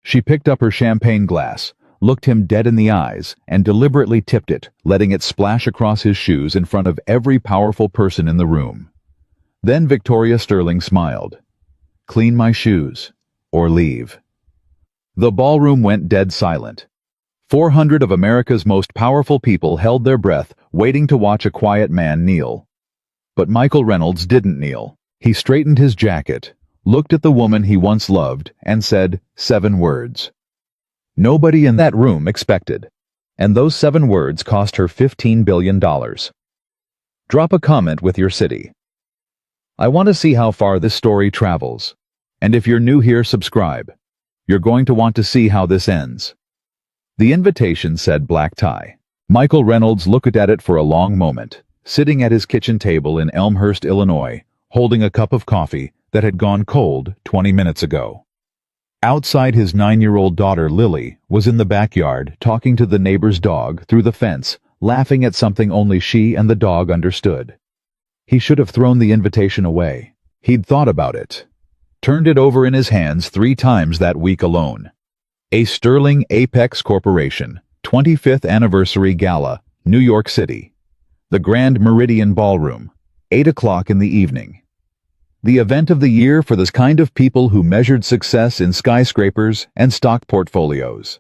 She picked up her champagne glass, looked him dead in the eyes, and deliberately tipped it, letting it splash across his shoes in front of every powerful person in the room. Then Victoria Sterling smiled. "Clean my shoes, or leave." The ballroom went dead silent. 400 of America's most powerful people held their breath, waiting to watch a quiet man kneel. But Michael Reynolds didn't kneel. He straightened his jacket, looked at the woman he once loved, and said 7 words. Nobody in that room expected. And those 7 words cost her $15 billion. Drop a comment with your city. I want to see how far this story travels. And if you're new here, subscribe. You're going to want to see how this ends. The invitation said black tie. Michael Reynolds looked at it for a long moment, sitting at his kitchen table in Elmhurst, Illinois, holding a cup of coffee that had gone cold 20 minutes ago. Outside, his 9-year-old daughter Lily was in the backyard talking to the neighbor's dog through the fence, laughing at something only she and the dog understood. He should have thrown the invitation away. He'd thought about it. Turned it over in his hands 3 times that week alone. A Sterling Apex Corporation 25th Anniversary Gala, New York City. The Grand Meridian Ballroom, 8 o'clock in the evening. The event of the year for the kind of people who measured success in skyscrapers and stock portfolios.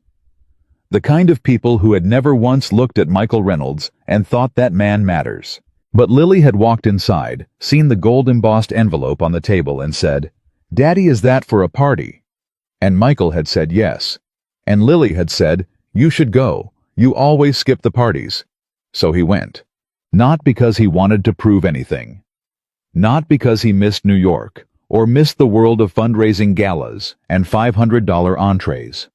The kind of people who had never once looked at Michael Reynolds and thought that man matters. But Lily had walked inside, seen the gold-embossed envelope on the table and said, "Daddy, is that for a party?" And Michael had said yes. And Lily had said, "You should go. You always skip the parties." So he went. Not because he wanted to prove anything. Not because he missed New York, or missed the world of fundraising galas and $500 entrees.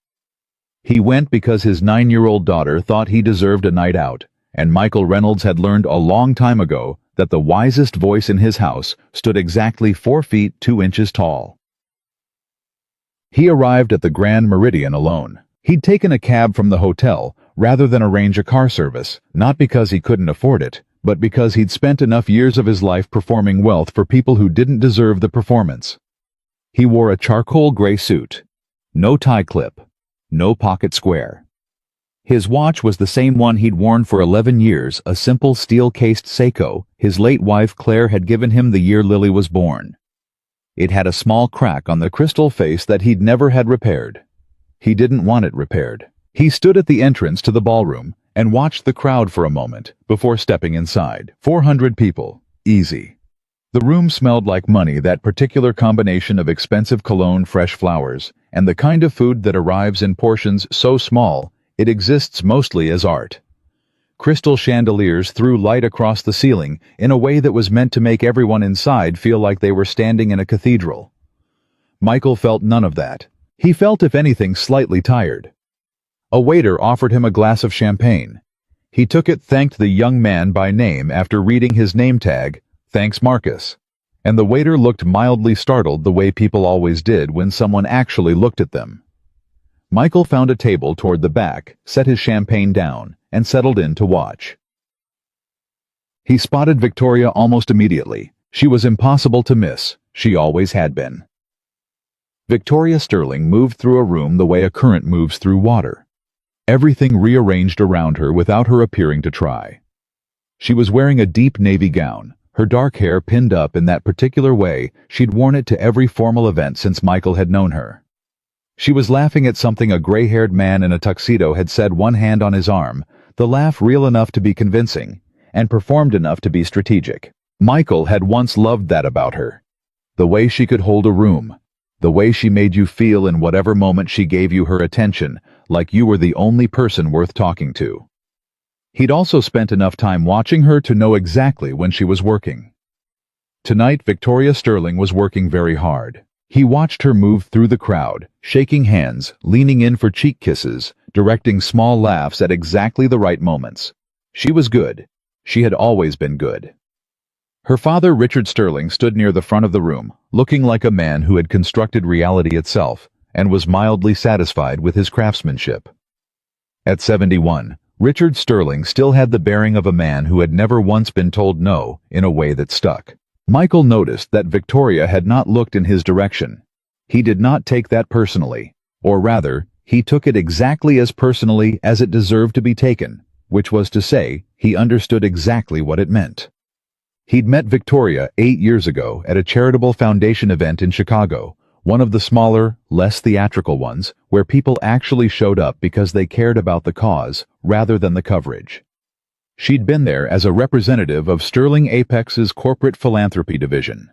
He went because his 9-year-old daughter thought he deserved a night out, and Michael Reynolds had learned a long time ago that the wisest voice in his house stood exactly 4 feet 2 inches tall. He arrived at the Grand Meridian alone. He'd taken a cab from the hotel rather than arrange a car service, not because he couldn't afford it, but because he'd spent enough years of his life performing wealth for people who didn't deserve the performance. He wore a charcoal gray suit. No tie clip. No pocket square. His watch was the same one he'd worn for 11 years, a simple steel-cased Seiko his late wife Claire had given him the year Lily was born. It had a small crack on the crystal face that he'd never had repaired. He didn't want it repaired. He stood at the entrance to the ballroom and watched the crowd for a moment before stepping inside. 400 people. Easy. The room smelled like money, that particular combination of expensive cologne, fresh flowers, and the kind of food that arrives in portions so small it exists mostly as art. Crystal chandeliers threw light across the ceiling in a way that was meant to make everyone inside feel like they were standing in a cathedral. Michael felt none of that. He felt, if anything, slightly tired. A waiter offered him a glass of champagne. He took it, thanked the young man by name after reading his name tag, "Thanks, Marcus." And the waiter looked mildly startled, the way people always did when someone actually looked at them. Michael found a table toward the back, set his champagne down, and settled in to watch. He spotted Victoria almost immediately. She was impossible to miss. She always had been. Victoria Sterling moved through a room the way a current moves through water. Everything rearranged around her without her appearing to try. She was wearing a deep navy gown, her dark hair pinned up in that particular way she'd worn it to every formal event since Michael had known her. She was laughing at something a gray-haired man in a tuxedo had said, one hand on his arm, the laugh real enough to be convincing, and performed enough to be strategic. Michael had once loved that about her. The way she could hold a room. The way she made you feel in whatever moment she gave you her attention, like you were the only person worth talking to. He'd also spent enough time watching her to know exactly when she was working. Tonight, Victoria Sterling was working very hard. He watched her move through the crowd, shaking hands, leaning in for cheek kisses, directing small laughs at exactly the right moments. She was good. She had always been good. Her father, Richard Sterling, stood near the front of the room, looking like a man who had constructed reality itself and was mildly satisfied with his craftsmanship. At 71, Richard Sterling still had the bearing of a man who had never once been told no in a way that stuck. Michael noticed that Victoria had not looked in his direction. He did not take that personally, Or rather, he took it exactly as personally as it deserved to be taken, which was to say, he understood exactly what it meant. He'd met Victoria 8 years ago at a charitable foundation event in Chicago, one of the smaller, less theatrical ones, where people actually showed up because they cared about the cause rather than the coverage. She'd been there as a representative of Sterling Apex's corporate philanthropy division.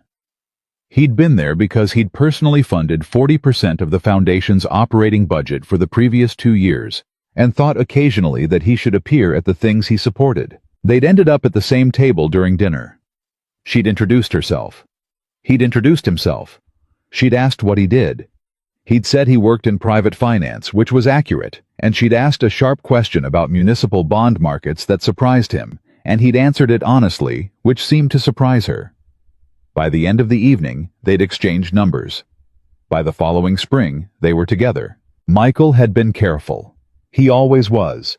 He'd been there because he'd personally funded 40% of the foundation's operating budget for the previous 2 years, and thought occasionally that he should appear at the things he supported. They'd ended up at the same table during dinner. She'd introduced herself. He'd introduced himself. She'd asked what he did. He'd said he worked in private finance, which was accurate, and she'd asked a sharp question about municipal bond markets that surprised him, and he'd answered it honestly, which seemed to surprise her. By the end of the evening, they'd exchanged numbers. By the following spring, they were together. Michael had been careful. He always was.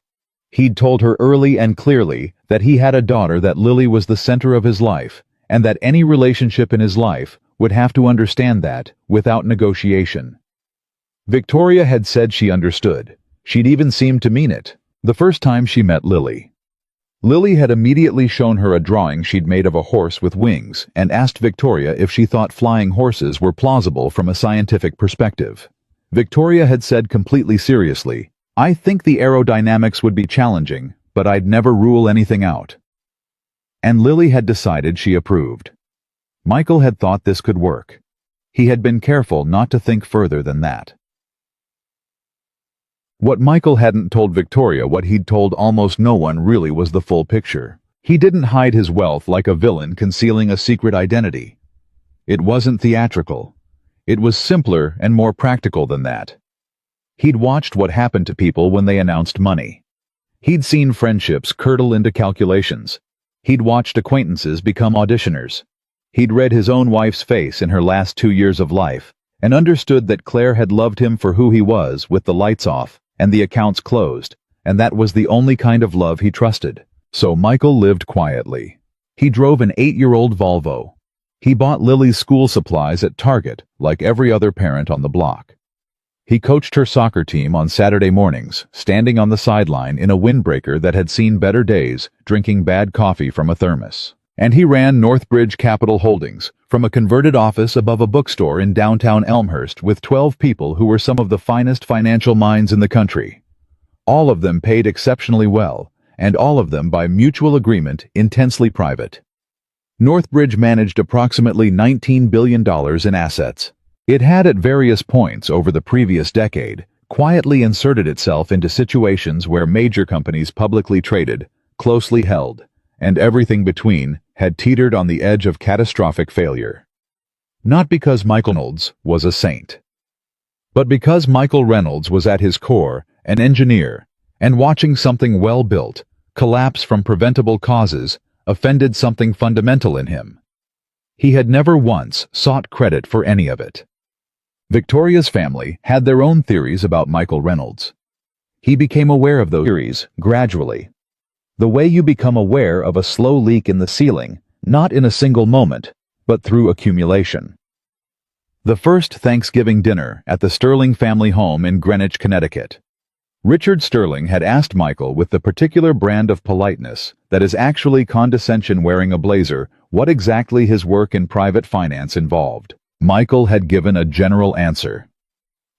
He'd told her early and clearly that he had a daughter, that Lily was the center of his life, and that any relationship in his life would have to understand that without negotiation. Victoria had said she understood. She'd even seemed to mean it, the first time she met Lily. Lily had immediately shown her a drawing she'd made of a horse with wings and asked Victoria if she thought flying horses were plausible from a scientific perspective. Victoria had said completely seriously, "I think the aerodynamics would be challenging, but I'd never rule anything out." And Lily had decided she approved. Michael had thought this could work. He had been careful not to think further than that. What Michael hadn't told Victoria, what he'd told almost no one really, was the full picture. He didn't hide his wealth like a villain concealing a secret identity. It wasn't theatrical. It was simpler and more practical than that. He'd watched what happened to people when they announced money. He'd seen friendships curdle into calculations. He'd watched acquaintances become auditioners. He'd read his own wife's face in her last 2 years of life, and understood that Claire had loved him for who he was, with the lights off and the accounts closed, and that was the only kind of love he trusted. So Michael lived quietly. He drove an 8-year-old Volvo. He bought Lily's school supplies at Target, like every other parent on the block. He coached her soccer team on Saturday mornings, standing on the sideline in a windbreaker that had seen better days, drinking bad coffee from a thermos. And he ran Northbridge Capital Holdings, from a converted office above a bookstore in downtown Elmhurst, with 12 people who were some of the finest financial minds in the country. All of them paid exceptionally well, and all of them by mutual agreement intensely private. Northbridge managed approximately $19 billion in assets. It had at various points over the previous decade quietly inserted itself into situations where major companies publicly traded, closely held, and everything between had teetered on the edge of catastrophic failure. Not because Michael Reynolds was a saint, but because Michael Reynolds was at his core an engineer, and watching something well built collapse from preventable causes offended something fundamental in him. He had never once sought credit for any of it. Victoria's family had their own theories about Michael Reynolds. He became aware of those theories gradually. The way you become aware of a slow leak in the ceiling, not in a single moment, but through accumulation. The first Thanksgiving dinner at the Sterling family home in Greenwich, Connecticut. Richard Sterling had asked Michael, with the particular brand of politeness that is actually condescension wearing a blazer, what exactly his work in private finance involved. Michael had given a general answer.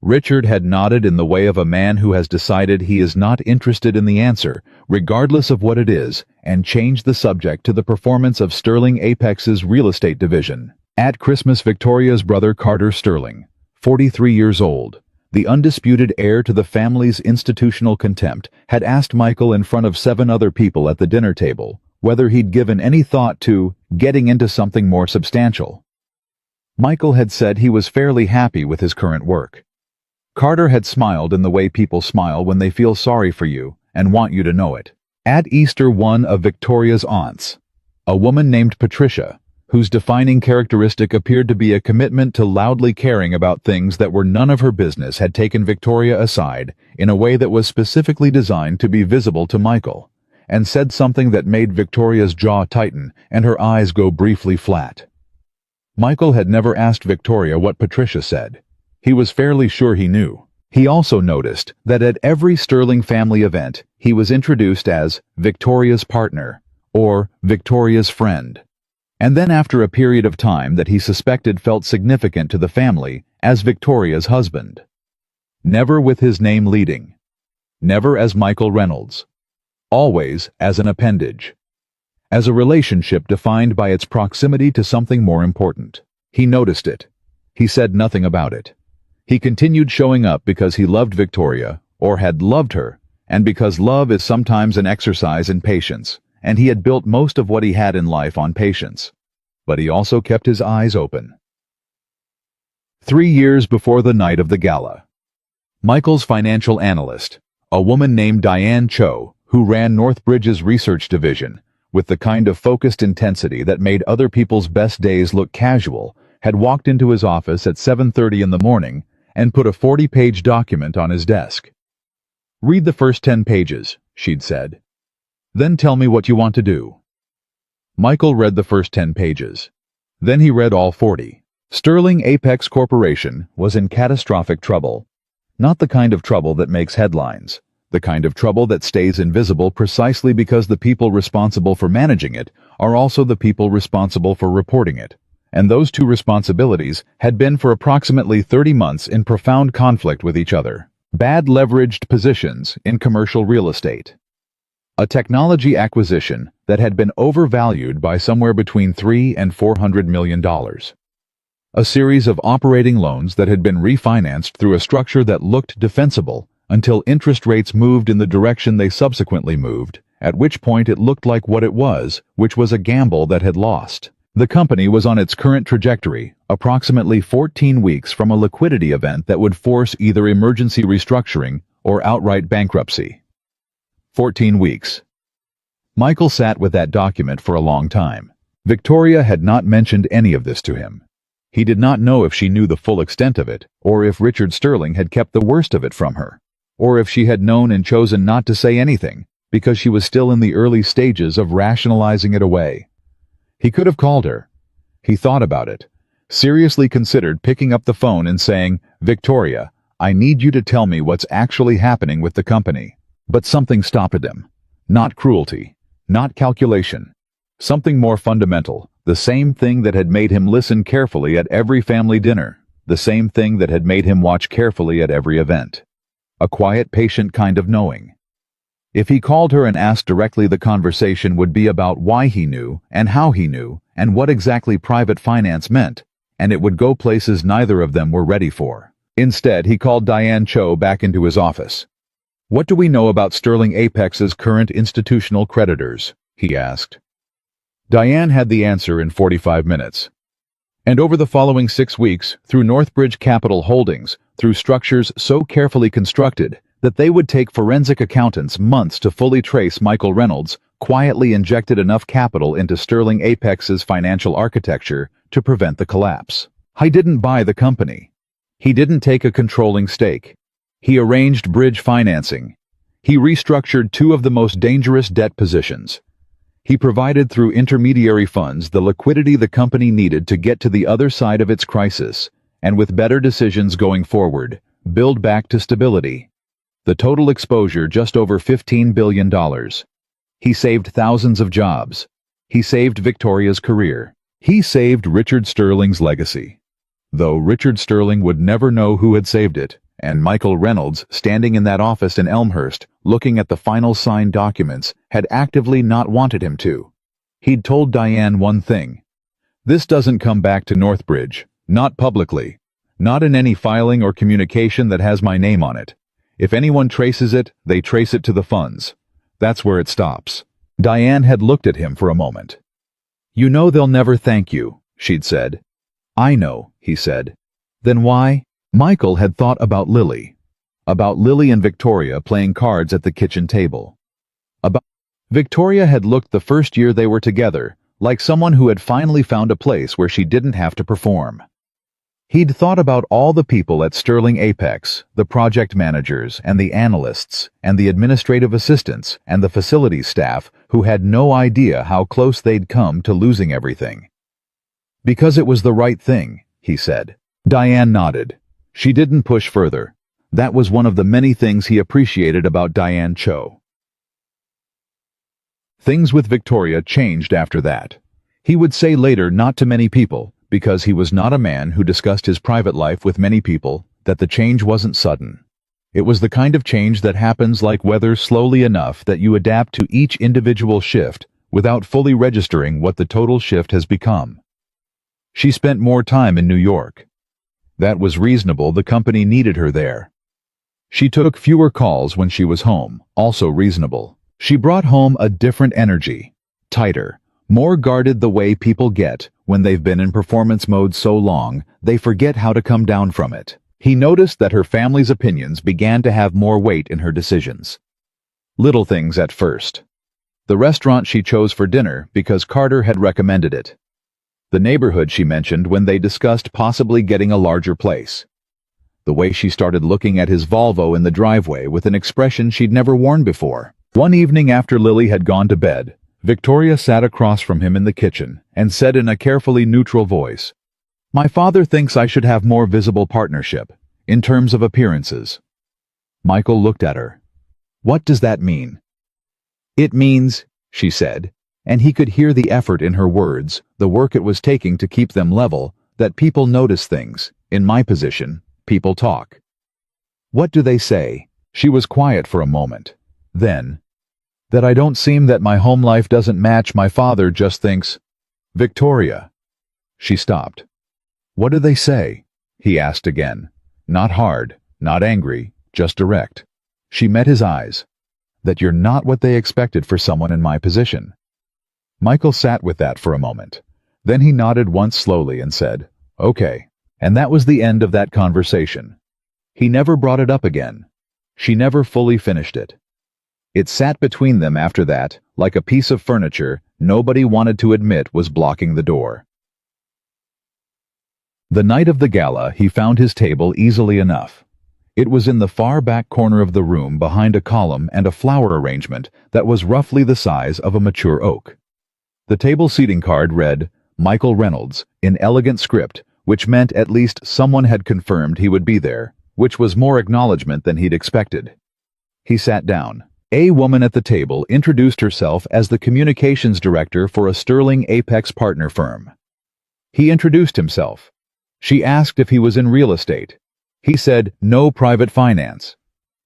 Richard had nodded in the way of a man who has decided he is not interested in the answer, regardless of what it is, and changed the subject to the performance of Sterling Apex's real estate division. At Christmas, Victoria's brother Carter Sterling, 43 years old, the undisputed heir to the family's institutional contempt, had asked Michael in front of 7 other people at the dinner table whether he'd given any thought to getting into something more substantial. Michael had said he was fairly happy with his current work. Carter had smiled in the way people smile when they feel sorry for you and want you to know it. At Easter, one of Victoria's aunts, a woman named Patricia, whose defining characteristic appeared to be a commitment to loudly caring about things that were none of her business, had taken Victoria aside in a way that was specifically designed to be visible to Michael, and said something that made Victoria's jaw tighten and her eyes go briefly flat. Michael had never asked Victoria what Patricia said. He was fairly sure he knew. He also noticed that at every Sterling family event, he was introduced as Victoria's partner or Victoria's friend. And then after a period of time that he suspected felt significant to the family as Victoria's husband. Never with his name leading. Never as Michael Reynolds. Always as an appendage. As a relationship defined by its proximity to something more important. He noticed it. He said nothing about it. He continued showing up because he loved Victoria, or had loved her, and because love is sometimes an exercise in patience, and he had built most of what he had in life on patience. But he also kept his eyes open. 3 years before the night of the gala. Michael's financial analyst, a woman named Diane Cho, who ran Northbridge's research division, with the kind of focused intensity that made other people's best days look casual, had walked into his office at 7:30 in the morning and put a 40-page document on his desk. "Read the first 10 pages, she'd said. "Then tell me what you want to do." Michael read the first 10 pages. Then he read all 40. Sterling Apex Corporation was in catastrophic trouble. Not the kind of trouble that makes headlines. The kind of trouble that stays invisible precisely because the people responsible for managing it are also the people responsible for reporting it. And those two responsibilities had been for approximately 30 months in profound conflict with each other. Bad leveraged positions in commercial real estate. A technology acquisition that had been overvalued by somewhere between $300 and $400 million. A series of operating loans that had been refinanced through a structure that looked defensible until interest rates moved in the direction they subsequently moved, at which point it looked like what it was, which was a gamble that had lost. The company was on its current trajectory, approximately 14 weeks from a liquidity event that would force either emergency restructuring or outright bankruptcy. 14 weeks. Michael sat with that document for a long time. Victoria had not mentioned any of this to him. He did not know if she knew the full extent of it, or if Richard Sterling had kept the worst of it from her, or if she had known and chosen not to say anything, because she was still in the early stages of rationalizing it away. He could have called her. He thought about it, seriously considered picking up the phone and saying, "Victoria, I need you to tell me what's actually happening with the company." But something stopped him. Not cruelty, not calculation. Something more fundamental, the same thing that had made him listen carefully at every family dinner, the same thing that had made him watch carefully at every event. A quiet, patient kind of knowing. If he called her and asked directly, the conversation would be about why he knew, and how he knew, and what exactly private finance meant, and it would go places neither of them were ready for. Instead, he called Diane Cho back into his office. "What do we know about Sterling Apex's current institutional creditors?" he asked. Diane had the answer in 45 minutes. And over the following 6 weeks, through Northbridge Capital Holdings, through structures so carefully constructed that they would take forensic accountants months to fully trace, Michael Reynolds quietly injected enough capital into Sterling Apex's financial architecture to prevent the collapse. He didn't buy the company. He didn't take a controlling stake. He arranged bridge financing. He restructured 2 of the most dangerous debt positions. He provided through intermediary funds the liquidity the company needed to get to the other side of its crisis, and with better decisions going forward, build back to stability. The total exposure just over $15 billion. He saved thousands of jobs. He saved Victoria's career. He saved Richard Sterling's legacy. Though Richard Sterling would never know who had saved it, and Michael Reynolds, standing in that office in Elmhurst, looking at the final signed documents, had actively not wanted him to. He'd told Diane one thing. "This doesn't come back to Northbridge, not publicly, not in any filing or communication that has my name on it. If anyone traces it, they trace it to the funds. That's where it stops." Diane had looked at him for a moment. "You know they'll never thank you," she'd said. "I know," he said. "Then why?" Michael had thought about Lily. About Lily and Victoria playing cards at the kitchen table. Victoria had looked the first year they were together like someone who had finally found a place where she didn't have to perform. He'd thought about all the people at Sterling Apex, the project managers and the analysts and the administrative assistants and the facilities staff who had no idea how close they'd come to losing everything. "Because it was the right thing," he said. Diane nodded. She didn't push further. That was one of the many things he appreciated about Diane Cho. Things with Victoria changed after that. He would say later, not to many people, because he was not a man who discussed his private life with many people, that the change wasn't sudden. It was the kind of change that happens like weather, slowly enough that you adapt to each individual shift without fully registering what the total shift has become. She spent more time in New York. That was reasonable, the company needed her there. She took fewer calls when she was home, also reasonable. She brought home a different energy, tighter, more guarded, the way people get when they've been in performance mode so long they forget how to come down from it. He noticed that her family's opinions began to have more weight in her decisions. Little things at first. The restaurant she chose for dinner because Carter had recommended it. The neighborhood she mentioned when they discussed possibly getting a larger place. The way she started looking at his Volvo in the driveway with an expression she'd never worn before. One evening after Lily had gone to bed, Victoria sat across from him in the kitchen and said in a carefully neutral voice, "My father thinks I should have more visible partnership, in terms of appearances." Michael looked at her. "What does that mean?" "It means," she said, and he could hear the effort in her words, the work it was taking to keep them level, "that people notice things. In my position, people talk." "What do they say?" She was quiet for a moment. Then, "That I don't seem, that my home life doesn't match. My father just thinks." "Victoria." She stopped. "What do they say?" he asked again. Not hard, not angry, just direct. She met his eyes. "That you're not what they expected for someone in my position." Michael sat with that for a moment. Then he nodded once slowly and said, "Okay." And that was the end of that conversation. He never brought it up again. She never fully finished it. It sat between them after that, like a piece of furniture nobody wanted to admit was blocking the door. The night of the gala, he found his table easily enough. It was in the far back corner of the room behind a column and a flower arrangement that was roughly the size of a mature oak. The table seating card read, "Michael Reynolds," in elegant script, which meant at least someone had confirmed he would be there, which was more acknowledgement than he'd expected. He sat down. A woman at the table introduced herself as the communications director for a Sterling Apex partner firm. He introduced himself. She asked if he was in real estate. He said, "No, private finance."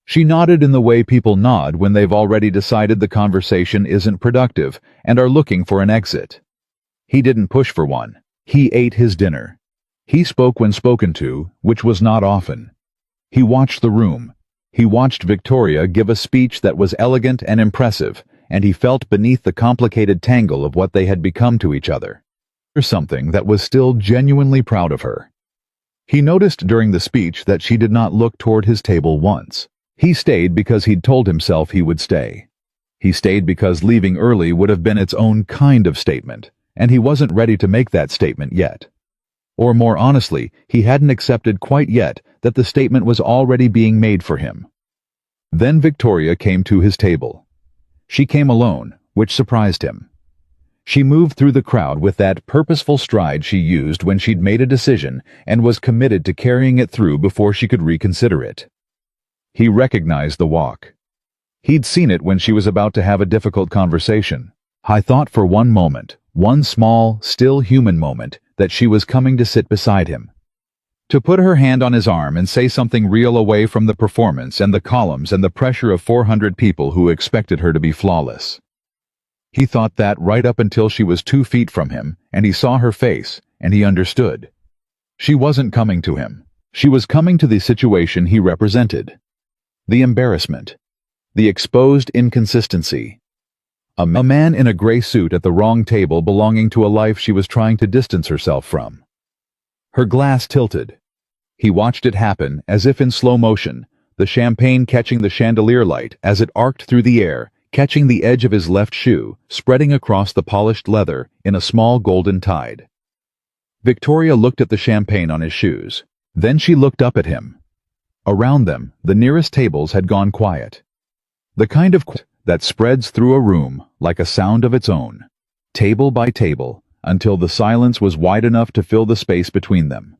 She nodded in the way people nod when they've already decided the conversation isn't productive and are looking for an exit. He didn't push for one. He ate his dinner. He spoke when spoken to, which was not often. He watched the room. He watched Victoria give a speech that was elegant and impressive, and he felt beneath the complicated tangle of what they had become to each other. Or something that was still genuinely proud of her. He noticed during the speech that she did not look toward his table once. He stayed because he'd told himself he would stay. He stayed because leaving early would have been its own kind of statement, and he wasn't ready to make that statement yet. Or more honestly, he hadn't accepted quite yet that the statement was already being made for him. Then Victoria came to his table. She came alone, which surprised him. She moved through the crowd with that purposeful stride she used when she'd made a decision and was committed to carrying it through before she could reconsider it. He recognized the walk. He'd seen it when she was about to have a difficult conversation. I thought for one moment, one small, still human moment, that she was coming to sit beside him. To put her hand on his arm and say something real away from the performance and the columns and the pressure of 400 people who expected her to be flawless. He thought that right up until she was 2 feet from him, and he saw her face, and he understood. She wasn't coming to him. She was coming to the situation he represented. The embarrassment. The exposed inconsistency. A man in a gray suit at the wrong table belonging to a life she was trying to distance herself from. Her glass tilted. He watched it happen, as if in slow motion, the champagne catching the chandelier light as it arced through the air, catching the edge of his left shoe, spreading across the polished leather in a small golden tide. Victoria looked at the champagne on his shoes. Then she looked up at him. Around them, the nearest tables had gone quiet. The kind of quiet that spreads through a room like a sound of its own, table by table, until the silence was wide enough to fill the space between them.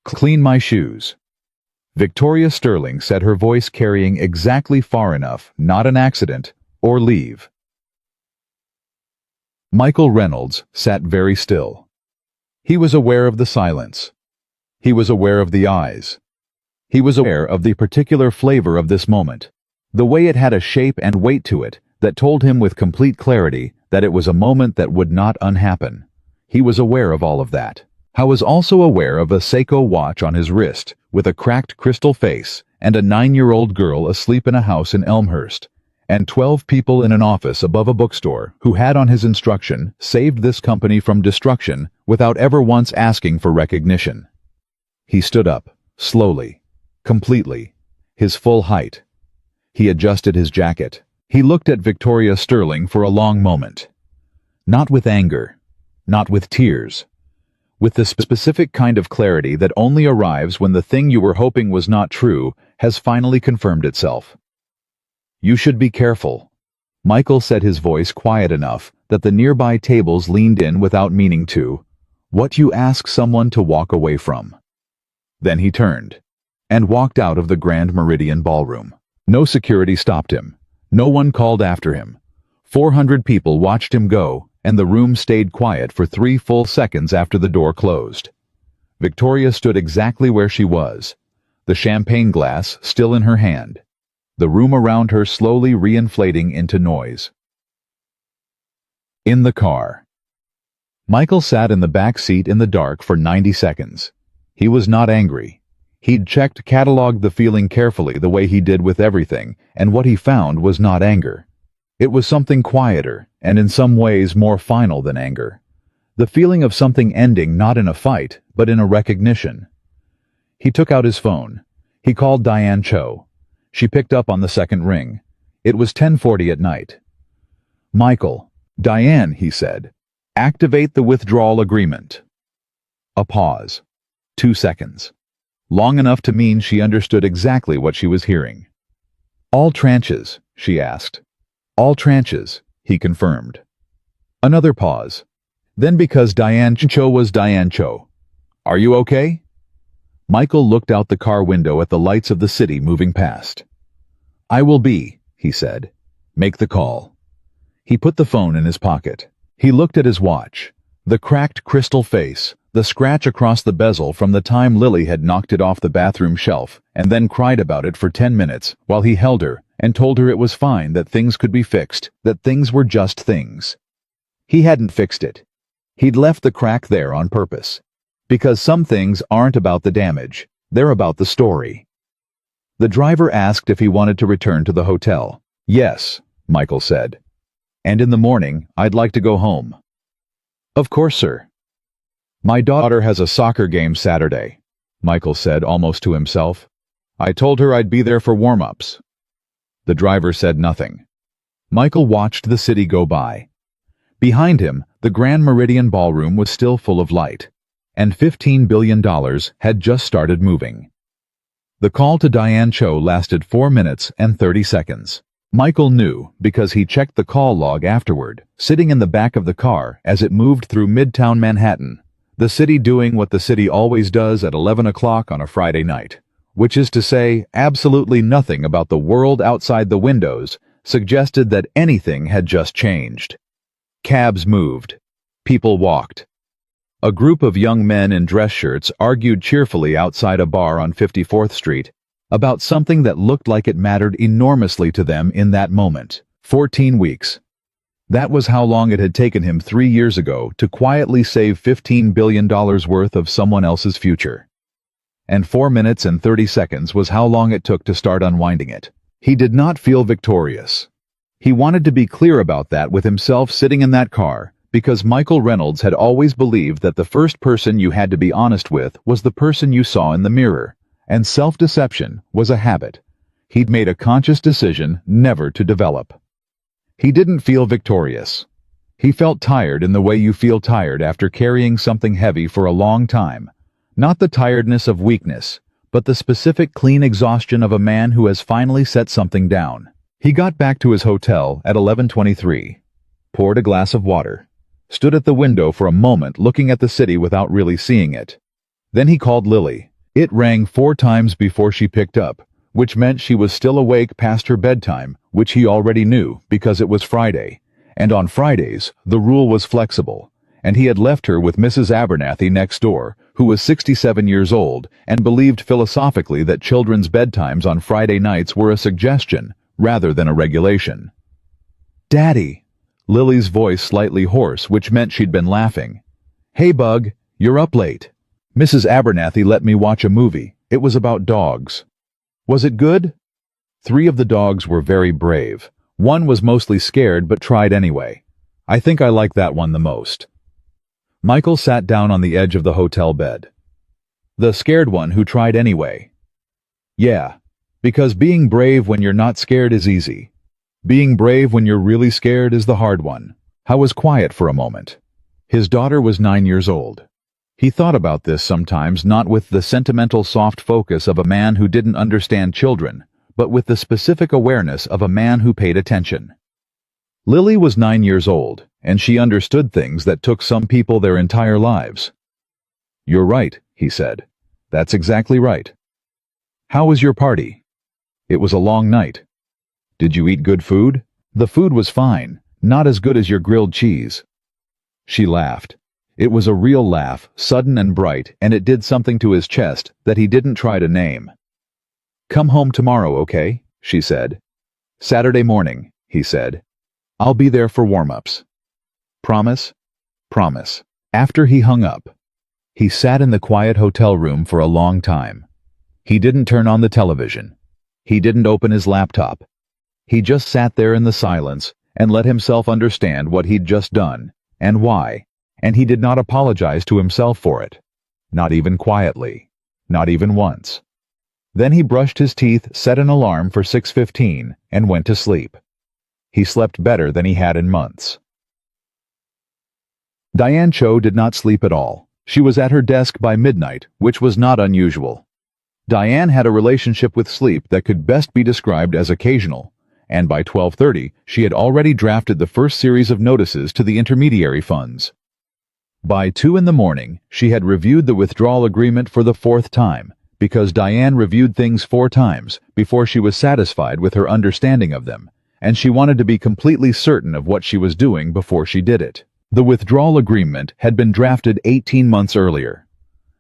"Clean my shoes." Victoria Sterling said, her voice carrying exactly far enough, not an accident, or leave. Michael Reynolds sat very still. He was aware of the silence. He was aware of the eyes. He was aware of the particular flavor of this moment, the way it had a shape and weight to it that told him with complete clarity that it was a moment that would not unhappen. He was aware of all of that. I was also aware of a Seiko watch on his wrist, with a cracked crystal face, and a 9-year-old girl asleep in a house in Elmhurst, and 12 people in an office above a bookstore who had on his instruction saved this company from destruction without ever once asking for recognition. He stood up, slowly, completely, his full height. He adjusted his jacket. He looked at Victoria Sterling for a long moment. Not with anger, not with tears, with the specific kind of clarity that only arrives when the thing you were hoping was not true has finally confirmed itself. "You should be careful," Michael said, his voice quiet enough that the nearby tables leaned in without meaning to, "what you ask someone to walk away from." Then he turned and walked out of the Grand Meridian Ballroom. No security stopped him. No one called after him. 400 people watched him go, and the room stayed quiet for 3 full seconds after the door closed. Victoria stood exactly where she was, the champagne glass still in her hand, the room around her slowly reinflating into noise. In the car. Michael sat in the back seat in the dark for 90 seconds. He was not angry. He'd cataloged the feeling carefully the way he did with everything, and what he found was not anger. It was something quieter, and in some ways more final than anger. The feeling of something ending not in a fight, but in a recognition. He took out his phone. He called Diane Cho. She picked up on the second ring. It was 10:40 at night. "Michael." "Diane," he said. "Activate the withdrawal agreement." A pause. 2 seconds. Long enough to mean she understood exactly what she was hearing. "All tranches?" she asked. "All tranches," he confirmed. Another pause. Then, because Diane Cho was Diane Cho, "Are you okay?" Michael looked out the car window at the lights of the city moving past. "I will be," he said. "Make the call." He put the phone in his pocket. He looked at his watch. The cracked crystal face, the scratch across the bezel from the time Lily had knocked it off the bathroom shelf and then cried about it for 10 minutes while he held her and told her it was fine, that things could be fixed, that things were just things. He hadn't fixed it. He'd left the crack there on purpose. Because some things aren't about the damage, they're about the story. The driver asked if he wanted to return to the hotel. "Yes," Michael said. "And in the morning, I'd like to go home." "Of course, sir." "My daughter has a soccer game Saturday," Michael said almost to himself. "I told her I'd be there for warm-ups." The driver said nothing. Michael watched the city go by. Behind him, the Grand Meridian Ballroom was still full of light, and $15 billion had just started moving. The call to Diane Cho lasted 4 minutes and 30 seconds. Michael knew because he checked the call log afterward, sitting in the back of the car as it moved through Midtown Manhattan, the city doing what the city always does at 11 o'clock on a Friday night, which is to say, absolutely nothing about the world outside the windows suggested that anything had just changed. Cabs moved. People walked. A group of young men in dress shirts argued cheerfully outside a bar on 54th Street about something that looked like it mattered enormously to them in that moment. 14 weeks. That was how long it had taken him 3 years ago to quietly save $15 billion worth of someone else's future. And 4 minutes and 30 seconds was how long it took to start unwinding it. He did not feel victorious. He wanted to be clear about that with himself sitting in that car, because Michael Reynolds had always believed that the first person you had to be honest with was the person you saw in the mirror, and self-deception was a habit he'd made a conscious decision never to develop. He didn't feel victorious. He felt tired in the way you feel tired after carrying something heavy for a long time, not the tiredness of weakness, but the specific clean exhaustion of a man who has finally set something down. He got back to his hotel at 11:23, poured a glass of water, stood at the window for a moment looking at the city without really seeing it. Then he called Lily. It rang 4 times before she picked up, which meant she was still awake past her bedtime, which he already knew because it was Friday. And on Fridays, the rule was flexible, and he had left her with Mrs. Abernathy next door, who was 67 years old and believed philosophically that children's bedtimes on Friday nights were a suggestion rather than a regulation. "Daddy," Lily's voice slightly hoarse, which meant she'd been laughing. "Hey, Bug, you're up late. Mrs. Abernathy let me watch a movie. It was about dogs." "Was it good?" 3 of the dogs were very brave. 1 was mostly scared but tried anyway. "I think I like that one the most." Michael sat down on the edge of the hotel bed. "The scared one who tried anyway." "Yeah, because being brave when you're not scared is easy. Being brave when you're really scared is the hard one." Howe was quiet for a moment. His daughter was 9 years old. He thought about this sometimes, not with the sentimental soft focus of a man who didn't understand children, but with the specific awareness of a man who paid attention. Lily was 9 years old, and she understood things that took some people their entire lives. "You're right," he said. "That's exactly right." "How was your party?" "It was a long night." "Did you eat good food?" "The food was fine, not as good as your grilled cheese." She laughed. It was a real laugh, sudden and bright, and it did something to his chest that he didn't try to name. "Come home tomorrow, okay?" she said. "Saturday morning," he said. "I'll be there for warm-ups." "Promise?" "Promise." After he hung up, he sat in the quiet hotel room for a long time. He didn't turn on the television. He didn't open his laptop. He just sat there in the silence and let himself understand what he'd just done, and why, and he did not apologize to himself for it. Not even quietly. Not even once. Then he brushed his teeth, set an alarm for 6:15, and went to sleep. He slept better than he had in months. Diane Cho did not sleep at all. She was at her desk by midnight, which was not unusual. Diane had a relationship with sleep that could best be described as occasional, and by 12:30 she had already drafted the first series of notices to the intermediary funds. By 2 in the morning, she had reviewed the withdrawal agreement for the 4th time, because Diane reviewed things 4 times before she was satisfied with her understanding of them, and she wanted to be completely certain of what she was doing before she did it. The withdrawal agreement had been drafted 18 months earlier.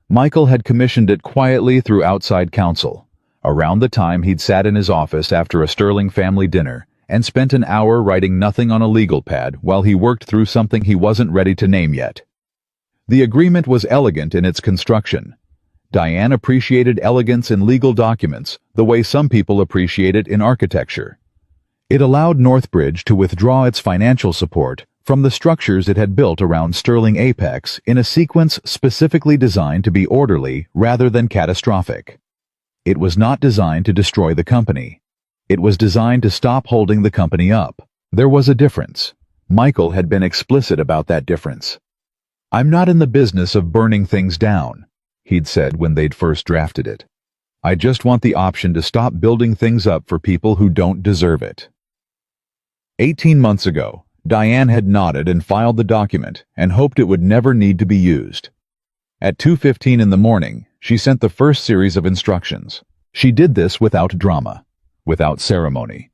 Michael had commissioned it quietly through outside counsel, around the time he'd sat in his office after a Sterling family dinner and spent an hour writing nothing on a legal pad while he worked through something he wasn't ready to name yet. The agreement was elegant in its construction. Diane appreciated elegance in legal documents the way some people appreciate it in architecture. It allowed Northbridge to withdraw its financial support from the structures it had built around Sterling Apex in a sequence specifically designed to be orderly rather than catastrophic. It was not designed to destroy the company. It was designed to stop holding the company up. There was a difference. Michael had been explicit about that difference. "I'm not in the business of burning things down," he'd said when they'd first drafted it. "I just want the option to stop building things up for people who don't deserve it." 18 months ago, Diane had nodded and filed the document and hoped it would never need to be used. At 2:15 in the morning, she sent the first series of instructions. She did this without drama, without ceremony,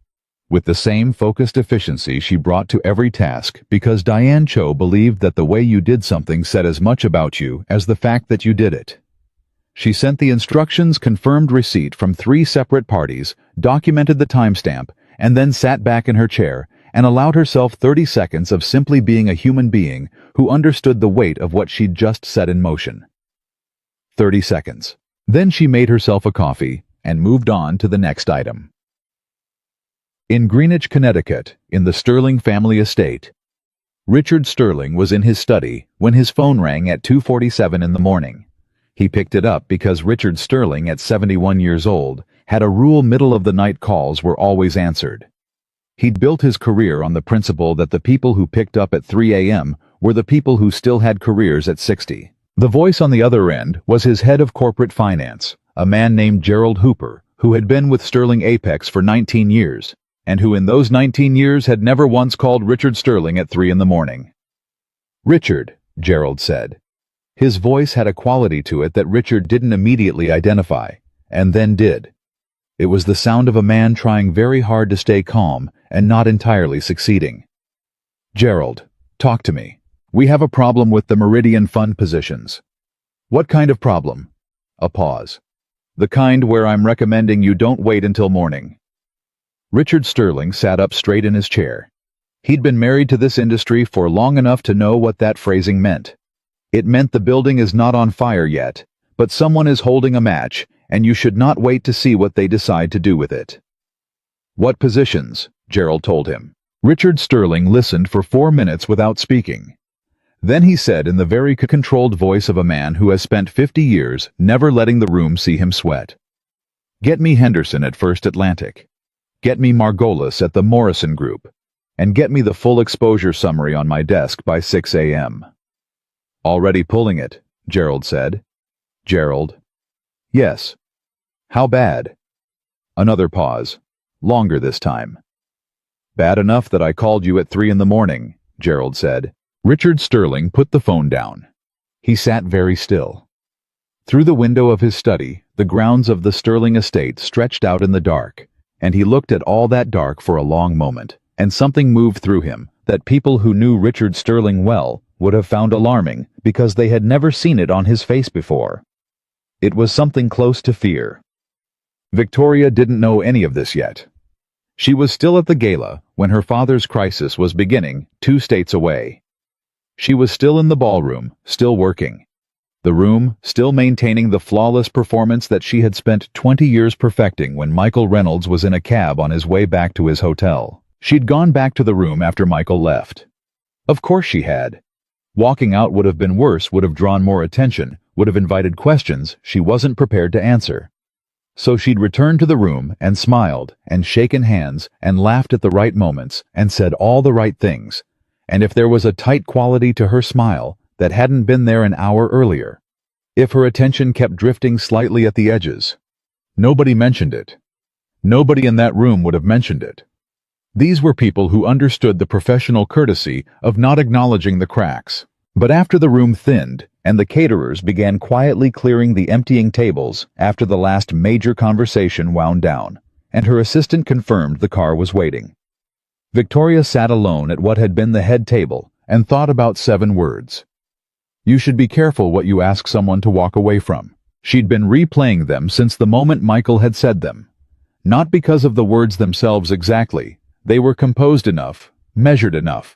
with the same focused efficiency she brought to every task, because Diane Cho believed that the way you did something said as much about you as the fact that you did it. She sent the instructions, confirmed receipt from 3 separate parties, documented the timestamp, and then sat back in her chair and allowed herself 30 seconds of simply being a human being who understood the weight of what she'd just set in motion. 30 seconds. Then she made herself a coffee and moved on to the next item. In Greenwich, Connecticut, in the Sterling family estate, Richard Sterling was in his study when his phone rang at 2:47 in the morning. He picked it up because Richard Sterling, at 71 years old, had a rule: middle-of-the-night calls were always answered. He'd built his career on the principle that the people who picked up at 3 a.m. were the people who still had careers at 60. The voice on the other end was his head of corporate finance, a man named Gerald Hooper, who had been with Sterling Apex for 19 years, and who in those 19 years had never once called Richard Sterling at 3 in the morning. "Richard," Gerald said. His voice had a quality to it that Richard didn't immediately identify, and then did. It was the sound of a man trying very hard to stay calm and not entirely succeeding. "Gerald, talk to me. We have a problem with the Meridian Fund positions." "What kind of problem?" A pause. "The kind where I'm recommending you don't wait until morning." Richard Sterling sat up straight in his chair. He'd been married to this industry for long enough to know what that phrasing meant. It meant the building is not on fire yet, but someone is holding a match, and you should not wait to see what they decide to do with it. "What positions?" Gerald told him. Richard Sterling listened for 4 minutes without speaking. Then he said in the very controlled voice of a man who has spent 50 years never letting the room see him sweat. "Get me Henderson at First Atlantic. Get me Margolis at the Morrison Group. And get me the full exposure summary on my desk by 6 a.m. "Already pulling it," Gerald said. "Gerald." "Yes." "How bad?" Another pause. Longer this time. "Bad enough that I called you at 3 in the morning," Gerald said. Richard Sterling put the phone down. He sat very still. Through the window of his study, the grounds of the Sterling estate stretched out in the dark, and he looked at all that dark for a long moment, and something moved through him that people who knew Richard Sterling well would have found alarming because they had never seen it on his face before. It was something close to fear. Victoria didn't know any of this yet. She was still at the gala when her father's crisis was beginning 2 states away. She was still in the ballroom, still working. The room, still maintaining the flawless performance that she had spent 20 years perfecting when Michael Reynolds was in a cab on his way back to his hotel. She'd gone back to the room after Michael left. Of course she had. Walking out would have been worse, would have drawn more attention, would have invited questions she wasn't prepared to answer. So she'd returned to the room and smiled and shaken hands and laughed at the right moments and said all the right things. And if there was a tight quality to her smile that hadn't been there an hour earlier, if her attention kept drifting slightly at the edges, nobody mentioned it. Nobody in that room would have mentioned it. These were people who understood the professional courtesy of not acknowledging the cracks. But after the room thinned and the caterers began quietly clearing the emptying tables after the last major conversation wound down, and her assistant confirmed the car was waiting, Victoria sat alone at what had been the head table and thought about 7 words. You should be careful what you ask someone to walk away from. She'd been replaying them since the moment Michael had said them. Not because of the words themselves exactly. They were composed enough, measured enough.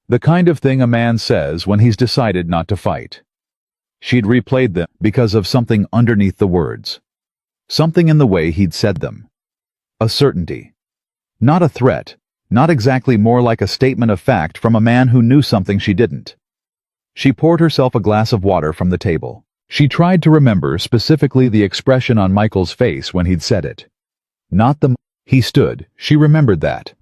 The kind of thing a man says when he's decided not to fight. She'd replayed them because of something underneath the words. Something in the way he'd said them. A certainty. Not a threat. Not exactly, more like a statement of fact from a man who knew something she didn't. She poured herself a glass of water from the table. She tried to remember specifically the expression on Michael's face when he'd said it. Not the he stood, she remembered that.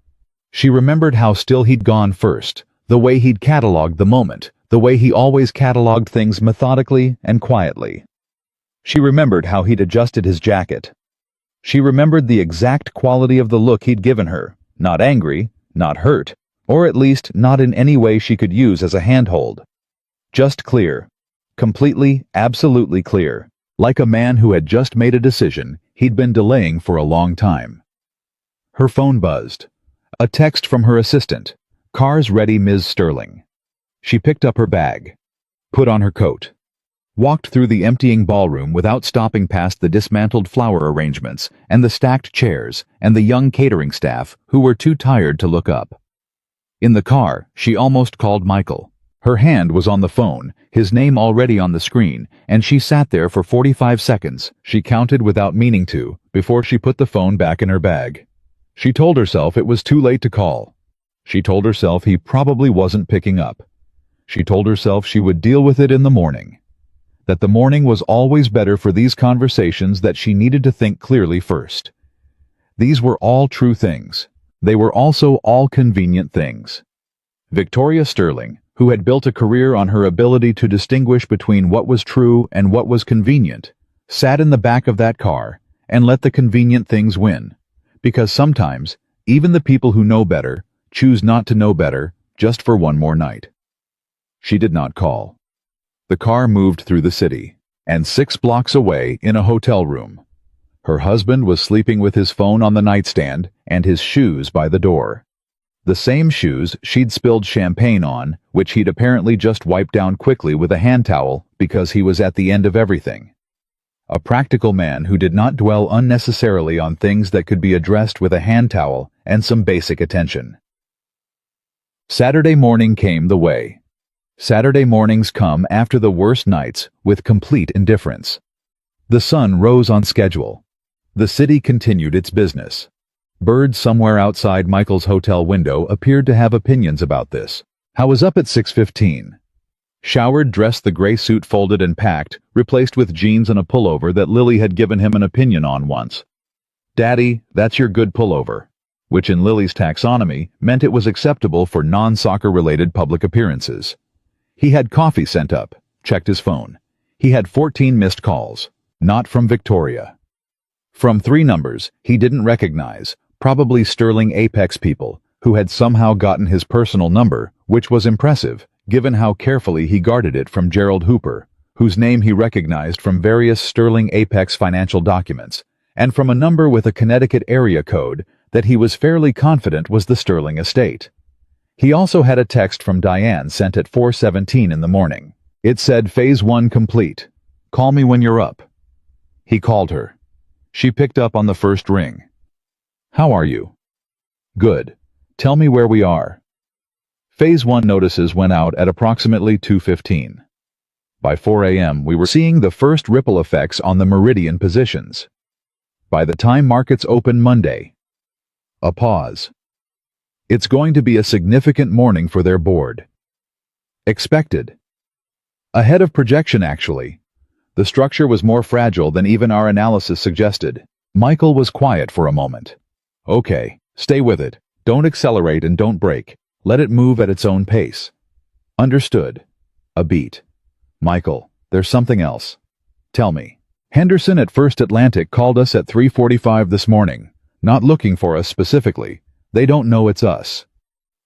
She remembered how still he'd gone first, the way he'd catalogued the moment, the way he always catalogued things methodically and quietly. She remembered how he'd adjusted his jacket. She remembered the exact quality of the look he'd given her. Not angry, not hurt, or at least not in any way she could use as a handhold. Just clear. Completely, absolutely clear. Like a man who had just made a decision he'd been delaying for a long time. Her phone buzzed. A text from her assistant. "Cars ready, Ms. Sterling." She picked up her bag. Put on her coat. Walked through the emptying ballroom without stopping past the dismantled flower arrangements and the stacked chairs and the young catering staff who were too tired to look up. In the car, she almost called Michael. Her hand was on the phone, his name already on the screen, and she sat there for 45 seconds, she counted without meaning to, before she put the phone back in her bag. She told herself it was too late to call. She told herself he probably wasn't picking up. She told herself she would deal with it in the morning. That the morning was always better for these conversations, that she needed to think clearly first. These were all true things. They were also all convenient things. Victoria Sterling, who had built a career on her ability to distinguish between what was true and what was convenient, sat in the back of that car and let the convenient things win. Because sometimes, even the people who know better choose not to know better just for one more night. She did not call. The car moved through the city, and 6 blocks away in a hotel room. Her husband was sleeping with his phone on the nightstand and his shoes by the door. The same shoes she'd spilled champagne on, which he'd apparently just wiped down quickly with a hand towel because he was at the end of everything. A practical man who did not dwell unnecessarily on things that could be addressed with a hand towel and some basic attention. Saturday morning came the way. Saturday mornings come after the worst nights with complete indifference. The sun rose on schedule. The city continued its business. Birds somewhere outside Michael's hotel window appeared to have opinions about this. I was up at 6:15. Showered, dressed, the gray suit folded and packed, replaced with jeans and a pullover that Lily had given him an opinion on once. "Daddy, that's your good pullover," which in Lily's taxonomy meant it was acceptable for non-soccer-related public appearances. He had coffee sent up, checked his phone. He had 14 missed calls, not from Victoria. From 3 numbers he didn't recognize, probably Sterling Apex people, who had somehow gotten his personal number, which was impressive, given how carefully he guarded it from Gerald Hooper, whose name he recognized from various Sterling Apex financial documents, and from a number with a Connecticut area code that he was fairly confident was the Sterling estate. He also had a text from Diane sent at 4:17 in the morning. It said, "Phase 1 complete. Call me when you're up." He called her. She picked up on the first ring. "How are you?" "Good. Tell me where we are." Phase 1 notices went out at approximately 2:15. By 4 a.m. we were seeing the first ripple effects on the meridian positions. By the time markets open Monday. A pause. It's going to be a significant morning for their board. Expected. Ahead of projection, actually. The structure was more fragile than even our analysis suggested. Michael was quiet for a moment. "Okay, stay with it. Don't accelerate and don't brake. Let it move at its own pace." "Understood." A beat. "Michael, there's something else." "Tell me." "Henderson at First Atlantic called us at 3:45 this morning, not looking for us specifically. They don't know it's us."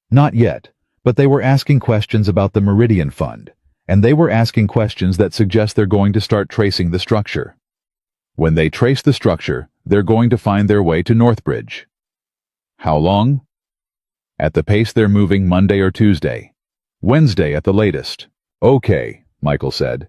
"Not yet, but they were asking questions about the Meridian Fund, and they were asking questions that suggest they're going to start tracing the structure. When they trace the structure, they're going to find their way to Northbridge." "How long?" "At the pace they're moving, Monday or Tuesday. Wednesday at the latest." "Okay," Michael said.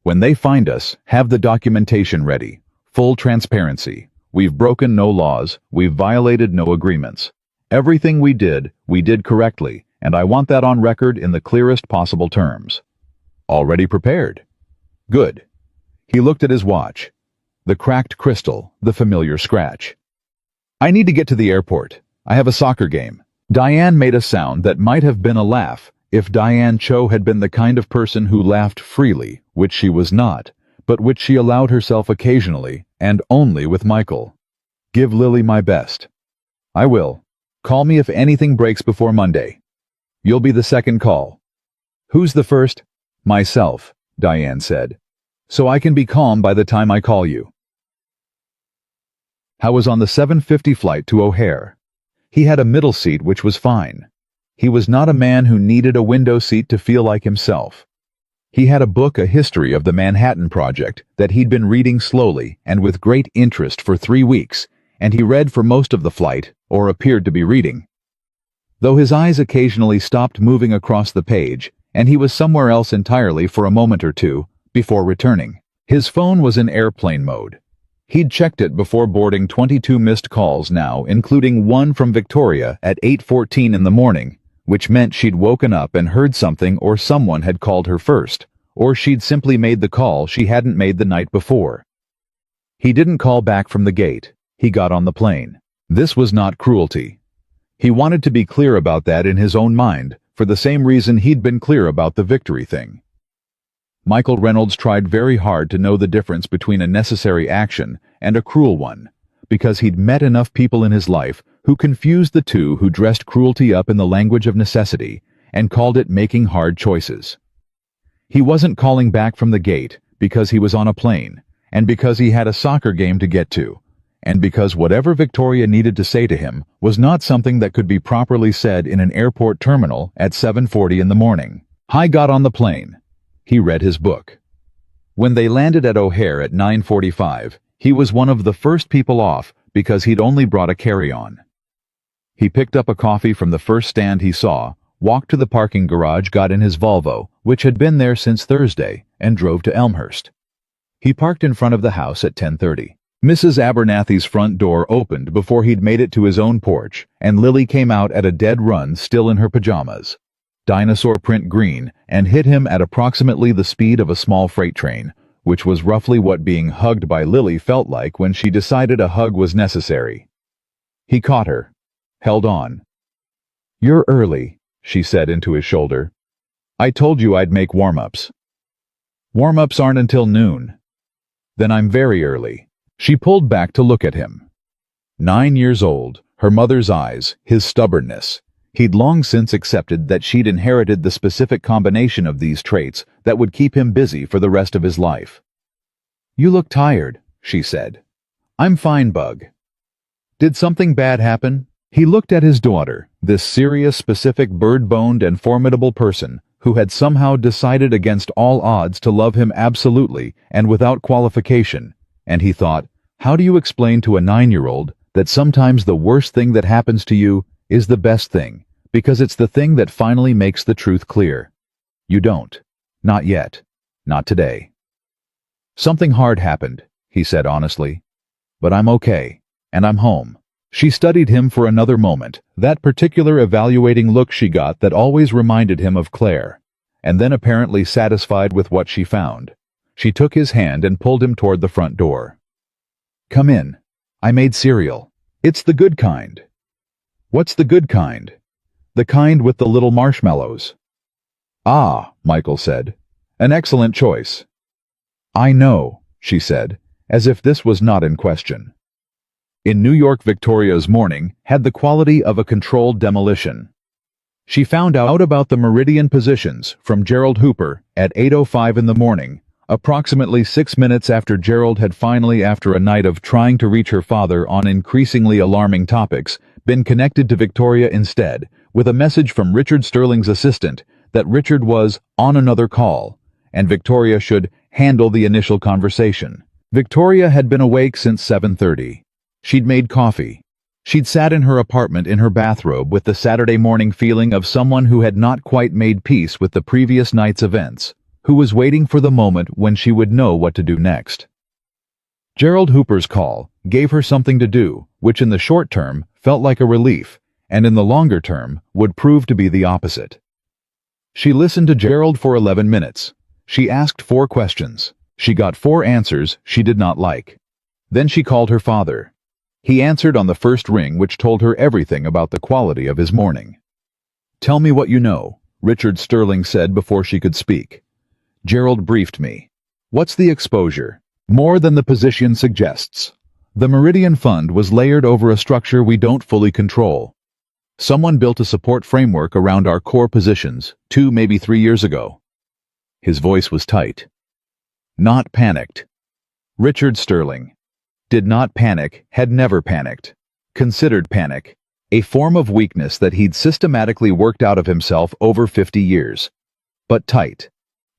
"When they find us, have the documentation ready. Full transparency. We've broken no laws, we've violated no agreements. Everything we did correctly, and I want that on record in the clearest possible terms." "Already prepared." "Good." He looked at his watch. The cracked crystal, the familiar scratch. "I need to get to the airport. I have a soccer game." Diane made a sound that might have been a laugh if Diane Cho had been the kind of person who laughed freely, which she was not, but which she allowed herself occasionally, and only with Michael. "Give Lily my best." "I will. Call me if anything breaks before Monday." "You'll be the second call." "Who's the first?" "Myself," Diane said. "So I can be calm by the time I call you." I was on the 7:50 flight to O'Hare. He had a middle seat, which was fine. He was not a man who needed a window seat to feel like himself. He had a book, A History of the Manhattan Project, that he'd been reading slowly and with great interest for 3 weeks, and he read for most of the flight, or appeared to be reading. Though his eyes occasionally stopped moving across the page, and he was somewhere else entirely for a moment or two, before returning. His phone was in airplane mode. He'd checked it before boarding 22 missed calls now, including one from Victoria at 8:14 in the morning, which meant she'd woken up and heard something or someone had called her first, or she'd simply made the call she hadn't made the night before. He didn't call back from the gate. He got on the plane. This was not cruelty. He wanted to be clear about that in his own mind, for the same reason he'd been clear about the Victory thing. Michael Reynolds tried very hard to know the difference between a necessary action and a cruel one, because he'd met enough people in his life who confused the two, who dressed cruelty up in the language of necessity and called it making hard choices. He wasn't calling back from the gate because he was on a plane, and because he had a soccer game to get to, and because whatever Victoria needed to say to him was not something that could be properly said in an airport terminal at 7:40 in the morning. I got on the plane. he read his book. When they landed at O'Hare at 9:45, he was one of the first people off because he'd only brought a carry-on. He picked up a coffee from the first stand he saw, walked to the parking garage, got in his Volvo, which had been there since Thursday, and drove to Elmhurst. He parked in front of the house at 10:30. Mrs. Abernathy's front door opened before he'd made it to his own porch, and Lily came out at a dead run, still in her pajamas. Dinosaur print green, and hit him at approximately the speed of a small freight train, which was roughly what being hugged by Lily felt like when she decided a hug was necessary. He caught her. Held on. "You're early," she said into his shoulder. "I told you I'd make warm-ups." "Warm-ups aren't until noon." "Then I'm very early." She pulled back to look at him. 9 years old, her mother's eyes, his stubbornness. He'd long since accepted that she'd inherited the specific combination of these traits that would keep him busy for the rest of his life. "You look tired," she said. "I'm fine, Bug." "Did something bad happen?" He looked at his daughter, this serious, specific, bird-boned and formidable person who had somehow decided against all odds to love him absolutely and without qualification, and he thought, how do you explain to a 9-year-old that sometimes the worst thing that happens to you is the best thing, because it's the thing that finally makes the truth clear? You don't. Not yet. Not today. "Something hard happened," he said honestly. "But I'm okay, and I'm home." She studied him for another moment, that particular evaluating look she got that always reminded him of Claire, and then, apparently satisfied with what she found, she took his hand and pulled him toward the front door. "Come in. I made cereal. It's the good kind." "What's the good kind?" "The kind with the little marshmallows." "Ah," Michael said. "An excellent choice." "I know," she said, as if this was not in question. In New York, Victoria's morning had the quality of a controlled demolition. She found out about the meridian positions from Gerald Hooper at 8:05 in the morning, approximately 6 minutes after Gerald had finally, after a night of trying to reach her father on increasingly alarming topics, been connected to Victoria instead, with a message from Richard Sterling's assistant that Richard was on another call, and Victoria should handle the initial conversation. Victoria had been awake since 7:30. She'd made coffee. She'd sat in her apartment in her bathrobe with the Saturday morning feeling of someone who had not quite made peace with the previous night's events, who was waiting for the moment when she would know what to do next. Gerald Hooper's call gave her something to do, which in the short term felt like a relief, and in the longer term would prove to be the opposite. She listened to Gerald for 11 minutes. She asked 4 questions. She got 4 answers she did not like. Then she called her father. He answered on the first ring, which told her everything about the quality of his morning. "Tell me what you know," Richard Sterling said before she could speak. Gerald briefed me. "What's the exposure?" "More than the position suggests. The Meridian Fund was layered over a structure we don't fully control. Someone built a support framework around our core positions 2, maybe 3 years ago." His voice was tight. "Not panicked." Richard Sterling. Did not panic, had never panicked. Considered panic. A form of weakness that he'd systematically worked out of himself over 50 years. But tight.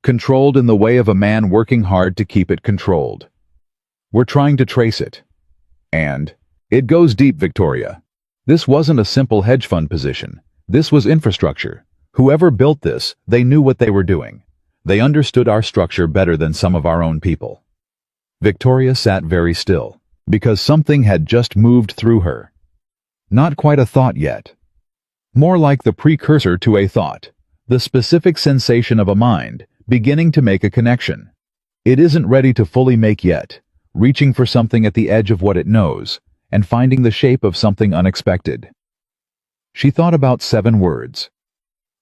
Controlled in the way of a man working hard to keep it controlled. "We're trying to trace it. And it goes deep, Victoria. This wasn't a simple hedge fund position. This was infrastructure. Whoever built this, they knew what they were doing. They understood our structure better than some of our own people." Victoria sat very still, because something had just moved through her. Not quite a thought yet. More like the precursor to a thought, the specific sensation of a mind beginning to make a connection. It isn't ready to fully make yet, reaching for something at the edge of what it knows, and finding the shape of something unexpected. She thought about 7 words.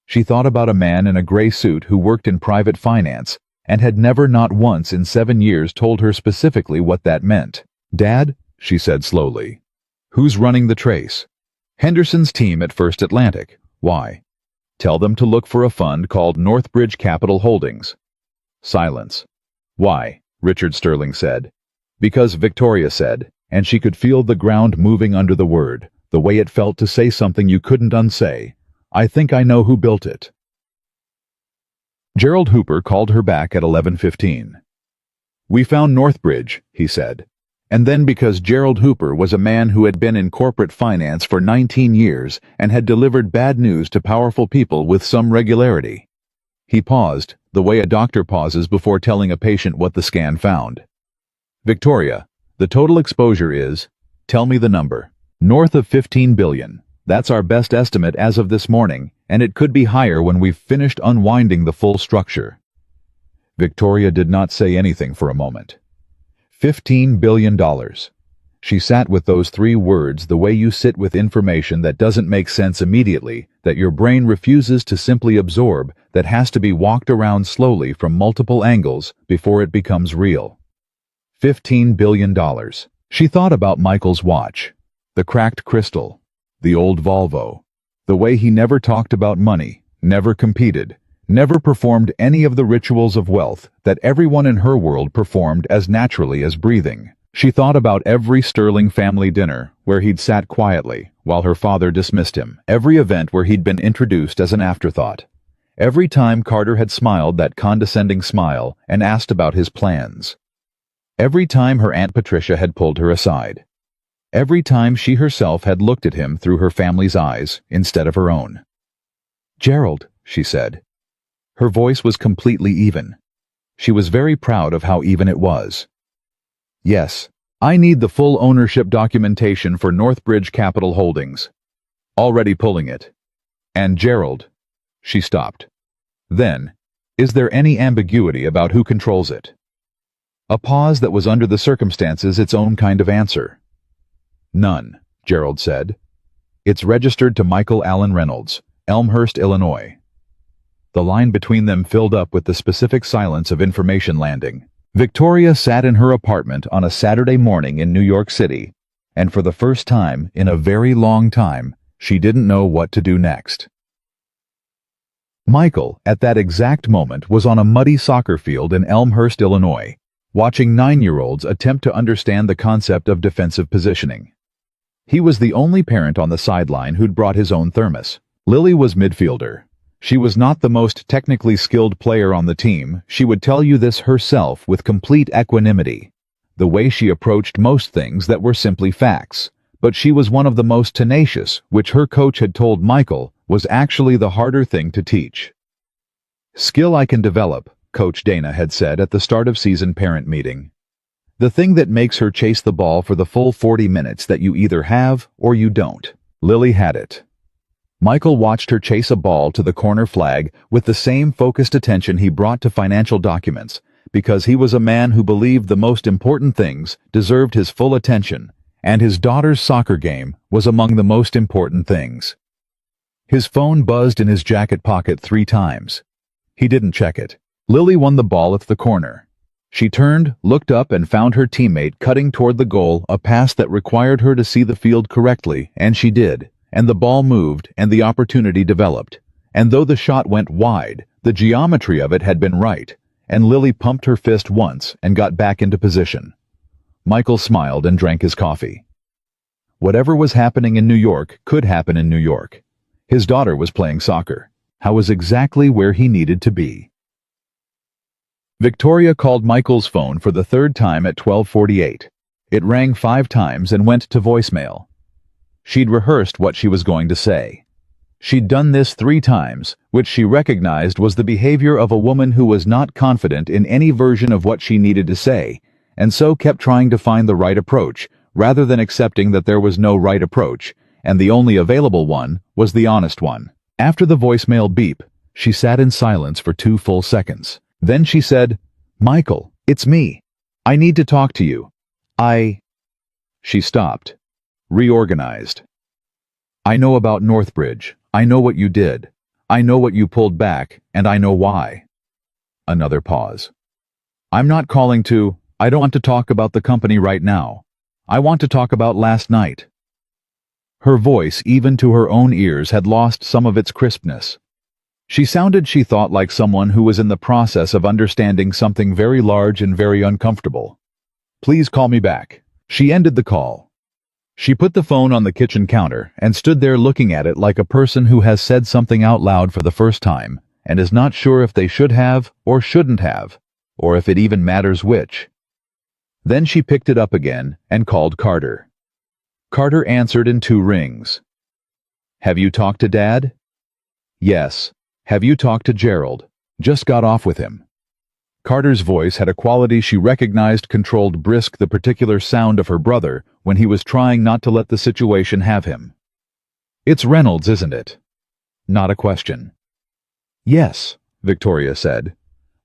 She thought about a man in a gray suit who worked in private finance and had never, not once in 7 years, told her specifically what that meant. "Dad," she said slowly, "who's running the trace?" "Henderson's team at First Atlantic." "Why?" "Tell them to look for a fund called Northbridge Capital Holdings." Silence. "Why?" Richard Sterling said. "Because," Victoria said, and she could feel the ground moving under the word, the way it felt to say something you couldn't unsay. "I think I know who built it." Gerald Hooper called her back at 11:15. "We found Northbridge," he said. And then, because Gerald Hooper was a man who had been in corporate finance for 19 years and had delivered bad news to powerful people with some regularity, he paused, the way a doctor pauses before telling a patient what the scan found. "Victoria, the total exposure is, tell me the number." "North of 15 billion. That's our best estimate as of this morning, and it could be higher when we've finished unwinding the full structure." Victoria did not say anything for a moment. $15 billion. She sat with those three words the way you sit with information that doesn't make sense immediately, that your brain refuses to simply absorb, that has to be walked around slowly from multiple angles before it becomes real. $15 billion. She thought about Michael's watch, the cracked crystal, the old Volvo, the way he never talked about money, never competed, never performed any of the rituals of wealth that everyone in her world performed as naturally as breathing. She thought about every Sterling family dinner where he'd sat quietly while her father dismissed him, every event where he'd been introduced as an afterthought, every time Carter had smiled that condescending smile and asked about his plans, every time her Aunt Patricia had pulled her aside, every time she herself had looked at him through her family's eyes instead of her own. "Gerald," she said. Her voice was completely even. She was very proud of how even it was. "Yes, I need the full ownership documentation for Northbridge Capital Holdings. Already pulling it. And Gerald," she stopped. Then, "is there any ambiguity about who controls it?" A pause that was under the circumstances its own kind of answer. "None," Gerald said. "It's registered to Michael Allen Reynolds, Elmhurst, Illinois." The line between them filled up with the specific silence of information landing. Victoria sat in her apartment on a Saturday morning in New York City, and for the first time in a very long time, she didn't know what to do next. Michael, at that exact moment, was on a muddy soccer field in Elmhurst, Illinois, watching 9-year-olds attempt to understand the concept of defensive positioning. He was the only parent on the sideline who'd brought his own thermos. Lily was midfielder. She was not the most technically skilled player on the team. She would tell you this herself with complete equanimity, the way she approached most things that were simply facts. But she was one of the most tenacious, which her coach had told Michael was actually the harder thing to teach. "Skill I can develop," Coach Dana had said at the start of season parent meeting. "The thing that makes her chase the ball for the full 40 minutes that you either have or you don't." Lily had it. Michael watched her chase a ball to the corner flag with the same focused attention he brought to financial documents, because he was a man who believed the most important things deserved his full attention, and his daughter's soccer game was among the most important things. His phone buzzed in his jacket pocket 3 times. He didn't check it. Lily won the ball at the corner. She turned, looked up, and found her teammate cutting toward the goal, a pass that required her to see the field correctly, and she did. And the ball moved, and the opportunity developed. And though the shot went wide, the geometry of it had been right, and Lily pumped her fist once and got back into position. Michael smiled and drank his coffee. Whatever was happening in New York could happen in New York. His daughter was playing soccer. How was exactly where he needed to be. Victoria called Michael's phone for the 3rd time at 12:48. It rang 5 times and went to voicemail. She'd rehearsed what she was going to say. She'd done this 3 times, which she recognized was the behavior of a woman who was not confident in any version of what she needed to say, and so kept trying to find the right approach, rather than accepting that there was no right approach, and the only available one was the honest one. After the voicemail beep, she sat in silence for 2 full seconds. Then she said, "Michael, it's me. I need to talk to you. She stopped. Reorganized. "I know about Northbridge. I know what you did. I know what you pulled back, and I know why." Another pause. "I'm not calling to, I don't want to talk about the company right now. I want to talk about last night." Her voice, even to her own ears, had lost some of its crispness. She sounded, she thought, like someone who was in the process of understanding something very large and very uncomfortable. "Please call me back." She ended the call. She put the phone on the kitchen counter and stood there looking at it like a person who has said something out loud for the first time and is not sure if they should have or shouldn't have, or if it even matters which. Then she picked it up again and called Carter. Carter answered in 2 rings. "Have you talked to Dad?" "Yes. Have you talked to Gerald? Just got off with him." Carter's voice had a quality she recognized controlled brisk the particular sound of her brother when he was trying not to let the situation have him. "It's Reynolds, isn't it?" Not a question. "Yes," Victoria said.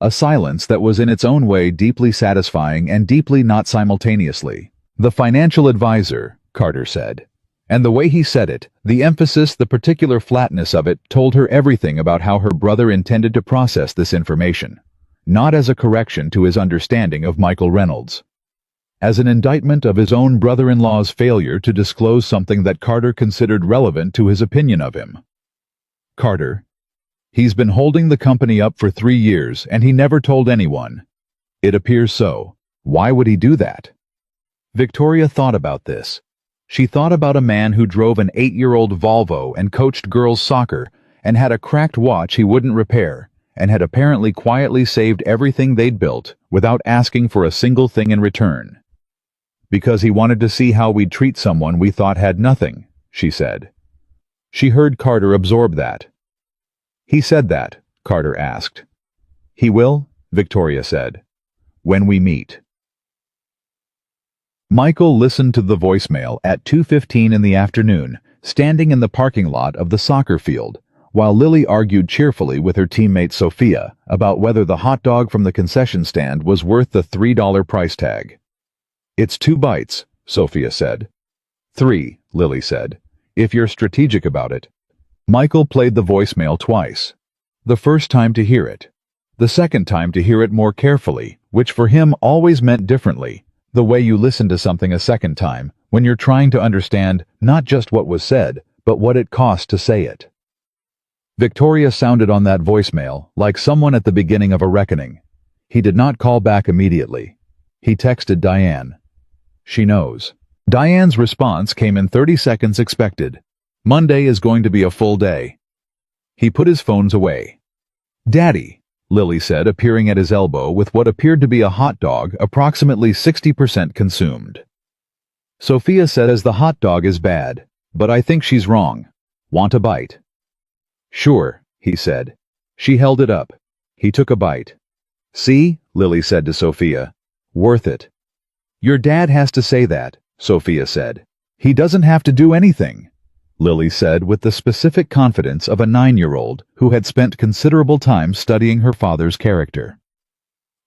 A silence that was in its own way deeply satisfying and deeply not simultaneously. "The financial advisor," Carter said. And the way he said it, the emphasis, the particular flatness of it, told her everything about how her brother intended to process this information. Not as a correction to his understanding of Michael Reynolds. As an indictment of his own brother-in-law's failure to disclose something that Carter considered relevant to his opinion of him. "Carter, he's been holding the company up for 3 years and he never told anyone. It appears so. Why would he do that?" Victoria thought about this. She thought about a man who drove an 8-year-old Volvo and coached girls' soccer and had a cracked watch he wouldn't repair, and had apparently quietly saved everything they'd built without asking for a single thing in return. "Because he wanted to see how we'd treat someone we thought had nothing," she said. She heard Carter absorb that. "He said that?" Carter asked. "He will," Victoria said. "When we meet." Michael listened to the voicemail at 2:15 in the afternoon, standing in the parking lot of the soccer field, while Lily argued cheerfully with her teammate Sophia about whether the hot dog from the concession stand was worth the $3 price tag. "It's 2 bites, Sophia said. 3, Lily said, if you're strategic about it. Michael played the voicemail twice. The first time to hear it. The second time to hear it more carefully, which for him always meant differently, the way you listen to something a second time when you're trying to understand not just what was said, but what it cost to say it. Victoria sounded on that voicemail like someone at the beginning of a reckoning. He did not call back immediately. He texted Diane. "She knows." Diane's response came in 30 seconds expected. "Monday is going to be a full day." He put his phones away. "Daddy," Lily said, appearing at his elbow with what appeared to be a hot dog approximately 60% consumed. Sophia says the hot dog is bad, but I think she's wrong. Want a bite? "Sure," he said. She held it up. He took a bite. "See," Lily said to Sophia. "Worth it." "Your dad has to say that," Sophia said. "He doesn't have to do anything," Lily said with the specific confidence of a 9-year-old who had spent considerable time studying her father's character.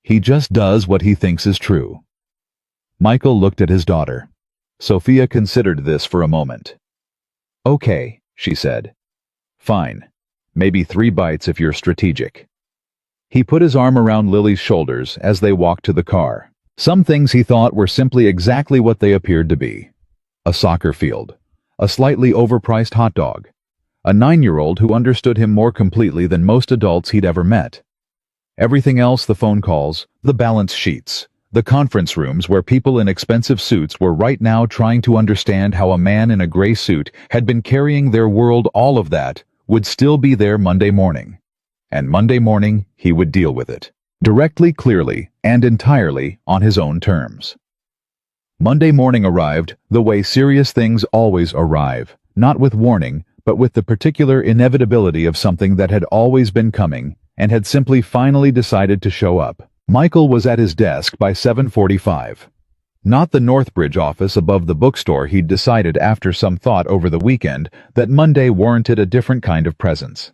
"He just does what he thinks is true." Michael looked at his daughter. Sophia considered this for a moment. "Okay," she said. "Fine. Maybe 3 bites if you're strategic." He put his arm around Lily's shoulders as they walked to the car. Some things he thought were simply exactly what they appeared to be. A soccer field. A slightly overpriced hot dog. A 9-year-old who understood him more completely than most adults he'd ever met. Everything else, the phone calls, the balance sheets, the conference rooms where people in expensive suits were right now trying to understand how a man in a gray suit had been carrying their world, all of that would still be there Monday morning. And Monday morning, he would deal with it. Directly, clearly, and entirely on his own terms. Monday morning arrived the way serious things always arrive, not with warning, but with the particular inevitability of something that had always been coming and had simply finally decided to show up. Michael was at his desk by 7:45. Not the Northbridge office above the bookstore. He'd decided after some thought over the weekend that Monday warranted a different kind of presence.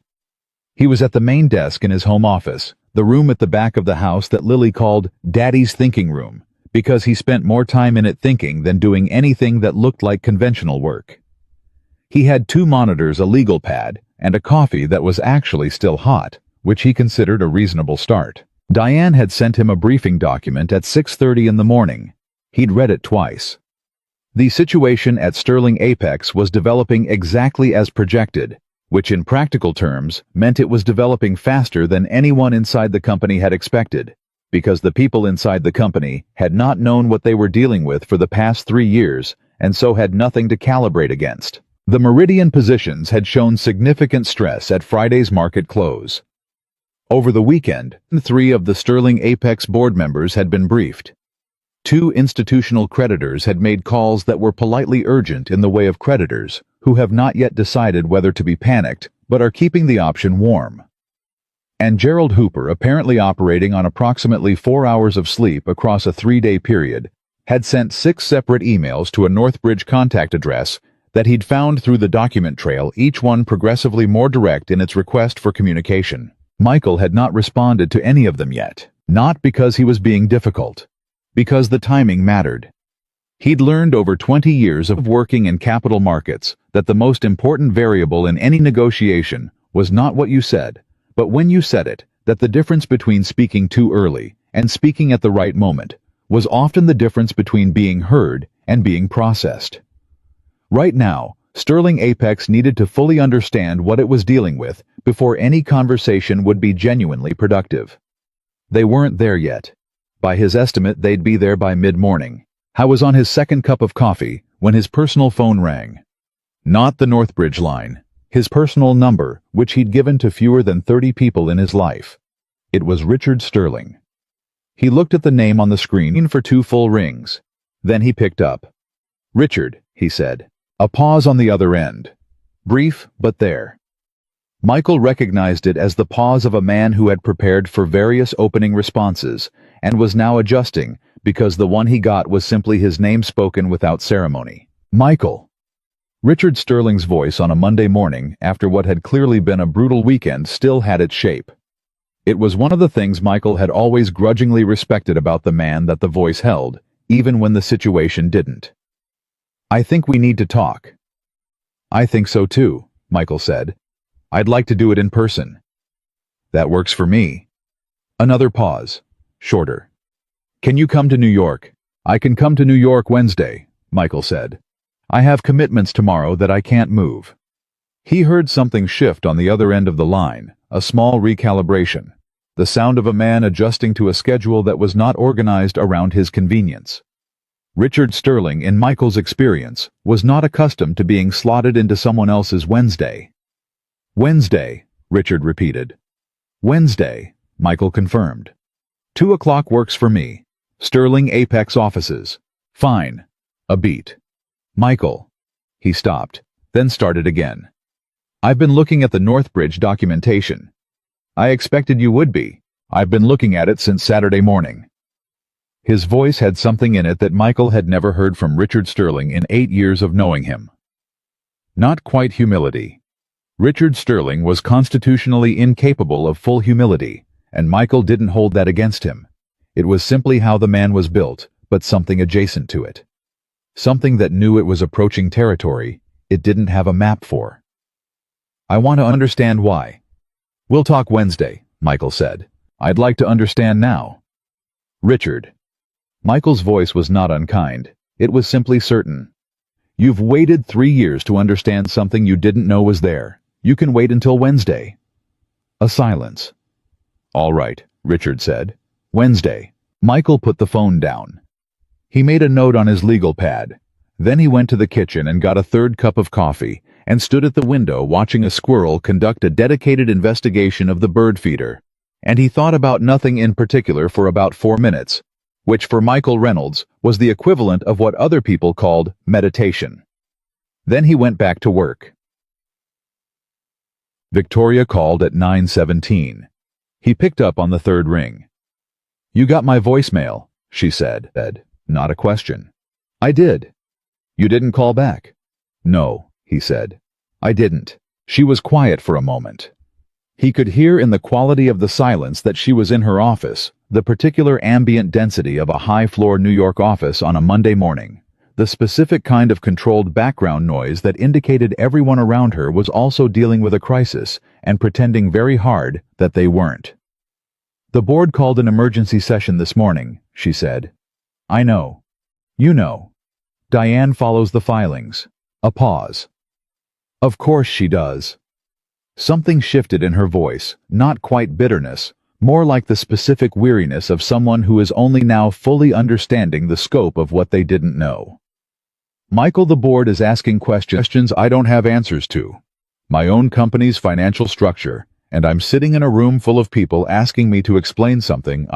He was at the main desk in his home office, the room at the back of the house that Lily called Daddy's thinking room, because he spent more time in it thinking than doing anything that looked like conventional work. He had 2 monitors, a legal pad, and a coffee that was actually still hot, which he considered a reasonable start. Diane had sent him a briefing document at 6:30 in the morning. He'd read it twice. The situation at Sterling Apex was developing exactly as projected, which in practical terms meant it was developing faster than anyone inside the company had expected, because the people inside the company had not known what they were dealing with for the past 3 years and so had nothing to calibrate against. The Meridian positions had shown significant stress at Friday's market close. Over the weekend, 3 of the Sterling Apex board members had been briefed. 2 institutional creditors had made calls that were politely urgent in the way of creditors who have not yet decided whether to be panicked but are keeping the option warm. And Gerald Hooper, apparently operating on approximately 4 hours of sleep across a 3-day period, had sent 6 separate emails to a Northbridge contact address that he'd found through the document trail, each one progressively more direct in its request for communication. Michael had not responded to any of them yet, not because he was being difficult, because the timing mattered. He'd learned over 20 years of working in capital markets that the most important variable in any negotiation was not what you said, but when you said it, that the difference between speaking too early and speaking at the right moment was often the difference between being heard and being processed. Right now, Sterling Apex needed to fully understand what it was dealing with before any conversation would be genuinely productive. They weren't there yet. By his estimate, they'd be there by mid-morning. He was on his second cup of coffee when his personal phone rang. Not the Northbridge line, his personal number, which he'd given to fewer than 30 people in his life. It was Richard Sterling. He looked at the name on the screen for 2 full rings. Then he picked up. "Richard," he said. A pause on the other end. Brief, but there. Michael recognized it as the pause of a man who had prepared for various opening responses and was now adjusting because the one he got was simply his name spoken without ceremony. "Michael." Richard Sterling's voice on a Monday morning after what had clearly been a brutal weekend still had its shape. It was one of the things Michael had always grudgingly respected about the man that the voice held, even when the situation didn't. "I think we need to talk." "I think so too," Michael said. "I'd like to do it in person." "That works for me." Another pause. Shorter. "Can you come to New York?" "I can come to New York Wednesday," Michael said. "I have commitments tomorrow that I can't move." He heard something shift on the other end of the line, a small recalibration, the sound of a man adjusting to a schedule that was not organized around his convenience. Richard Sterling, in Michael's experience, was not accustomed to being slotted into someone else's Wednesday. "Wednesday," Richard repeated. "Wednesday," Michael confirmed. 2 o'clock works for me. Sterling Apex offices." "Fine." A beat. "Michael." He stopped, then started again. "I've been looking at the Northbridge documentation." "I expected you would be. I've been looking at it since Saturday morning." His voice had something in it that Michael had never heard from Richard Sterling in 8 years of knowing him. Not quite humility. Richard Sterling was constitutionally incapable of full humility, and Michael didn't hold that against him. It was simply how the man was built, but something adjacent to it. Something that knew it was approaching territory it didn't have a map for. "I want to understand why." "We'll talk Wednesday," Michael said. "I'd like to understand now." "Richard." Michael's voice was not unkind. It was simply certain. "You've waited 3 years to understand something you didn't know was there. You can wait until Wednesday." A silence. "All right," Richard said. "Wednesday." Michael put the phone down. He made a note on his legal pad. Then he went to the kitchen and got a 3rd cup of coffee and stood at the window watching a squirrel conduct a dedicated investigation of the bird feeder. And he thought about nothing in particular for about 4 minutes, which for Michael Reynolds was the equivalent of what other people called meditation. Then he went back to work. Victoria called at 9:17. He picked up on the 3rd ring. "You got my voicemail," she said. Not a question. "I did." "You didn't call back?" "No," he said. "I didn't." She was quiet for a moment. He could hear in the quality of the silence that she was in her office, the particular ambient density of a high-floor New York office on a Monday morning, the specific kind of controlled background noise that indicated everyone around her was also dealing with a crisis and pretending very hard that they weren't. "The board called an emergency session this morning," she said. "I know. You know. Diane follows the filings." A pause. "Of course she does." Something shifted in her voice, not quite bitterness, more like the specific weariness of someone who is only now fully understanding the scope of what they didn't know. "Michael, the board is asking questions I don't have answers to. My own company's financial structure, and I'm sitting in a room full of people asking me to explain something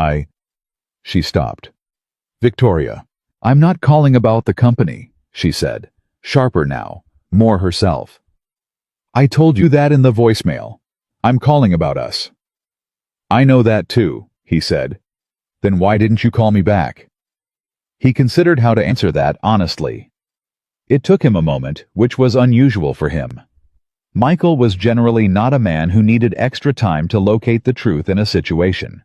She stopped. Victoria, I'm not calling about the company, she said, sharper now, more herself. I told you that in the voicemail. I'm calling about us. I know that too, he said. Then why didn't you call me back? He considered how to answer that honestly. It took him a moment, which was unusual for him. Michael was generally not a man who needed extra time to locate the truth in a situation.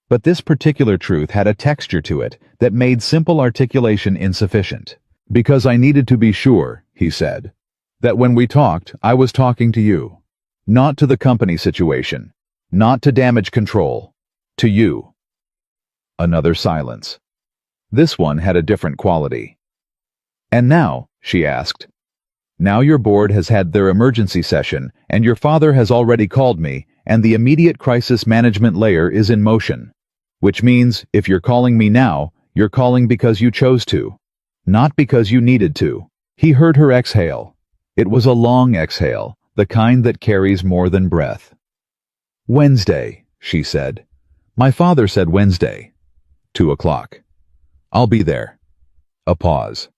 But this particular truth had a texture to it that made simple articulation insufficient. Because I needed to be sure, he said, that when we talked, I was talking to you. Not to the company situation. Not to damage control. To you. Another silence. This one had a different quality. And now, she asked. Now your board has had their emergency session, and your father has already called me, and the immediate crisis management layer is in motion. Which means, if you're calling me now, you're calling because you chose to. Not because you needed to. He heard her exhale. It was a long exhale, the kind that carries more than breath. Wednesday, she said. My father said Wednesday. 2:00. I'll be there. A pause.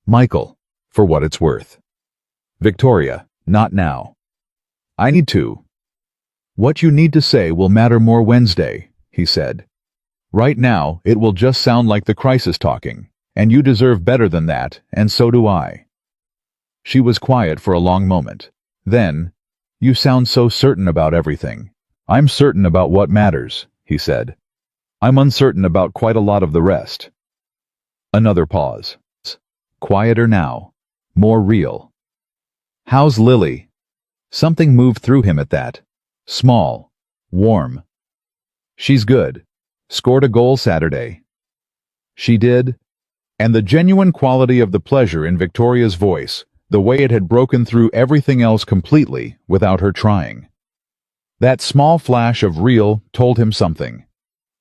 Michael, for what it's worth. Victoria, not now. I need to. What you need to say will matter more Wednesday, he said. Right now, it will just sound like the crisis talking, and you deserve better than that, and so do I. She was quiet for a long moment. Then, you sound so certain about everything. I'm certain about what matters, he said. I'm uncertain about quite a lot of the rest. Another pause. Quieter now. More real. How's Lily? Something moved through him at that. Small. Warm. She's good. Scored a goal Saturday. She did? And the genuine quality of the pleasure in Victoria's voice, the way it had broken through everything else completely without her trying. That small flash of real told him something.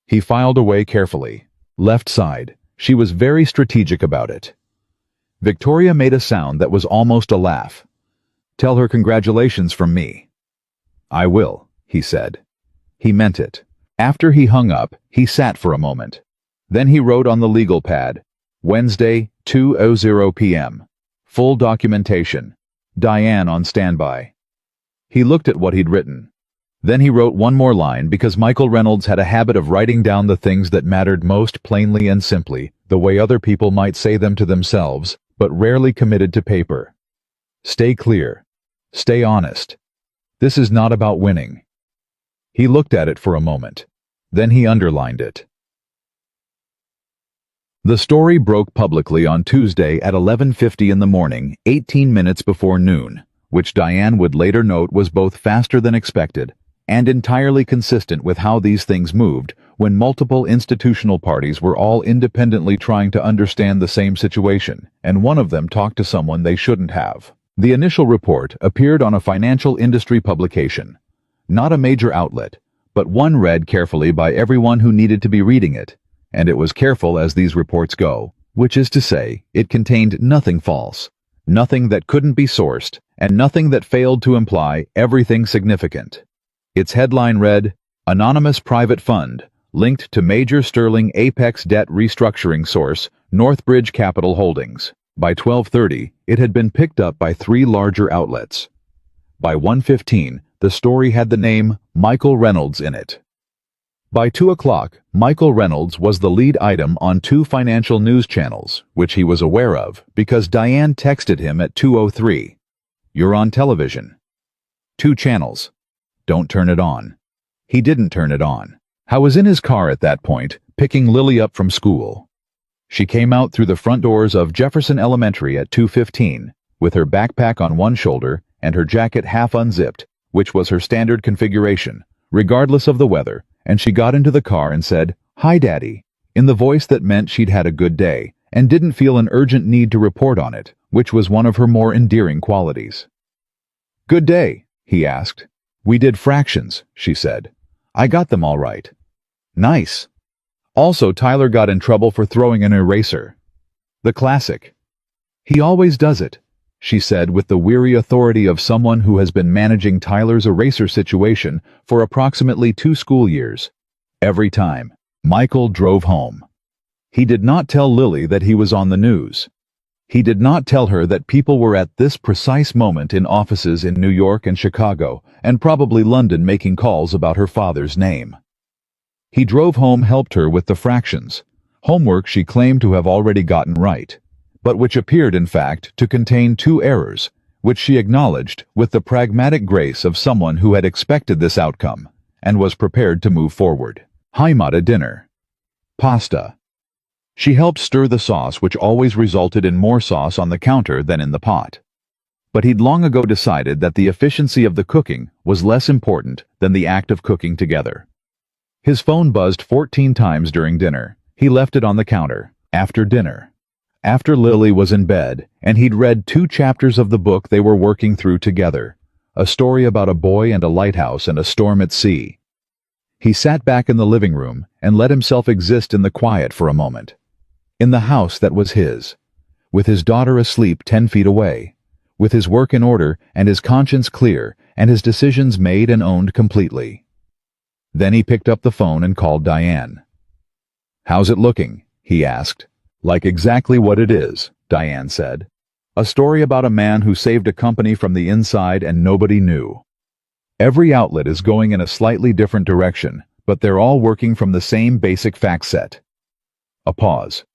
He filed away carefully. Left side. She was very strategic about it. Victoria made a sound that was almost a laugh. Tell her congratulations from me. I will, he said. He meant it. After he hung up, he sat for a moment. Then he wrote on the legal pad, Wednesday, 2:00 p.m. Full documentation. Diane on standby. He looked at what he'd written. Then he wrote one more line because Michael Reynolds had a habit of writing down the things that mattered most plainly and simply, the way other people might say them to themselves, but rarely committed to paper. Stay clear. Stay honest. This is not about winning. He looked at it for a moment. Then he underlined it. The story broke publicly on Tuesday at 11:50 in the morning, 18 minutes before noon, which Diane would later note was both faster than expected and entirely consistent with how these things moved when multiple institutional parties were all independently trying to understand the same situation, and one of them talked to someone they shouldn't have. The initial report appeared on a financial industry publication, not a major outlet, but one read carefully by everyone who needed to be reading it, and it was careful as these reports go, which is to say, it contained nothing false, nothing that couldn't be sourced, and nothing that failed to imply everything significant. Its headline read, Anonymous Private Fund, linked to major sterling Apex debt restructuring source, Northbridge Capital Holdings. By 12:30, it had been picked up by 3 larger outlets. By 1:15, the story had the name Michael Reynolds in it. By 2:00, Michael Reynolds was the lead item on 2 financial news channels, which he was aware of because Diane texted him at 2:03. You're on television. 2 channels. Don't turn it on. He didn't turn it on. I was in his car at that point, picking Lily up from school. She came out through the front doors of Jefferson Elementary at 2:15, with her backpack on one shoulder and her jacket half unzipped, which was her standard configuration, regardless of the weather, and she got into the car and said, "Hi, Daddy," in the voice that meant she'd had a good day, and didn't feel an urgent need to report on it, which was one of her more endearing qualities. "Good day," he asked. "We did fractions," she said. "I got them all right." "Nice." Also, Tyler got in trouble for throwing an eraser. The classic. He always does it. she said with the weary authority of someone who has been managing Tyler's eraser situation for approximately 2 school years. Every time Michael drove home, he did not tell Lily that he was on the news. He did not tell her that people were at this precise moment in offices in New York and Chicago, and probably London, making calls about her father's name. He drove home, helped her with the fractions, homework she claimed to have already gotten right, but which appeared in fact to contain 2 errors, which she acknowledged with the pragmatic grace of someone who had expected this outcome and was prepared to move forward. Heimat dinner. Pasta. She helped stir the sauce, which always resulted in more sauce on the counter than in the pot. But he'd long ago decided that the efficiency of the cooking was less important than the act of cooking together. His phone buzzed 14 times during dinner. He left it on the counter. After dinner, after Lily was in bed, and he'd read 2 chapters of the book they were working through together, a story about a boy and a lighthouse and a storm at sea. He sat back in the living room and let himself exist in the quiet for a moment. In the house that was his, with his daughter asleep 10 feet away, with his work in order and his conscience clear and his decisions made and owned completely. Then he picked up the phone and called Diane. "How's it looking?" he asked. "Like exactly what it is," Diane said. "A story about a man who saved a company from the inside and nobody knew. Every outlet is going in a slightly different direction, but they're all working from the same basic fact set." A pause.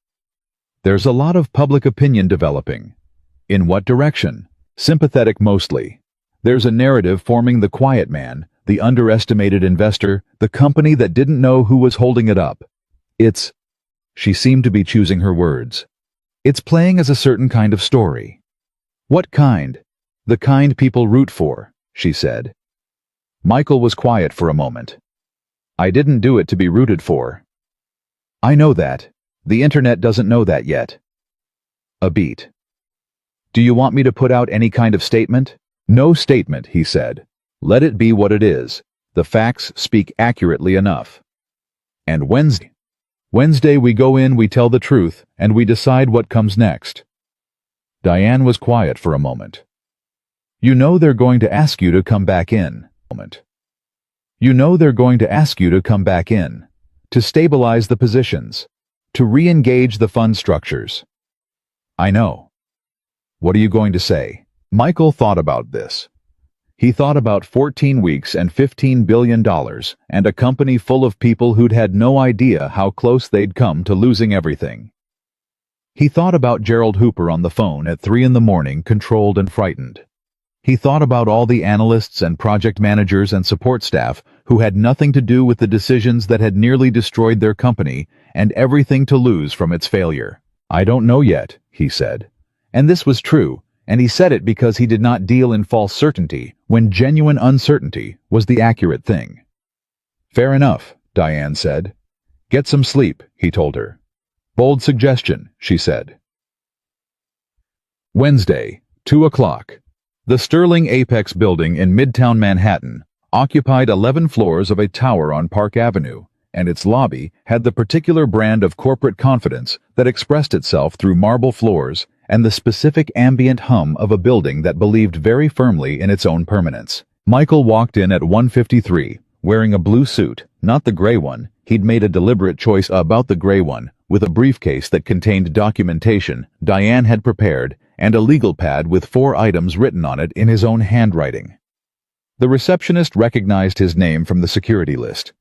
"There's a lot of public opinion developing." "In what direction?" "Sympathetic mostly. There's a narrative forming: the quiet man, the underestimated investor, the company that didn't know who was holding it up. It's," she seemed to be choosing her words, "it's playing as a certain kind of story." "What kind?" "The kind people root for," she said. Michael was quiet for a moment. "I didn't do it to be rooted for." "I know that. The internet doesn't know that yet." A beat. "Do you want me to put out any kind of statement?" "No statement," he said. "Let it be what it is. The facts speak accurately enough." "And Wednesday we go in, we tell the truth, and we decide what comes next." Diane was quiet for a moment. "You know they're going to ask you to come back in." "You know they're going to ask you to come back in, to stabilize the positions, to re-engage the fund structures." "I know." "What are you going to say?" Michael thought about this. He thought about 14 weeks and $15 billion and a company full of people who'd had no idea how close they'd come to losing everything. He thought about Gerald Hooper on the phone at 3 a.m, controlled and frightened. He thought about all the analysts and project managers and support staff who had nothing to do with the decisions that had nearly destroyed their company and everything to lose from its failure. "I don't know yet," he said. And this was true, and he said it because he did not deal in false certainty when genuine uncertainty was the accurate thing. "Fair enough," Diane said. "Get some sleep," he told her. "Bold suggestion," she said. Wednesday, 2 o'clock. The Sterling Apex building in Midtown Manhattan occupied 11 floors of a tower on Park Avenue, and its lobby had the particular brand of corporate confidence that expressed itself through marble floors and the specific ambient hum of a building that believed very firmly in its own permanence. Michael walked in at 1:53, wearing a blue suit, not the gray one. He'd made a deliberate choice about the gray one, with a briefcase that contained documentation Diane had prepared and a legal pad with 4 items written on it in his own handwriting. The receptionist recognized his name from the security list.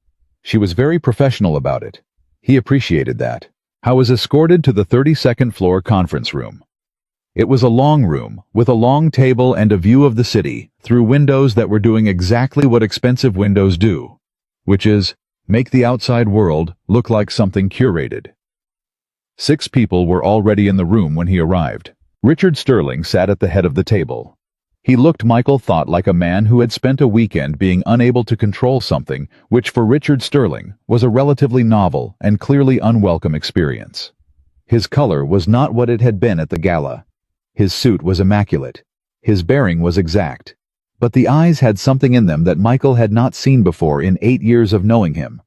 She was very professional about it. He appreciated that. He was escorted to the 32nd floor conference room. It was a long room, with a long table and a view of the city, through windows that were doing exactly what expensive windows do, which is, make the outside world look like something curated. 6 people were already in the room when he arrived. Richard Sterling sat at the head of the table. He looked, Michael thought, like a man who had spent a weekend being unable to control something which for Richard Sterling was a relatively novel and clearly unwelcome experience. His color was not what it had been at the gala. His suit was immaculate. His bearing was exact. But the eyes had something in them that Michael had not seen before in 8 years of knowing him.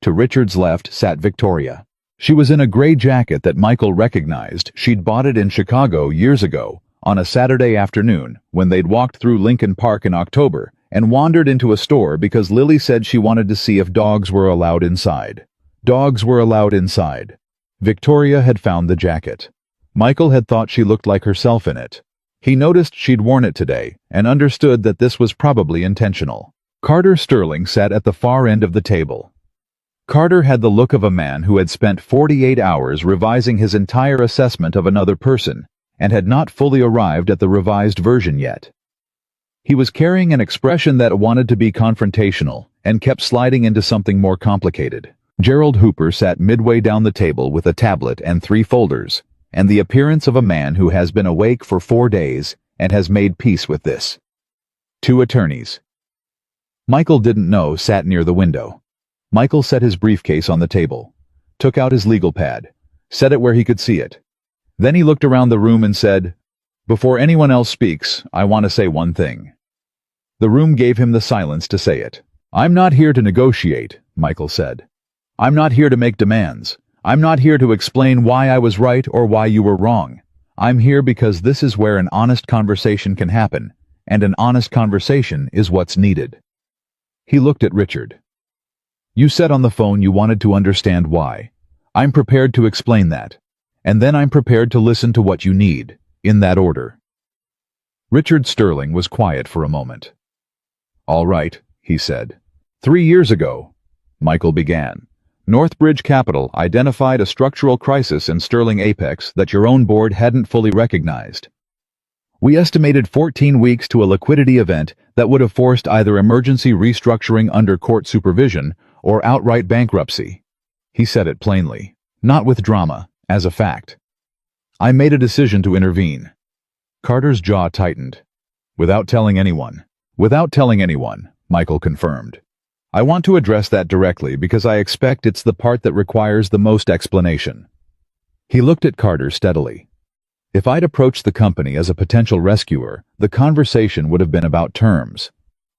To Richard's left sat Victoria. She was in a gray jacket that Michael recognized. She'd bought it in Chicago years ago, on a Saturday afternoon when they'd walked through Lincoln Park in October and wandered into a store because Lily said she wanted to see if dogs were allowed inside. Dogs were allowed inside. Victoria had found the jacket. Michael had thought she looked like herself in it. He noticed she'd worn it today and understood that this was probably intentional. Carter Sterling sat at the far end of the table. Carter had the look of a man who had spent 48 hours revising his entire assessment of another person and had not fully arrived at the revised version yet. He was carrying an expression that wanted to be confrontational and kept sliding into something more complicated. Gerald Hooper sat midway down the table with a tablet and 3 folders, and the appearance of a man who has been awake for 4 days and has made peace with this. 2 attorneys. Michael didn't know sat near the window. Michael set his briefcase on the table, took out his legal pad, set it where he could see it. Then he looked around the room and said, "Before anyone else speaks, I want to say one thing." The room gave him the silence to say it. "I'm not here to negotiate," Michael said. "I'm not here to make demands. I'm not here to explain why I was right or why you were wrong. I'm here because this is where an honest conversation can happen, and an honest conversation is what's needed." He looked at Richard. "You said on the phone you wanted to understand why. I'm prepared to explain that. And then I'm prepared to listen to what you need, in that order." Richard Sterling was quiet for a moment. "All right," he said. 3 years ago," Michael began, "Northbridge Capital identified a structural crisis in Sterling Apex that your own board hadn't fully recognized. We estimated 14 weeks to a liquidity event that would have forced either emergency restructuring under court supervision or outright bankruptcy." He said it plainly, not with drama, as a fact. "I made a decision to intervene." Carter's jaw tightened. "Without telling anyone." "Without telling anyone," Michael confirmed. "I want to address that directly because I expect it's the part that requires the most explanation." He looked at Carter steadily. "If I'd approached the company as a potential rescuer, the conversation would have been about terms,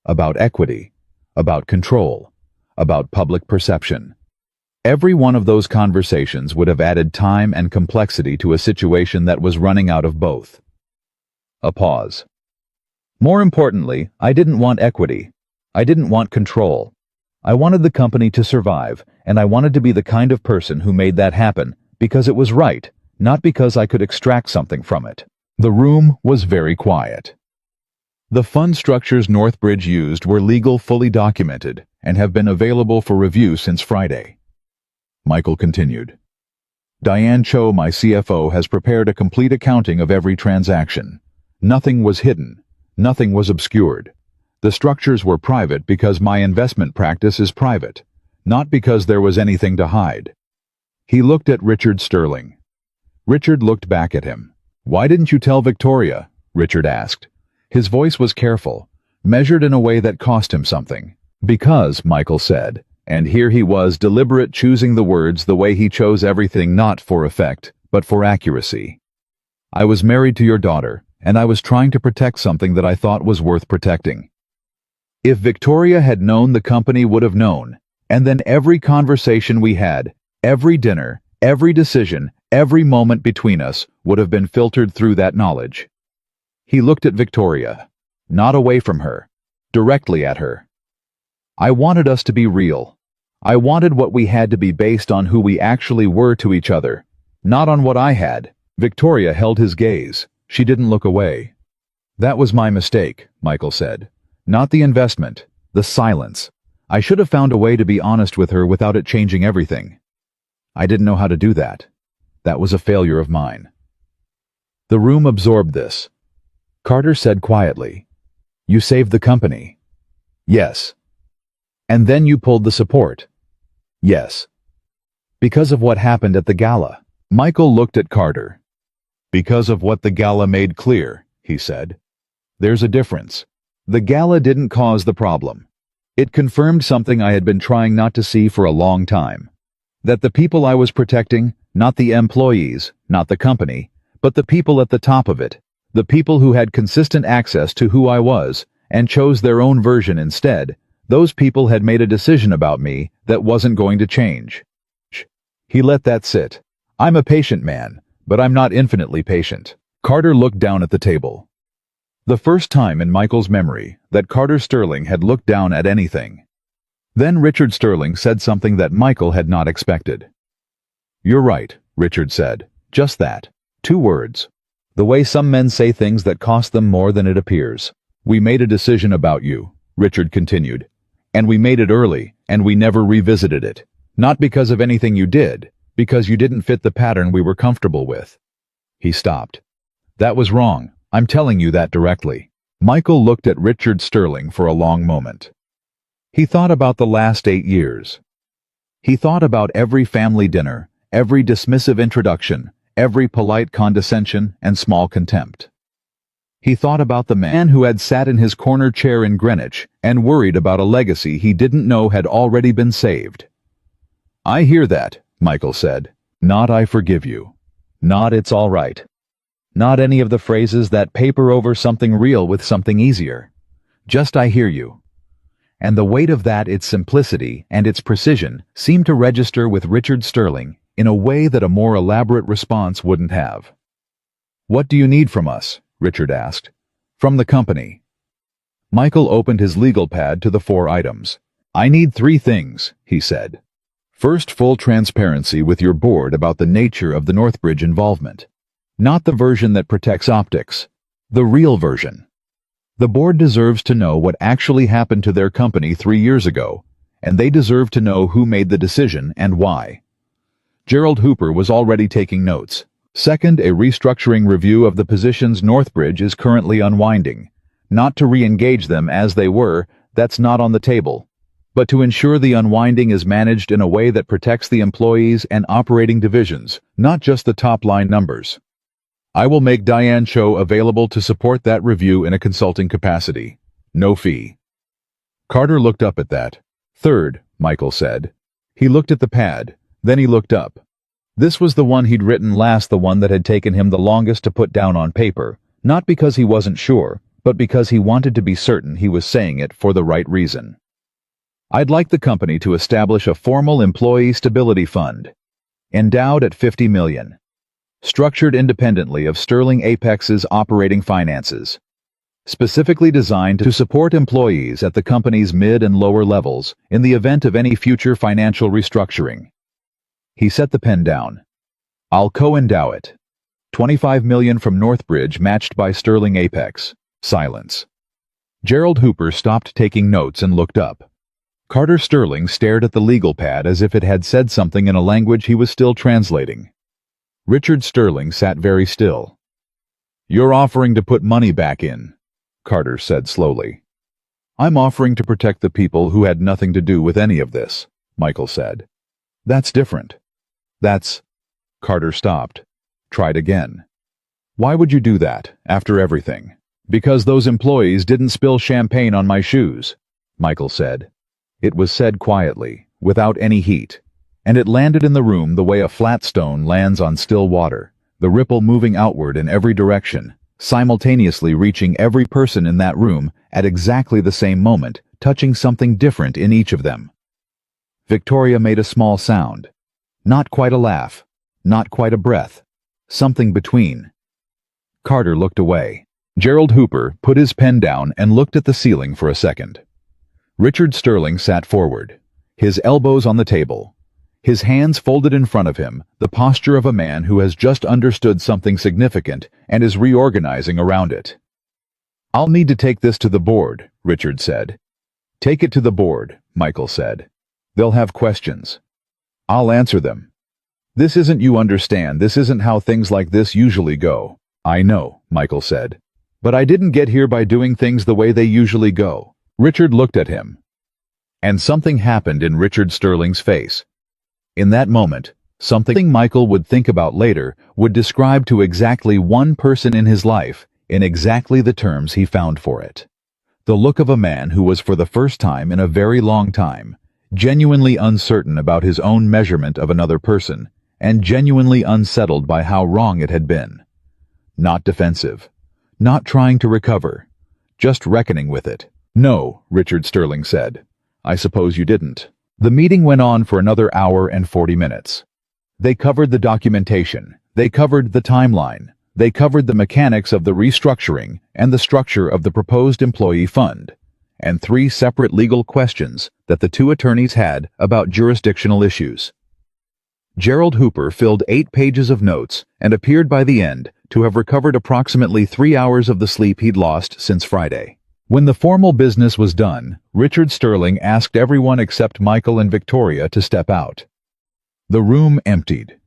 about equity, about control, about public perception. Every one of those conversations would have added time and complexity to a situation that was running out of both." A pause. "More importantly, I didn't want equity. I didn't want control. I wanted the company to survive, and I wanted to be the kind of person who made that happen because it was right, not because I could extract something from it." The room was very quiet. "The fund structures Northbridge used were legal, fully documented, and have been available for review since Friday." Michael continued. "Diane Cho, my CFO, has prepared a complete accounting of every transaction. Nothing was hidden. Nothing was obscured. The structures were private because my investment practice is private, not because there was anything to hide." He looked at Richard Sterling. Richard looked back at him. "Why didn't you tell Victoria?" Richard asked. His voice was careful, measured in a way that cost him something. "Because," Michael said, and here he was deliberate, choosing the words the way he chose everything, not for effect, but for accuracy. "I was married to your daughter, and I was trying to protect something that I thought was worth protecting. If Victoria had known, the company would have known, and then every conversation we had, every dinner, every decision, every moment between us would have been filtered through that knowledge." He looked at Victoria, not away from her, directly at her. "I wanted us to be real. I wanted what we had to be based on who we actually were to each other, not on what I had." Victoria held his gaze. She didn't look away. "That was my mistake," Michael said. "Not the investment, the silence. I should have found a way to be honest with her without it changing everything. I didn't know how to do that. That was a failure of mine." The room absorbed this. Carter said quietly, "You saved the company." "Yes." "And then you pulled the support." "Yes." "Because of what happened at the gala." Michael looked at Carter. "Because of what the gala made clear," he said. "There's a difference. The gala didn't cause the problem. It confirmed something I had been trying not to see for a long time. That the people I was protecting, not the employees, not the company, but the people at the top of it, the people who had consistent access to who I was and chose their own version instead, those people had made a decision about me that wasn't going to change." He let that sit. "I'm a patient man, but I'm not infinitely patient." Carter looked down at the table. The first time in Michael's memory that Carter Sterling had looked down at anything. Then Richard Sterling said something that Michael had not expected. "You're right," Richard said. "Just that. 2 words. The way some men say things that cost them more than it appears. We made a decision about you," Richard continued. "And we made it early, and we never revisited it. Not because of anything you did, because you didn't fit the pattern we were comfortable with." He stopped. "That was wrong. I'm telling you that directly." Michael looked at Richard Sterling for a long moment. He thought about the last 8 years. He thought about every family dinner, every dismissive introduction, every polite condescension and small contempt. He thought about the man who had sat in his corner chair in Greenwich and worried about a legacy he didn't know had already been saved. "I hear that," Michael said. "Not 'I forgive you.' Not 'it's all right.' Not any of the phrases that paper over something real with something easier. Just 'I hear you.'" And the weight of that, its simplicity and its precision, seemed to register with Richard Sterling in a way that a more elaborate response wouldn't have. "What do you need from us?" Richard asked. "From the company." Michael opened his legal pad to the 4 items. "I need 3 things," he said. "First, full transparency with your board about the nature of the Northbridge involvement. Not the version that protects optics. The real version. The board deserves to know what actually happened to their company 3 years ago, and they deserve to know who made the decision and why." Gerald Hooper was already taking notes. "Second, a restructuring review of the positions Northbridge is currently unwinding. Not to re-engage them as they were, that's not on the table, but to ensure the unwinding is managed in a way that protects the employees and operating divisions, not just the top-line numbers. I will make Diane Cho available to support that review in a consulting capacity. No fee." Carter looked up at that. "Third," Michael said. He looked at the pad, then he looked up. This was the one he'd written last, the one that had taken him the longest to put down on paper, not because he wasn't sure, but because he wanted to be certain he was saying it for the right reason. "I'd like the company to establish a formal employee stability fund, endowed at $50 million. Structured independently of Sterling Apex's operating finances, specifically designed to support employees at the company's mid and lower levels in the event of any future financial restructuring." He set the pen down. "I'll co-endow it. $25 million from Northbridge matched by Sterling Apex." Silence. Gerald Hooper stopped taking notes and looked up. Carter Sterling stared at the legal pad as if it had said something in a language he was still translating. Richard Sterling sat very still. "You're offering to put money back in," Carter said slowly. "I'm offering to protect the people who had nothing to do with any of this," Michael said. "That's different. That's—" Carter stopped. Tried again. "Why would you do that, after everything?" "Because those employees didn't spill champagne on my shoes," Michael said. It was said quietly, without any heat, and it landed in the room the way a flat stone lands on still water, the ripple moving outward in every direction, simultaneously reaching every person in that room at exactly the same moment, touching something different in each of them. Victoria made a small sound. Not quite a laugh, not quite a breath, something between. Carter looked away. Gerald Hooper put his pen down and looked at the ceiling for a second. Richard Sterling sat forward, his elbows on the table, his hands folded in front of him, the posture of a man who has just understood something significant and is reorganizing around it. "I'll need to take this to the board," Richard said. "Take it to the board," Michael said. "They'll have questions. I'll answer them. This isn't, you understand, this isn't how things like this usually go." "I know," Michael said. "But I didn't get here by doing things the way they usually go." Richard looked at him. And something happened in Richard Sterling's face. In that moment, something Michael would think about later would describe to exactly one person in his life, in exactly the terms he found for it. The look of a man who was for the first time in a very long time, genuinely uncertain about his own measurement of another person, and genuinely unsettled by how wrong it had been. Not defensive. Not trying to recover. Just reckoning with it. "No," Richard Sterling said. "I suppose you didn't." The meeting went on for another hour and 40 minutes. They covered the documentation. They covered the timeline. They covered the mechanics of the restructuring and the structure of the proposed employee fund, and 3 separate legal questions that the 2 attorneys had about jurisdictional issues. Gerald Hooper filled 8 pages of notes and appeared by the end to have recovered approximately 3 hours of the sleep he'd lost since Friday. When the formal business was done, Richard Sterling asked everyone except Michael and Victoria to step out. The room emptied.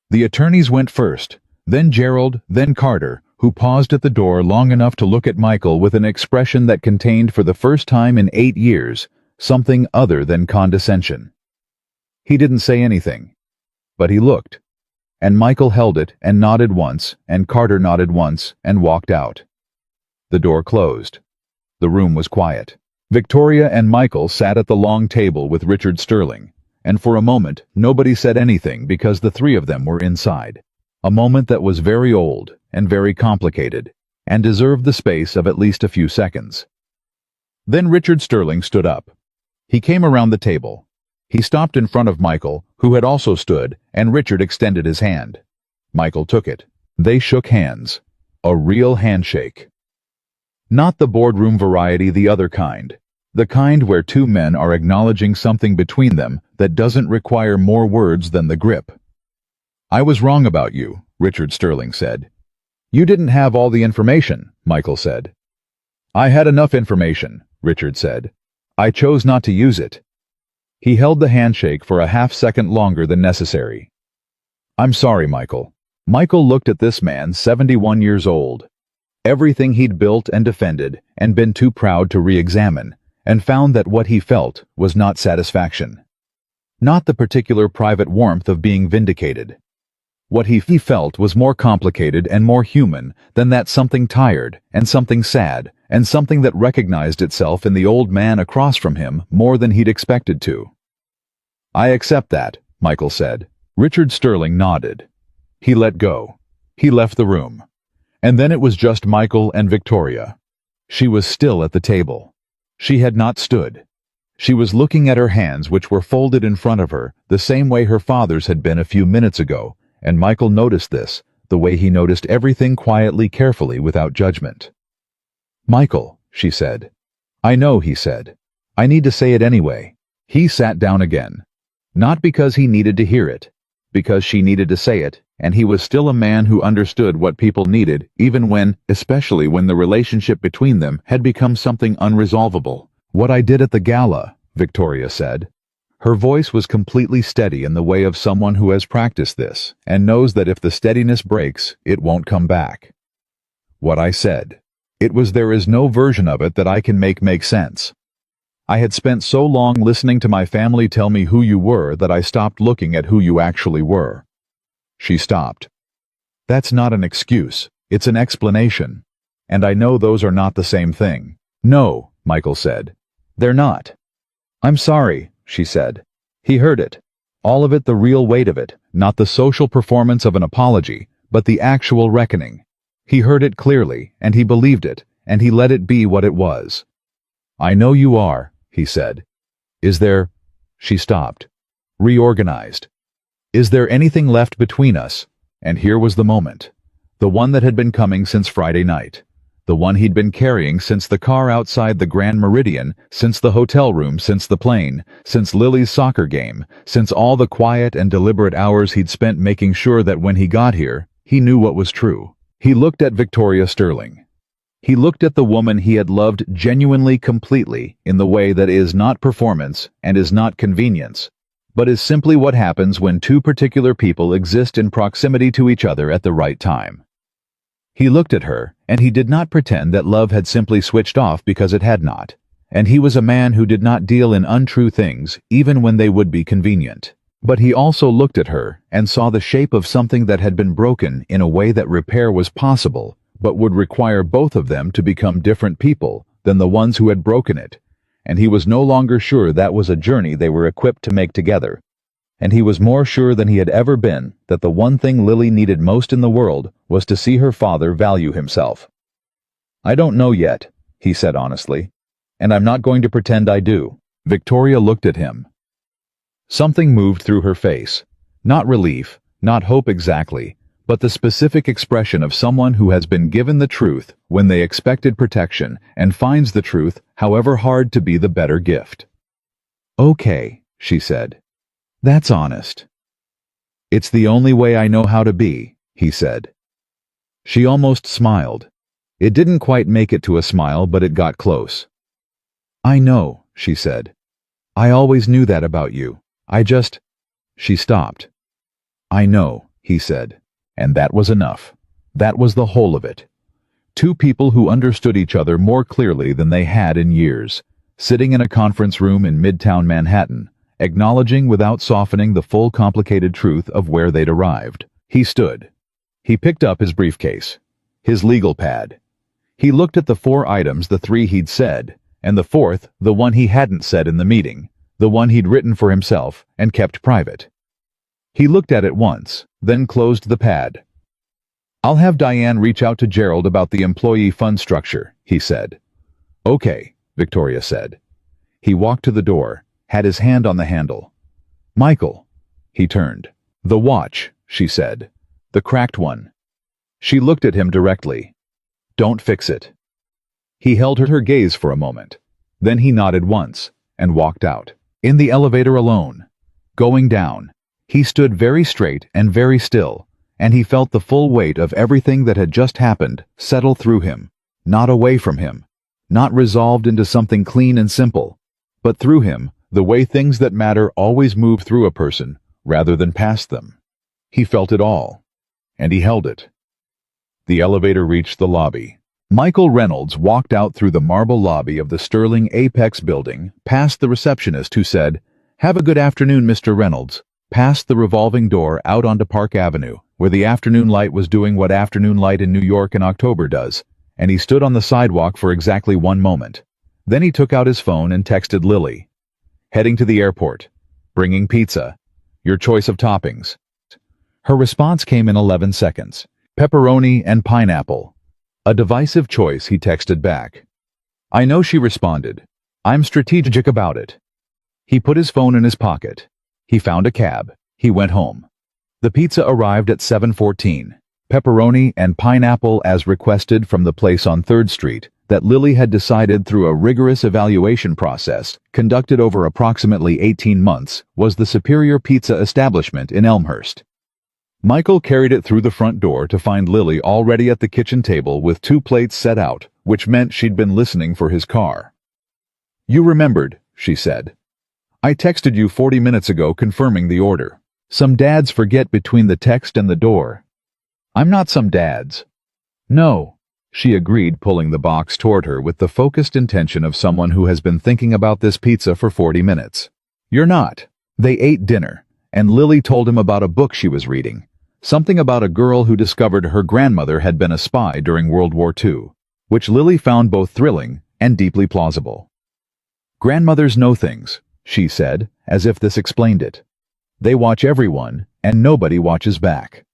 The attorneys went first, then Gerald, then Carter, who paused at the door long enough to look at Michael with an expression that contained for the first time in 8 years something other than condescension. He didn't say anything, but he looked, and Michael held it and nodded once, and Carter nodded once and walked out. The door closed. The room was quiet. Victoria and Michael sat at the long table with Richard Sterling, and for a moment nobody said anything because the 3 of them were inside. A moment that was very old and very complicated, and deserved the space of at least a few seconds. Then Richard Sterling stood up. He came around the table. He stopped in front of Michael, who had also stood, and Richard extended his hand. Michael took it. They shook hands. A real handshake. Not the boardroom variety, the other kind. The kind where 2 men are acknowledging something between them that doesn't require more words than the grip. "I was wrong about you," Richard Sterling said. "You didn't have all the information," Michael said. "I had enough information," Richard said. "I chose not to use it." He held the handshake for a half-second longer than necessary. "I'm sorry, Michael." Michael looked at this man, 71 years old. Everything he'd built and defended and been too proud to re-examine, and found that what he felt was not satisfaction. Not the particular private warmth of being vindicated. What he felt was more complicated and more human than that something tired and something sad and something that recognized itself in the old man across from him more than he'd expected to. "I accept that," Michael said. Richard Sterling nodded. He let go. He left the room. And then it was just Michael and Victoria. She was still at the table. She had not stood. She was looking at her hands, which were folded in front of her, the same way her father's had been a few minutes ago, and Michael noticed this, the way he noticed everything quietly, carefully, without judgment. "Michael," she said. "I know," he said. "I need to say it anyway." He sat down again. Not because he needed to hear it, because she needed to say it, and he was still a man who understood what people needed, even when, especially when the relationship between them had become something unresolvable. "What I did at the gala," Victoria said. Her voice was completely steady in the way of someone who has practiced this, and knows that if the steadiness breaks, it won't come back. "What I said. It was there is no version of it that I can make sense. I had spent so long listening to my family tell me who you were that I stopped looking at who you actually were." She stopped. "That's not an excuse. It's an explanation. And I know those are not the same thing." "No," Michael said. "They're not." "I'm sorry," she said. He heard it. All of it, the real weight of it, not the social performance of an apology, but the actual reckoning. He heard it clearly, and he believed it, and he let it be what it was. "I know you are," he said. "Is there—" She stopped. Reorganized. "Is there anything left between us?" And here was the moment. The one that had been coming since Friday night. The one he'd been carrying since the car outside the Grand Meridian, since the hotel room, since the plane, since Lily's soccer game, since all the quiet and deliberate hours he'd spent making sure that when he got here, he knew what was true. He looked at Victoria Sterling. He looked at the woman he had loved genuinely, completely, in the way that is not performance and is not convenience, but is simply what happens when 2 particular people exist in proximity to each other at the right time. He looked at her, and he did not pretend that love had simply switched off because it had not, and he was a man who did not deal in untrue things even when they would be convenient. But he also looked at her and saw the shape of something that had been broken in a way that repair was possible, but would require both of them to become different people than the ones who had broken it, and he was no longer sure that was a journey they were equipped to make together. And he was more sure than he had ever been that the one thing Lily needed most in the world was to see her father value himself. "I don't know yet," he said honestly, "and I'm not going to pretend I do." Victoria looked at him. Something moved through her face. Not relief, not hope exactly, but the specific expression of someone who has been given the truth when they expected protection and finds the truth, however hard, to be the better gift. "Okay," she said. "That's honest." "It's the only way I know how to be," he said. She almost smiled. It didn't quite make it to a smile, but it got close. "I know," she said. "I always knew that about you. She stopped. "I know," he said. And that was enough. That was the whole of it. Two people who understood each other more clearly than they had in years, sitting in a conference room in Midtown Manhattan, acknowledging without softening the full complicated truth of where they'd arrived. He stood. He picked up his briefcase, his legal pad. He looked at the 4 items, the 3 he'd said, and the 4th, the one he hadn't said in the meeting, the one he'd written for himself and kept private. He looked at it once, then closed the pad. "I'll have Diane reach out to Gerald about the employee fund structure," he said. "Okay," Victoria said. He walked to the door, had his hand on the handle. "Michael." He turned. "The watch," she said. "The cracked one." She looked at him directly. "Don't fix it." He held her gaze for a moment. Then he nodded once and walked out. In the elevator alone, going down, he stood very straight and very still, and he felt the full weight of everything that had just happened settle through him, not away from him, not resolved into something clean and simple, but through him, the way things that matter always move through a person rather than past them. He felt it all, and he held it. The elevator reached the lobby. Michael Reynolds walked out through the marble lobby of the Sterling Apex building, past the receptionist who said, "Have a good afternoon, Mr. Reynolds," past the revolving door out onto Park Avenue, where the afternoon light was doing what afternoon light in New York in October does, and he stood on the sidewalk for exactly 1 moment. Then he took out his phone and texted Lily. "Heading to the airport. Bringing pizza. Your choice of toppings." Her response came in 11 seconds. "Pepperoni and pineapple." A divisive choice, he texted back. "I know," she responded. "I'm strategic about it." He put his phone in his pocket. He found a cab. He went home. The pizza arrived at 7:14. Pepperoni and pineapple as requested from the place on 3rd Street that Lily had decided through a rigorous evaluation process conducted over approximately 18 months was the superior pizza establishment in Elmhurst. Michael carried it through the front door to find Lily already at the kitchen table with 2 plates set out, which meant she'd been listening for his car. "You remembered," she said. "I texted you 40 minutes ago confirming the order. Some dads forget between the text and the door." "I'm not some dads." "No," she agreed, pulling the box toward her with the focused intention of someone who has been thinking about this pizza for 40 minutes. "You're not." They ate dinner, and Lily told him about a book she was reading. Something about a girl who discovered her grandmother had been a spy during World War II, which Lily found both thrilling and deeply plausible. "Grandmothers know things," she said, as if this explained it. "They watch everyone, and nobody watches back."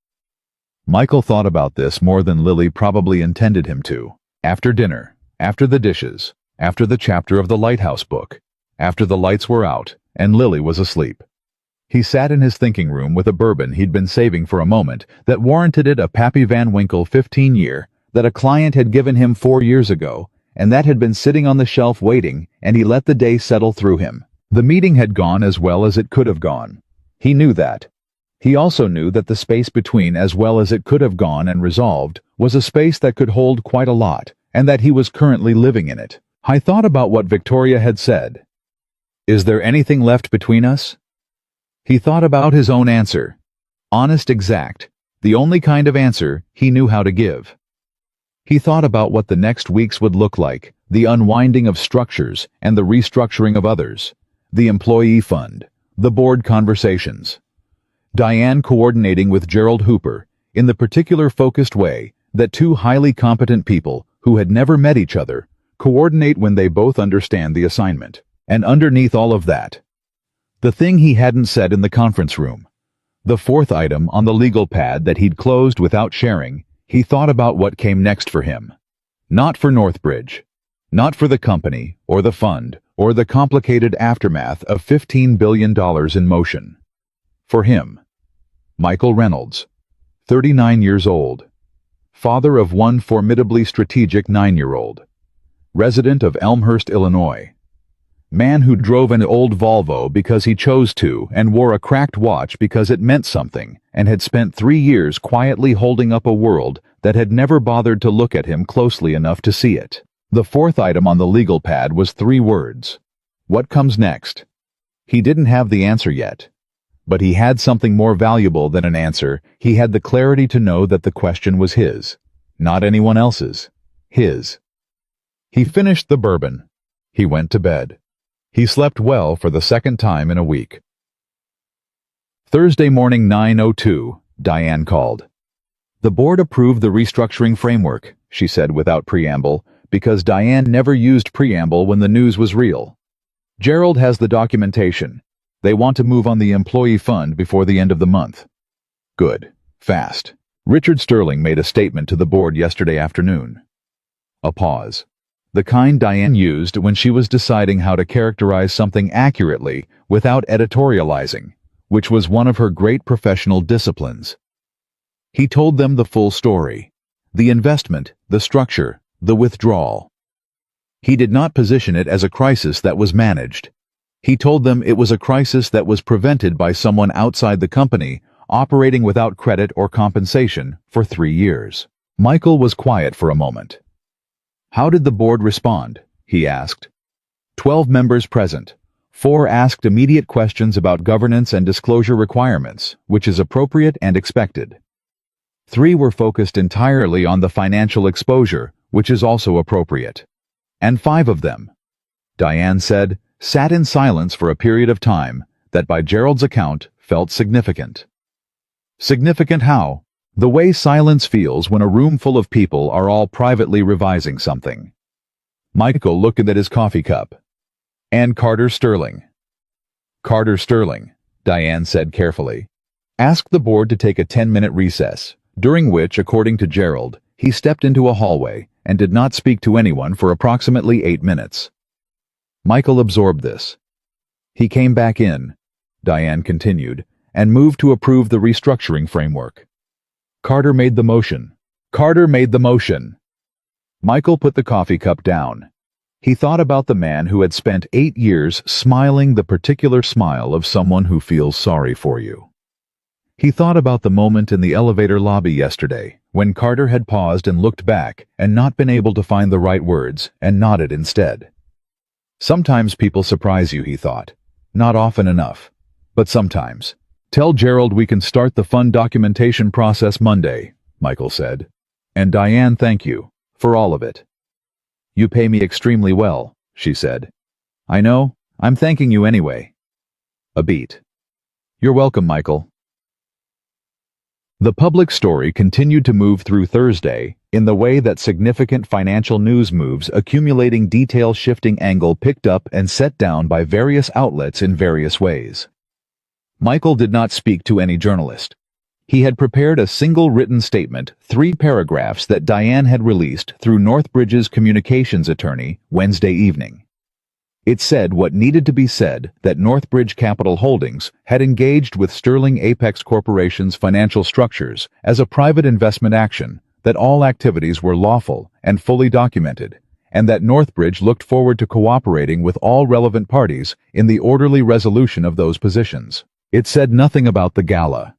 Michael thought about this more than Lily probably intended him to. After dinner, after the dishes, after the chapter of the Lighthouse book, after the lights were out, and Lily was asleep. He sat in his thinking room with a bourbon he'd been saving for a moment that warranted it a Pappy Van Winkle 15-year that a client had given him 4 years ago, and that had been sitting on the shelf waiting, and he let the day settle through him. The meeting had gone as well as it could have gone. He knew that. He also knew that the space between as well as it could have gone and resolved was a space that could hold quite a lot, and that he was currently living in it. I thought about what Victoria had said. "Is there anything left between us?" He thought about his own answer. Honest, exact, the only kind of answer he knew how to give. He thought about what the next weeks would look like, the unwinding of structures and the restructuring of others, the employee fund, the board conversations. Diane coordinating with Gerald Hooper in the particular focused way that 2 highly competent people who had never met each other coordinate when they both understand the assignment. And underneath all of that, the thing he hadn't said in the conference room, the 4th item on the legal pad that he'd closed without sharing, he thought about what came next for him. Not for Northbridge, not for the company or the fund or the complicated aftermath of $15 billion in motion. For him, Michael Reynolds, 39 years old. Father of one formidably strategic 9-year-old. Resident of Elmhurst, Illinois. Man who drove an old Volvo because he chose to and wore a cracked watch because it meant something, and had spent 3 years quietly holding up a world that had never bothered to look at him closely enough to see it. The fourth item on the legal pad was 3 words. What comes next? He didn't have the answer yet. But he had something more valuable than an answer. He had the clarity to know that the question was his, not anyone else's. His. He finished the bourbon. He went to bed. He slept well for the second time in a week. Thursday morning 9:02, Diane called. The board approved the restructuring framework, she said without preamble, because Diane never used preamble when the news was real. Gerald has the documentation. They want to move on the employee fund before the end of the month. Good. Fast. Richard Sterling made a statement to the board yesterday afternoon. A pause. The kind Diane used when she was deciding how to characterize something accurately without editorializing, which was one of her great professional disciplines. He told them the full story. The investment, the structure, the withdrawal. He did not position it as a crisis that was managed. He told them it was a crisis that was prevented by someone outside the company operating without credit or compensation for 3 years. Michael was quiet for a moment. How did the board respond? He asked. 12 members present. 4 asked immediate questions about governance and disclosure requirements, which is appropriate and expected. 3 were focused entirely on the financial exposure, which is also appropriate. And 5 of them, Diane said, sat in silence for a period of time that by Gerald's account felt significant. Significant how? The way silence feels when a room full of people are all privately revising something. Michael looked at his coffee cup. And Carter Sterling. Carter Sterling, Diane said carefully. Asked the board to take a 10-minute recess, during which, according to Gerald, he stepped into a hallway and did not speak to anyone for approximately 8 minutes. Michael absorbed this. He came back in, Diane continued, and moved to approve the restructuring framework. Carter made the motion. Carter made the motion. Michael put the coffee cup down. He thought about the man who had spent 8 years smiling the particular smile of someone who feels sorry for you. He thought about the moment in the elevator lobby yesterday, when Carter had paused and looked back and not been able to find the right words and nodded instead. Sometimes people surprise you, he thought. Not often enough, but sometimes. Tell Gerald we can start the fund documentation process Monday, Michael said. And Diane, thank you, for all of it. You pay me extremely well, she said. I know, I'm thanking you anyway. A beat. You're welcome, Michael. The public story continued to move through Thursday in the way that significant financial news moves accumulating detail shifting angle picked up and set down by various outlets in various ways. Michael did not speak to any journalist. He had prepared a single written statement, 3 paragraphs that Diane had released through Northbridge's communications attorney Wednesday evening. It said what needed to be said, that Northbridge Capital Holdings had engaged with Sterling Apex Corporation's financial structures as a private investment action, that all activities were lawful and fully documented, and that Northbridge looked forward to cooperating with all relevant parties in the orderly resolution of those positions. It said nothing about the gala,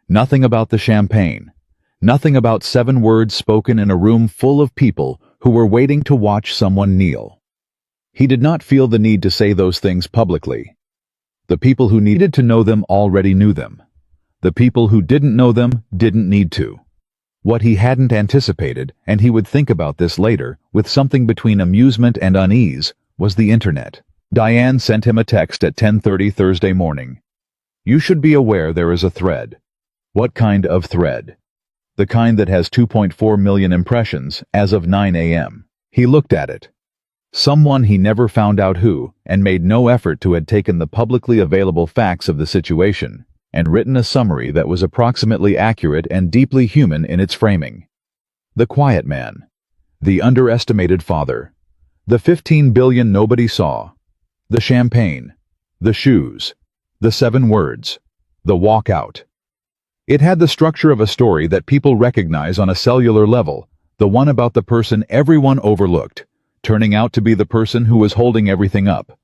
nothing about the champagne, nothing about 7 words spoken in a room full of people who were waiting to watch someone kneel. He did not feel the need to say those things publicly. The people who needed to know them already knew them. The people who didn't know them didn't need to. What he hadn't anticipated, and he would think about this later, with something between amusement and unease, was the internet. Diane sent him a text at 10:30 Thursday morning. You should be aware there is a thread. What kind of thread? The kind that has 2.4 million impressions as of 9 a.m. He looked at it. Someone he never found out who, and made no effort to, had taken the publicly available facts of the situation and written a summary that was approximately accurate and deeply human in its framing. The quiet man. The underestimated father. The 15 billion nobody saw. The champagne. The shoes. The 7 words. The walkout. It had the structure of a story that people recognize on a cellular level, the one about the person everyone overlooked, turning out to be the person who was holding everything up.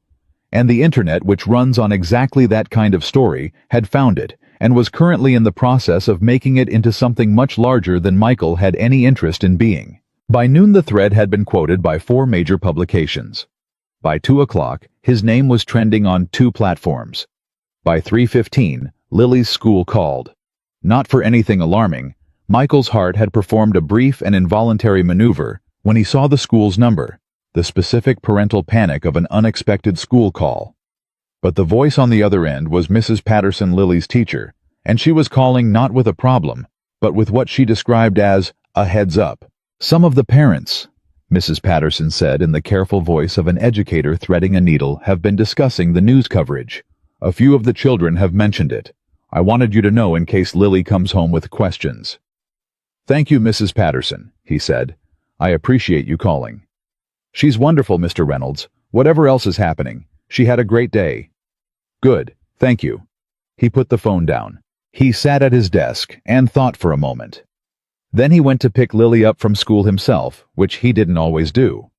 And the internet, which runs on exactly that kind of story, had found it, and was currently in the process of making it into something much larger than Michael had any interest in being. By noon the thread had been quoted by 4 major publications. By 2 o'clock, his name was trending on 2 platforms. By 3:15, Lily's school called. Not for anything alarming, Michael's heart had performed a brief and involuntary maneuver when he saw the school's number, the specific parental panic of an unexpected school call. But the voice on the other end was Mrs. Patterson, Lily's teacher, and she was calling not with a problem, but with what she described as a heads up. "Some of the parents," Mrs. Patterson said in the careful voice of an educator threading a needle, "have been discussing the news coverage. A few of the children have mentioned it. I wanted you to know in case Lily comes home with questions." "Thank you, Mrs. Patterson," he said. "I appreciate you calling." "She's wonderful, Mr. Reynolds. Whatever else is happening, she had a great day." "Good, thank you." He put the phone down. He sat at his desk and thought for a moment. Then he went to pick Lily up from school himself, which he didn't always do.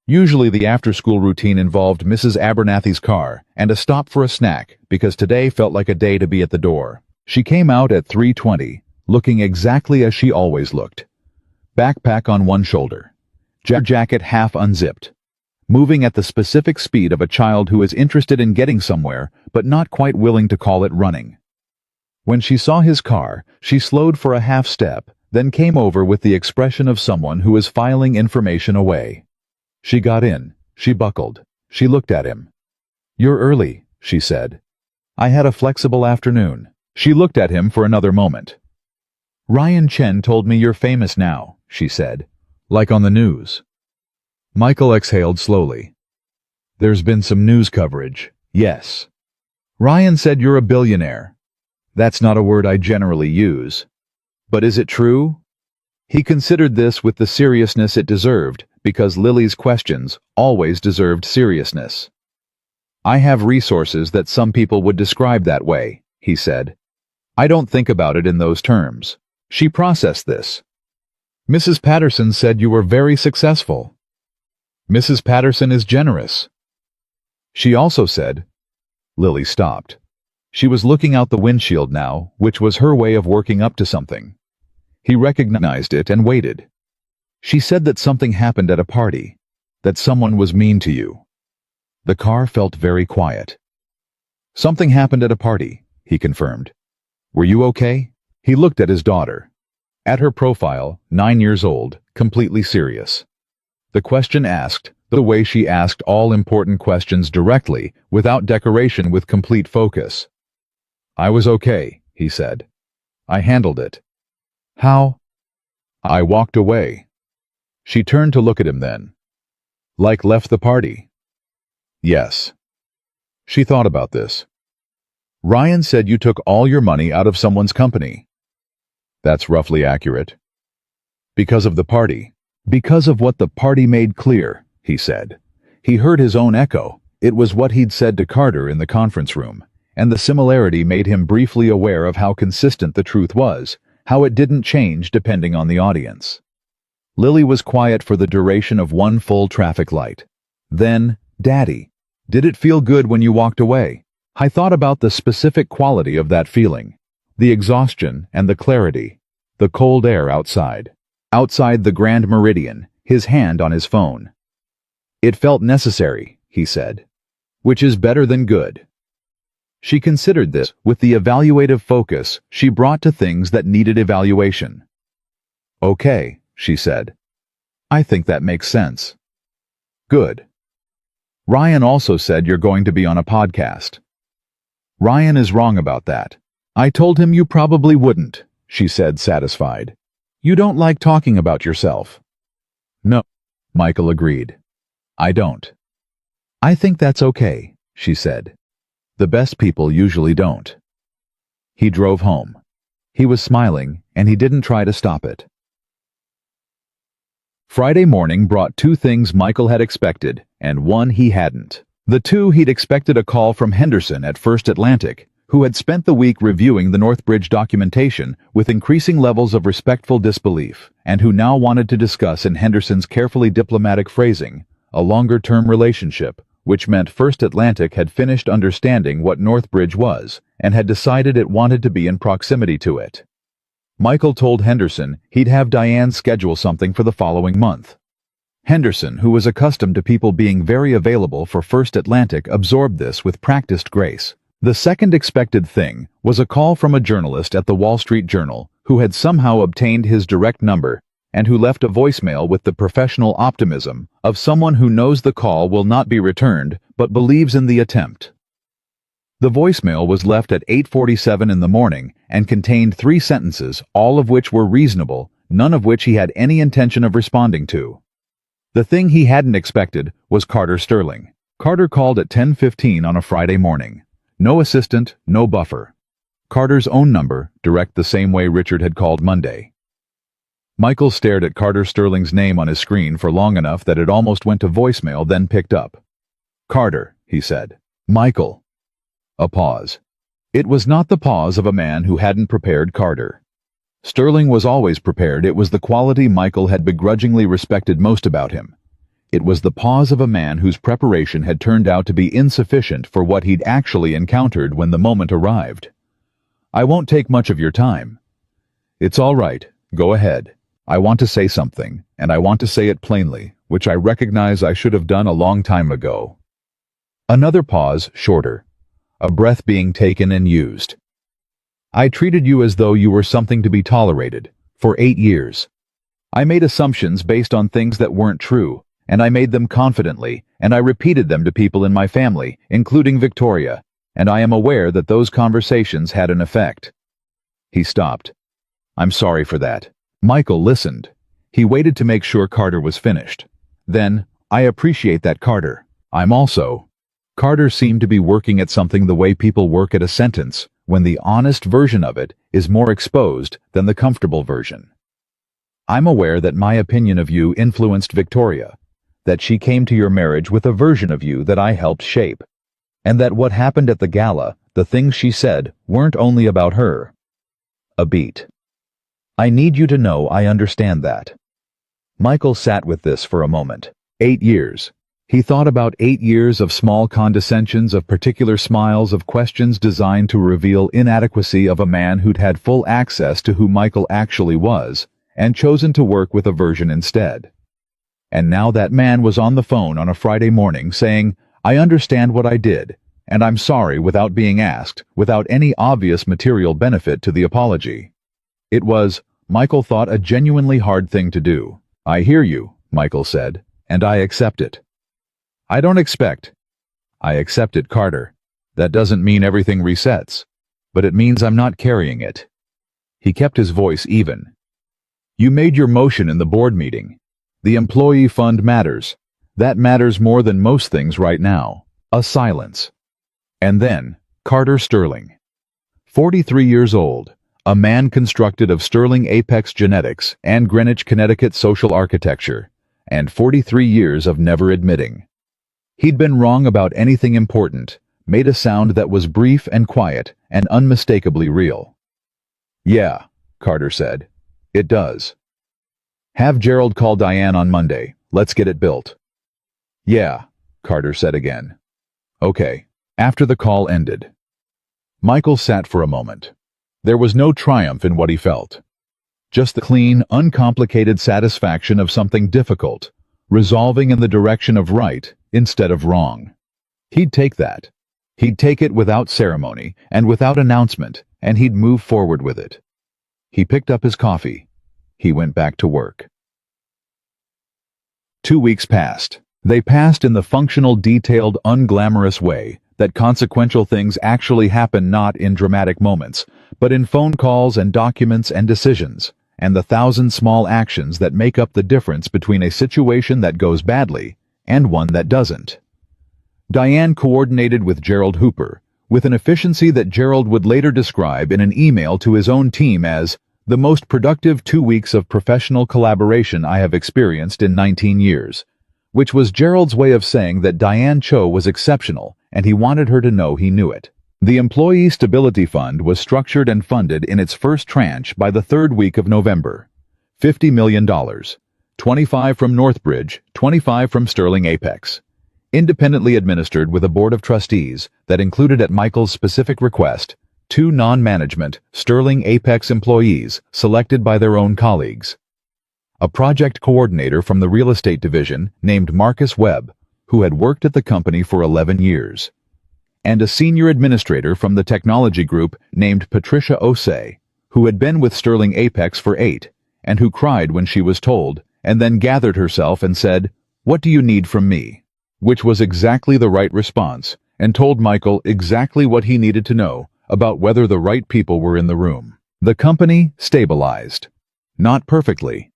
Usually the after-school routine involved Mrs. Abernathy's car and a stop for a snack, because today felt like a day to be at the door. She came out at 3:20, looking exactly as she always looked. Backpack on one shoulder, jacket half unzipped, moving at the specific speed of a child who is interested in getting somewhere but not quite willing to call it running. When she saw his car, she slowed for a half step, then came over with the expression of someone who is filing information away. She got in, she buckled, she looked at him. "You're early," she said. "I had a flexible afternoon." She looked at him for another moment. "Ryan Chen told me you're famous now," she said. "Like on the news." Michael exhaled slowly. "There's been some news coverage, yes. Ryan said you're a billionaire. That's not a word I generally use. But is it true?" He considered this with the seriousness it deserved, because Lily's questions always deserved seriousness. "I have resources that some people would describe that way," he said. "I don't think about it in those terms." She processed this. "Mrs. Patterson said you were very successful." "Mrs. Patterson is generous." She also said... Lily stopped. She was looking out the windshield now, which was her way of working up to something. He recognized it and waited. "She said that something happened at a party, that someone was mean to you." The car felt very quiet. "Something happened at a party," he confirmed. "Were you okay?" He looked at his daughter. At her profile, 9 years old, completely serious. The question asked, the way she asked all important questions directly, without decoration, with complete focus. "I was okay," he said. "I handled it." "How?" "I walked away." She turned to look at him then. "Like left the party?" "Yes." She thought about this. "Ryan said you took all your money out of someone's company." "That's roughly accurate." "Because of the party." "Because of what the party made clear," he said. He heard his own echo. It was what he'd said to Carter in the conference room, and the similarity made him briefly aware of how consistent the truth was, how it didn't change depending on the audience. Lily was quiet for the duration of one full traffic light. Then, "Daddy, did it feel good when you walked away?" I thought about the specific quality of that feeling, the exhaustion and the clarity, the cold air outside. Outside the Grand Meridian, his hand on his phone. "It felt necessary," he said. "Which is better than good." She considered this with the evaluative focus she brought to things that needed evaluation. "Okay," she said. "I think that makes sense." "Good." "Ryan also said you're going to be on a podcast." "Ryan is wrong about that. I told him you probably wouldn't," she said, satisfied. "You don't like talking about yourself." "No," Michael agreed. "I don't." "I think that's okay," she said. "The best people usually don't." He drove home. He was smiling, and he didn't try to stop it. Friday morning brought 2 things Michael had expected, and one he hadn't. The 2 he'd expected: a call from Henderson at First Atlantic, who had spent the week reviewing the Northbridge documentation with increasing levels of respectful disbelief, and who now wanted to discuss in Henderson's carefully diplomatic phrasing a longer-term relationship, which meant First Atlantic had finished understanding what Northbridge was and had decided it wanted to be in proximity to it. Michael told Henderson he'd have Diane schedule something for the following month. Henderson, who was accustomed to people being very available for First Atlantic, absorbed this with practiced grace. The second expected thing was a call from a journalist at the Wall Street Journal who had somehow obtained his direct number and who left a voicemail with the professional optimism of someone who knows the call will not be returned but believes in the attempt. The voicemail was left at 8:47 in the morning and contained 3 sentences, all of which were reasonable, none of which he had any intention of responding to. The thing he hadn't expected was Carter Sterling. Carter called at 10:15 on a Friday morning. No assistant, no buffer. Carter's own number, direct the same way Richard had called Monday. Michael stared at Carter Sterling's name on his screen for long enough that it almost went to voicemail, then picked up. "Carter," he said. "Michael." A pause. It was not the pause of a man who hadn't prepared Carter. Sterling was always prepared. It was the quality Michael had begrudgingly respected most about him. It was the pause of a man whose preparation had turned out to be insufficient for what he'd actually encountered when the moment arrived. "I won't take much of your time." "It's all right. Go ahead. I want to say something, and I want to say it plainly, which I recognize I should have done a long time ago." Another pause, shorter. A breath being taken and used. "I treated you as though you were something to be tolerated, for 8 years. I made assumptions based on things that weren't true, and I made them confidently, and I repeated them to people in my family, including Victoria, and I am aware that those conversations had an effect." He stopped. "I'm sorry for that." Michael listened. He waited to make sure Carter was finished. Then, "I appreciate that, Carter. I'm also..." Carter seemed to be working at something the way people work at a sentence, when the honest version of it is more exposed than the comfortable version. "I'm aware that my opinion of you influenced Victoria, that she came to your marriage with a version of you that I helped shape, and that what happened at the gala, the things she said, weren't only about her." A beat. "I need you to know I understand that." Michael sat with this for a moment. 8 years. He thought about 8 years of small condescensions, of particular smiles, of questions designed to reveal inadequacy of a man who'd had full access to who Michael actually was, and chosen to work with a version instead. And now that man was on the phone on a Friday morning saying, "I understand what I did, and I'm sorry," without being asked, without any obvious material benefit to the apology. It was, Michael thought, a genuinely hard thing to do. "I hear you," Michael said, "and I accept it." I accept it, Carter. That doesn't mean everything resets, but it means I'm not carrying it." He kept his voice even. "You made your motion in the board meeting. The employee fund matters. That matters more than most things right now." A silence. And then, Carter Sterling. 43 years old, a man constructed of Sterling Apex genetics and Greenwich, Connecticut social architecture, and 43 years of never admitting. He'd been wrong about anything important, made a sound that was brief and quiet and unmistakably real. "Yeah," Carter said. "It does. Have Gerald call Diane on Monday. Let's get it built." "Yeah," Carter said again. "Okay." After the call ended, Michael sat for a moment. There was no triumph in what he felt. Just the clean, uncomplicated satisfaction of something difficult, resolving in the direction of right instead of wrong. He'd take that. He'd take it without ceremony and without announcement, and he'd move forward with it. He picked up his coffee. He went back to work. 2 weeks passed. They passed in the functional, detailed, unglamorous way that consequential things actually happen, not in dramatic moments, but in phone calls and documents and decisions, and the 1,000 small actions that make up the difference between a situation that goes badly and one that doesn't. Diane coordinated with Gerald Hooper, with an efficiency that Gerald would later describe in an email to his own team as the most productive 2 weeks of professional collaboration I have experienced in 19 years, which was Gerald's way of saying that Diane Cho was exceptional and he wanted her to know he knew it. The Employee Stability Fund was structured and funded in its first tranche by the third week of November. $50 million. 25 from Northbridge, 25 from Sterling Apex. Independently administered with a board of trustees that included at Michael's specific request 2 non-management Sterling Apex employees selected by their own colleagues. A project coordinator from the real estate division named Marcus Webb, who had worked at the company for 11 years. And a senior administrator from the technology group named Patricia Osei, who had been with Sterling Apex for 8, and who cried when she was told, and then gathered herself and said, "What do you need from me?" Which was exactly the right response, and told Michael exactly what he needed to know about whether the right people were in the room. The company stabilized. Not perfectly.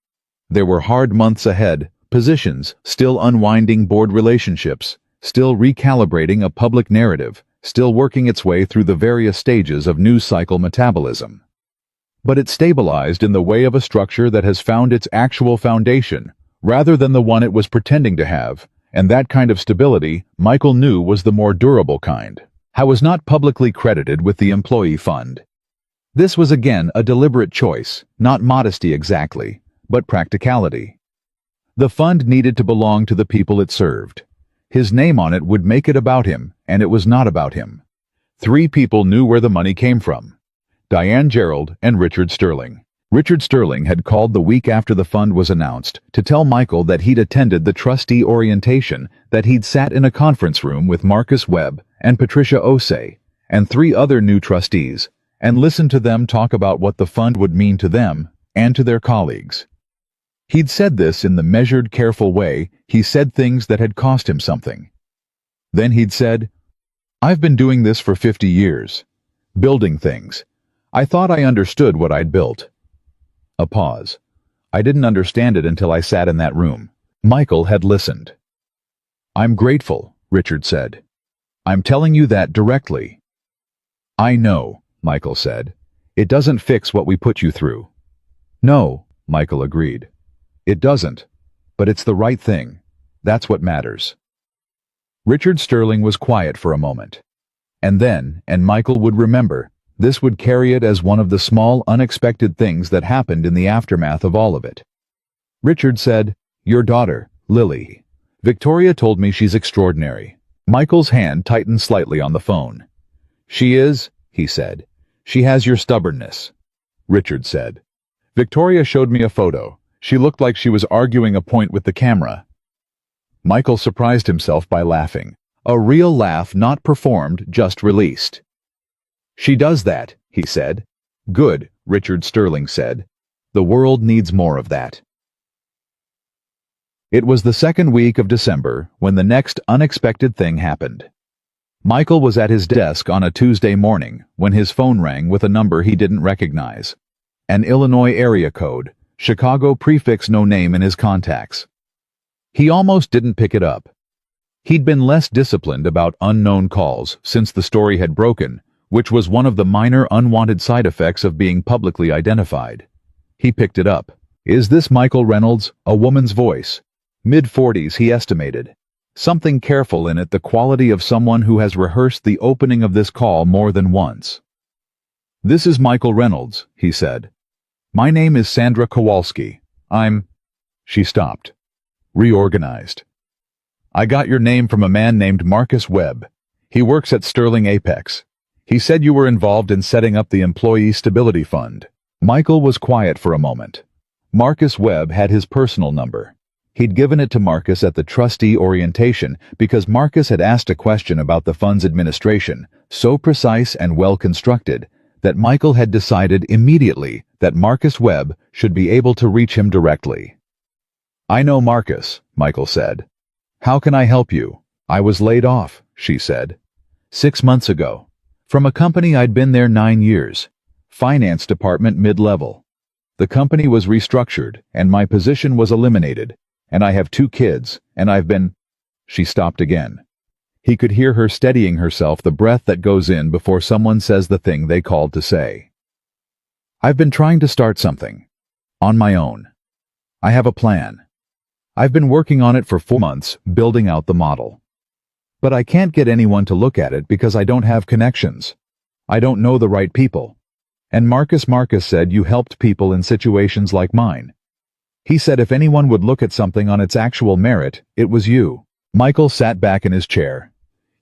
There were hard months ahead, positions still unwinding board relationships, still recalibrating a public narrative, still working its way through the various stages of news cycle metabolism. But it stabilized in the way of a structure that has found its actual foundation, rather than the one it was pretending to have, and that kind of stability Michael knew was the more durable kind. How was not publicly credited with the employee fund. This was again a deliberate choice, not modesty exactly, but practicality. The fund needed to belong to the people it served. His name on it would make it about him, and it was not about him. 3 people knew where the money came from: Diane Gerald and Richard Sterling. Richard Sterling had called the week after the fund was announced to tell Michael that he'd attended the trustee orientation, that he'd sat in a conference room with Marcus Webb and Patricia Osei and 3 other new trustees, and listened to them talk about what the fund would mean to them and to their colleagues. He'd said this in the measured, careful way he said things that had cost him something. Then he'd said, "I've been doing this for 50 years. Building things. I thought I understood what I'd built." A pause. "I didn't understand it until I sat in that room." Michael had listened. "I'm grateful," Richard said. "I'm telling you that directly." "I know," Michael said. "It doesn't fix what we put you through." "No," Michael agreed. "It doesn't. But it's the right thing. That's what matters." Richard Sterling was quiet for a moment. And then, and Michael would remember, this would carry it as one of the small, unexpected things that happened in the aftermath of all of it. Richard said, "Your daughter, Lily. Victoria told me she's extraordinary." Michael's hand tightened slightly on the phone. "She is," he said. "She has your stubbornness." Richard said. "Victoria showed me a photo. She looked like she was arguing a point with the camera." Michael surprised himself by laughing. A real laugh, not performed, just released. "She does that," he said. "Good," Richard Sterling said. "The world needs more of that." It was the second week of December when the next unexpected thing happened. Michael was at his desk on a Tuesday morning when his phone rang with a number he didn't recognize. An Illinois area code, Chicago prefix no name in his contacts. He almost didn't pick it up. He'd been less disciplined about unknown calls since the story had broken, which was one of the minor unwanted side effects of being publicly identified. He picked it up. "Is this Michael Reynolds?" A woman's voice. Mid-40s, he estimated. Something careful in it, the quality of someone who has rehearsed the opening of this call more than once. "This is Michael Reynolds," he said. "My name is Sandra Kowalski. I'm—" She stopped. Reorganized. "I got your name from a man named Marcus Webb. He works at Sterling Apex. He said you were involved in setting up the Employee Stability Fund." Michael was quiet for a moment. Marcus Webb had his personal number. He'd given it to Marcus at the trustee orientation because Marcus had asked a question about the fund's administration, so precise and well-constructed that Michael had decided immediately that Marcus Webb should be able to reach him directly. "I know Marcus," Michael said. "How can I help you?" "I was laid off," she said. 6 months ago. From a company I'd been there 9 years. Finance department mid-level. The company was restructured, and my position was eliminated, and I have 2 kids, and I've been—" She stopped again. He could hear her steadying herself, the breath that goes in before someone says the thing they called to say. "I've been trying to start something. On my own. I have a plan. I've been working on it for 4 months, building out the model." But I can't get anyone to look at it because I don't have connections. I don't know the right people. And Marcus said you helped people in situations like mine. He said if anyone would look at something on its actual merit, it was you. Michael sat back in his chair.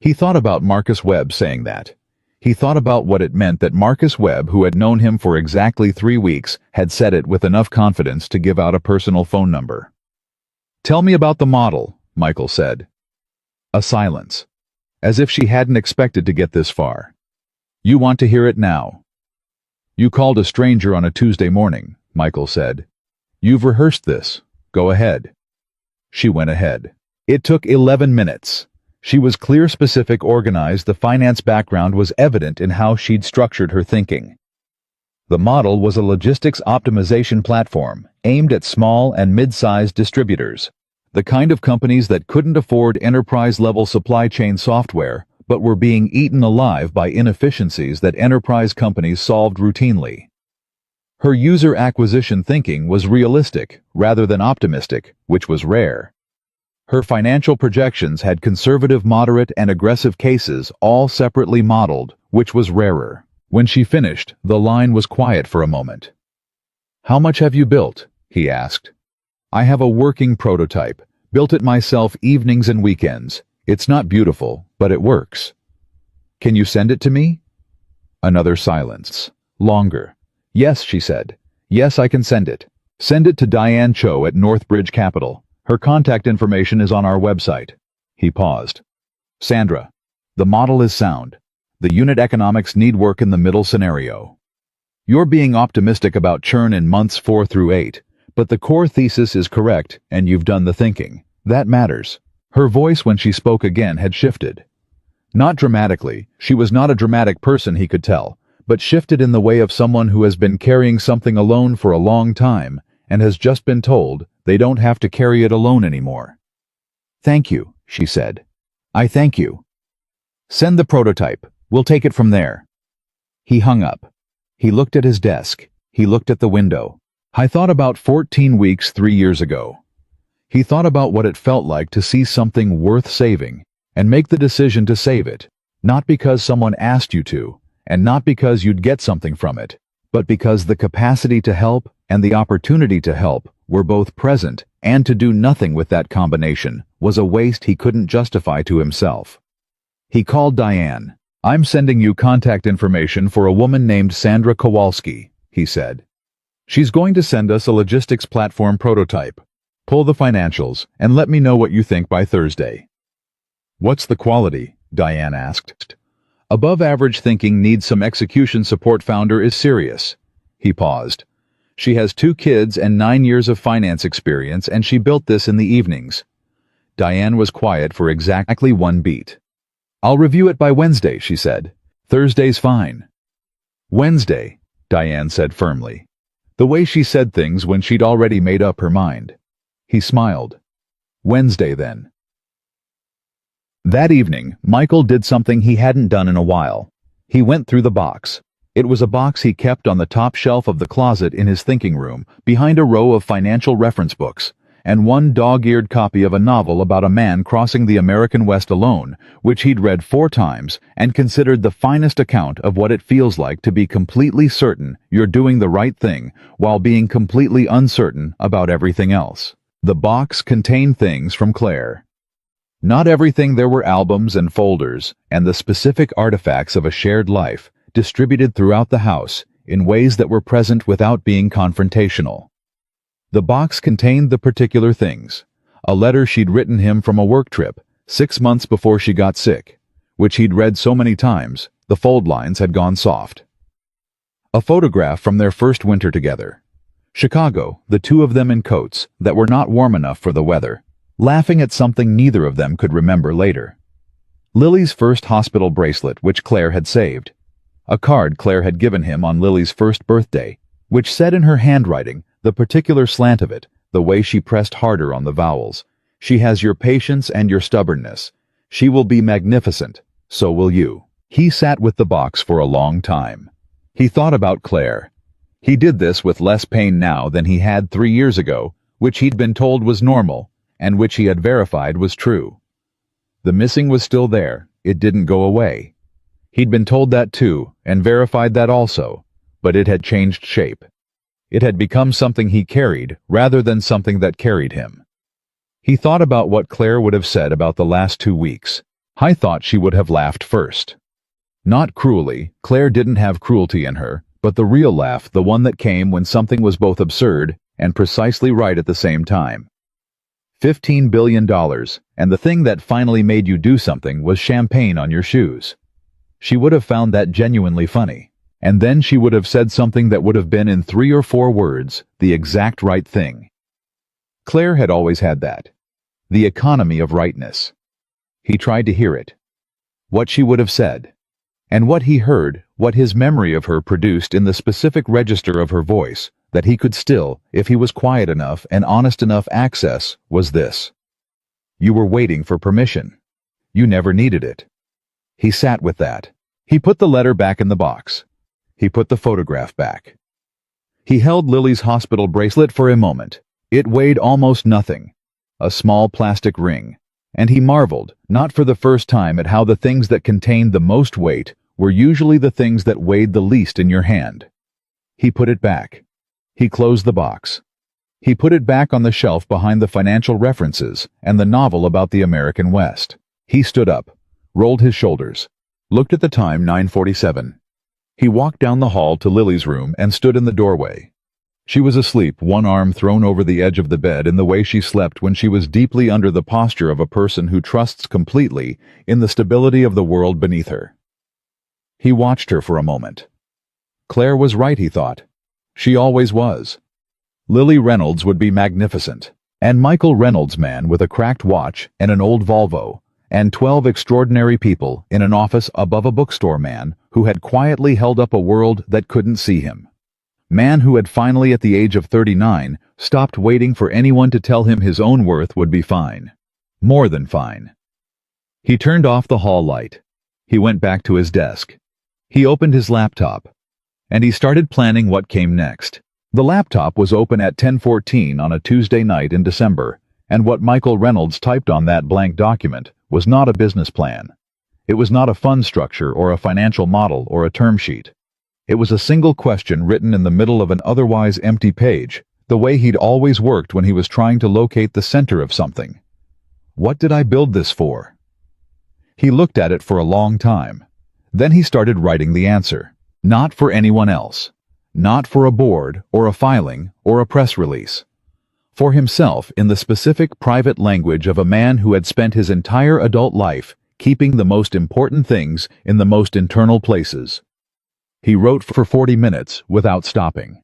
He thought about Marcus Webb saying that. He thought about what it meant that Marcus Webb, who had known him for exactly 3 weeks, had said it with enough confidence to give out a personal phone number. "Tell me about the model," Michael said. A silence. As if she hadn't expected to get this far. "You want to hear it now." "You called a stranger on a Tuesday morning," Michael said. "You've rehearsed this. Go ahead." She went ahead. It took 11 minutes. She was clear, specific, organized. The finance background was evident in how she'd structured her thinking. The model was a logistics optimization platform aimed at small and mid-sized distributors, the kind of companies that couldn't afford enterprise-level supply chain software but were being eaten alive by inefficiencies that enterprise companies solved routinely. Her user acquisition thinking was realistic rather than optimistic, which was rare. Her financial projections had conservative, moderate, and aggressive cases all separately modeled, which was rarer. When she finished, the line was quiet for a moment. "How much have you built?" he asked. "I have a working prototype. Built it myself evenings and weekends. It's not beautiful, but it works." "Can you send it to me?" Another silence. Longer. "Yes," she said. "Yes, I can send it. Send it to Diane Cho at Northbridge Capital. Her contact information is on our website." He paused. "Sandra, the model is sound. The unit economics need work in the middle scenario. You're being optimistic about churn in months 4 through 8, but the core thesis is correct and you've done the thinking. That matters." Her voice when she spoke again had shifted. Not dramatically, she was not a dramatic person, he could tell, but shifted in the way of someone who has been carrying something alone for a long time and has just been told they don't have to carry it alone anymore. "Thank you," she said. "I thank you. Send the prototype. We'll take it from there." He hung up. He looked at his desk. He looked at the window. "I thought about 14 weeks 3 years ago." He thought about what it felt like to see something worth saving and make the decision to save it, not because someone asked you to, and not because you'd get something from it, but because the capacity to help and the opportunity to help were both present, and to do nothing with that combination was a waste he couldn't justify to himself. He called Diane. "I'm sending you contact information for a woman named Sandra Kowalski," he said. "She's going to send us a logistics platform prototype. Pull the financials and let me know what you think by Thursday." "What's the quality?" Diane asked. "Above average thinking needs some execution support. Founder is serious." He paused. "She has 2 kids and 9 years of finance experience, and she built this in the evenings." Diane was quiet for exactly 1 beat. "I'll review it by Wednesday," she said. "Thursday's fine." "Wednesday," Diane said firmly. The way she said things when she'd already made up her mind. He smiled. "Wednesday, then." That evening, Michael did something he hadn't done in a while. He went through the box. It was a box he kept on the top shelf of the closet in his thinking room, behind a row of financial reference books, and one dog-eared copy of a novel about a man crossing the American West alone, which he'd read 4 times and considered the finest account of what it feels like to be completely certain you're doing the right thing while being completely uncertain about everything else. The box contained things from Claire. Not everything. There were albums and folders and the specific artifacts of a shared life, distributed throughout the house in ways that were present without being confrontational. The box contained the particular things: a letter she'd written him from a work trip 6 months before she got sick, which he'd read so many times the fold lines had gone soft. A photograph from their first winter together. Chicago, the 2 of them in coats that were not warm enough for the weather, laughing at something neither of them could remember later. Lily's first hospital bracelet, which Claire had saved. A card Claire had given him on Lily's first birthday, which said in her handwriting, the particular slant of it, the way she pressed harder on the vowels, "She has your patience and your stubbornness. She will be magnificent. So will you." He sat with the box for a long time. He thought about Claire. He did this with less pain now than he had 3 years ago, which he'd been told was normal, and which he had verified was true. The missing was still there. It didn't go away. He'd been told that too, and verified that also, but it had changed shape. It had become something he carried rather than something that carried him. He thought about what Claire would have said about the last 2 weeks. I thought she would have laughed first. Not cruelly, Claire didn't have cruelty in her, but the real laugh, the one that came when something was both absurd and precisely right at the same time. $15 billion, and the thing that finally made you do something was champagne on your shoes. She would have found that genuinely funny, and then she would have said something that would have been in 3 or 4 words, the exact right thing. Claire had always had that. The economy of rightness. He tried to hear it. What she would have said. And what he heard, what his memory of her produced in the specific register of her voice, that he could still, if he was quiet enough and honest enough, access, was this. You were waiting for permission. You never needed it. He sat with that. He put the letter back in the box. He put the photograph back. He held Lily's hospital bracelet for a moment. It weighed almost nothing. A small plastic ring. And he marveled, not for the first time, at how the things that contained the most weight were usually the things that weighed the least in your hand. He put it back. He closed the box. He put it back on the shelf behind the financial references and the novel about the American West. He stood up, rolled his shoulders, looked at the time, 9:47. He walked down the hall to Lily's room and stood in the doorway. She was asleep, one arm thrown over the edge of the bed in the way she slept when she was deeply under the posture of a person who trusts completely in the stability of the world beneath her. He watched her for a moment. Claire was right, he thought. She always was. Lily Reynolds would be magnificent, and Michael Reynolds, man with a cracked watch and an old Volvo, and 12 extraordinary people in an office above a bookstore, man who had quietly held up a world that couldn't see him. Man who had finally, at the age of 39, stopped waiting for anyone to tell him his own worth would be fine. More than fine. He turned off the hall light. He went back to his desk. He opened his laptop. And he started planning what came next. The laptop was open at 10:14 on a Tuesday night in December, and what Michael Reynolds typed on that blank document was not a business plan. It was not a fund structure or a financial model or a term sheet. It was a single question written in the middle of an otherwise empty page, the way he'd always worked when he was trying to locate the center of something. What did I build this for? He looked at it for a long time. Then he started writing the answer. Not for anyone else. Not for a board or a filing or a press release. For himself, in the specific private language of a man who had spent his entire adult life keeping the most important things in the most internal places. He wrote for 40 minutes without stopping.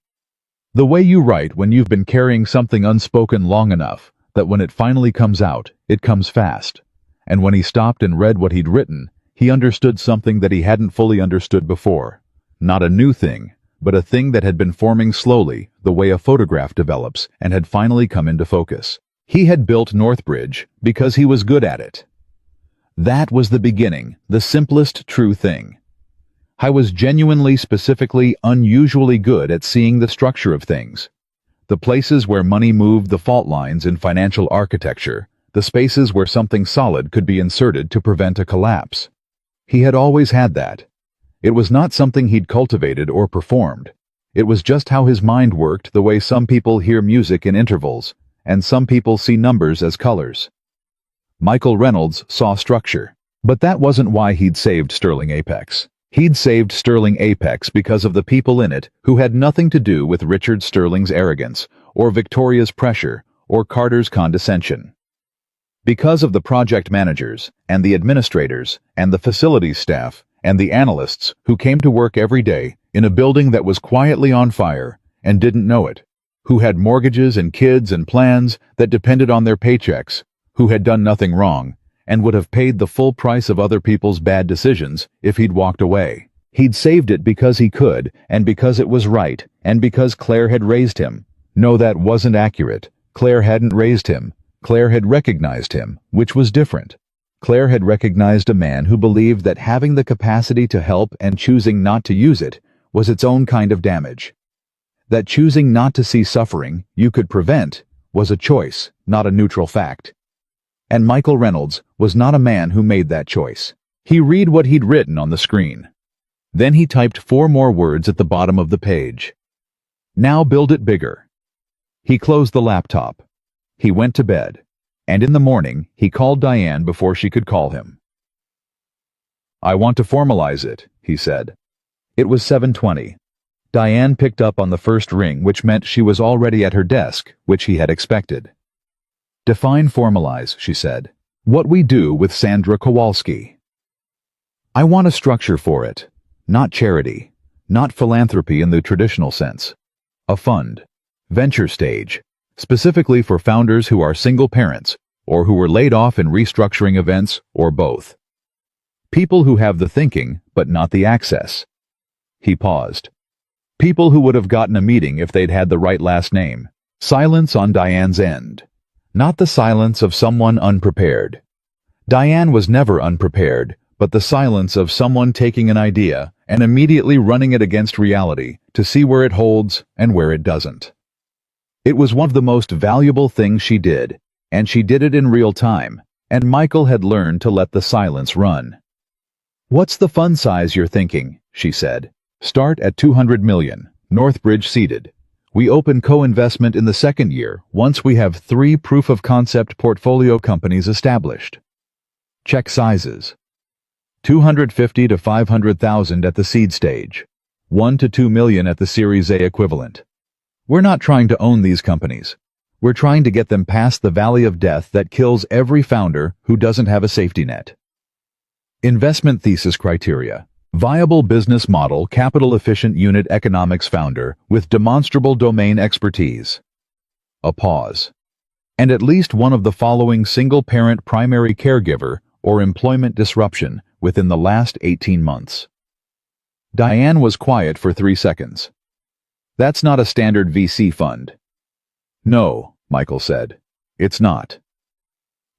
The way you write when you've been carrying something unspoken long enough that when it finally comes out, it comes fast. And when he stopped and read what he'd written, he understood something that he hadn't fully understood before. Not a new thing, but a thing that had been forming slowly, the way a photograph develops, and had finally come into focus. He had built Northbridge because he was good at it. That was the beginning, the simplest true thing. I was genuinely, specifically, unusually good at seeing the structure of things. The places where money moved, the fault lines in financial architecture, the spaces where something solid could be inserted to prevent a collapse. He had always had that. It was not something he'd cultivated or performed. It was just how his mind worked, the way some people hear music in intervals, and some people see numbers as colors. Michael Reynolds saw structure. But that wasn't why he'd saved Sterling Apex. He'd saved Sterling Apex because of the people in it who had nothing to do with Richard Sterling's arrogance, or Victoria's pressure, or Carter's condescension. Because of the project managers, and the administrators, and the facilities staff, and the analysts who came to work every day in a building that was quietly on fire and didn't know it, who had mortgages and kids and plans that depended on their paychecks, who had done nothing wrong, and would have paid the full price of other people's bad decisions if he'd walked away. He'd saved it because he could, and because it was right, and because Claire had raised him. No, that wasn't accurate. Claire hadn't raised him. Claire had recognized him, which was different. Claire had recognized a man who believed that having the capacity to help and choosing not to use it was its own kind of damage. That choosing not to see suffering you could prevent was a choice, not a neutral fact. And Michael Reynolds was not a man who made that choice. He read what he'd written on the screen. Then he typed 4 more words at the bottom of the page. Now build it bigger. He closed the laptop. He went to bed. And in the morning, he called Diane before she could call him. I want to formalize it, he said. It was 7:20. Diane picked up on the first ring, which meant she was already at her desk, which he had expected. Define formalize, she said. What we do with Sandra Kowalski. I want a structure for it. Not charity. Not philanthropy in the traditional sense. A fund. Venture stage. Specifically for founders who are single parents, or who were laid off in restructuring events, or both. People who have the thinking, but not the access. He paused. People who would have gotten a meeting if they'd had the right last name. Silence on Diane's end. Not the silence of someone unprepared. Diane was never unprepared, but the silence of someone taking an idea and immediately running it against reality to see where it holds and where it doesn't. It was one of the most valuable things she did, and she did it in real time, and Michael had learned to let the silence run. What's the fund size you're thinking? She said. Start at $200 million, Northbridge seeded. We open co-investment in the second year once we have 3 proof-of-concept portfolio companies established. Check sizes. $250,000 to $500,000 at the seed stage. $1 to $2 million at the Series A equivalent. We're not trying to own these companies. We're trying to get them past the valley of death that kills every founder who doesn't have a safety net. Investment thesis criteria. Viable business model, capital-efficient unit economics founder with demonstrable domain expertise. A pause. And at least one of the following single-parent primary caregiver or employment disruption within the last 18 months. Diane was quiet for 3 seconds. That's not a standard VC fund. No, Michael said. It's not.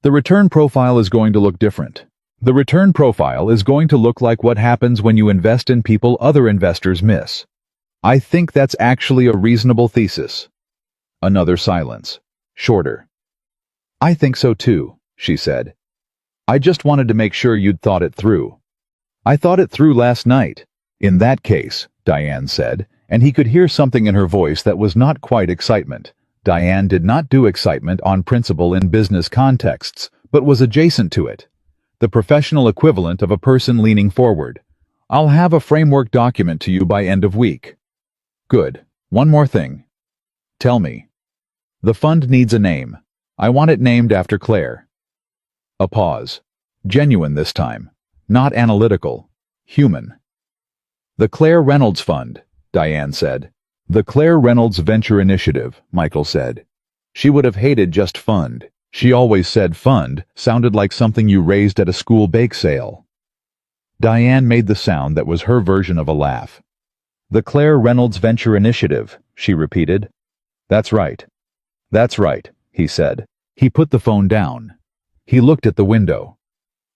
The return profile is going to look different. The return profile is going to look like what happens when you invest in people other investors miss. I think that's actually a reasonable thesis. Another silence. Shorter. I think so too, she said. I just wanted to make sure you'd thought it through. I thought it through last night. In that case, Diane said, and he could hear something in her voice that was not quite excitement. Diane did not do excitement on principle in business contexts, but was adjacent to it. The professional equivalent of a person leaning forward. I'll have a framework document to you by end of week. Good. One more thing. Tell me. The fund needs a name. I want it named after Claire. A pause. Genuine this time. Not analytical. Human. The Claire Reynolds Fund, Diane said. The Claire Reynolds Venture Initiative, Michael said. She would have hated just fund. She always said fund sounded like something you raised at a school bake sale. Diane made the sound that was her version of a laugh. The Claire Reynolds Venture Initiative, she repeated. That's right. That's right, he said. He put the phone down. He looked at the window.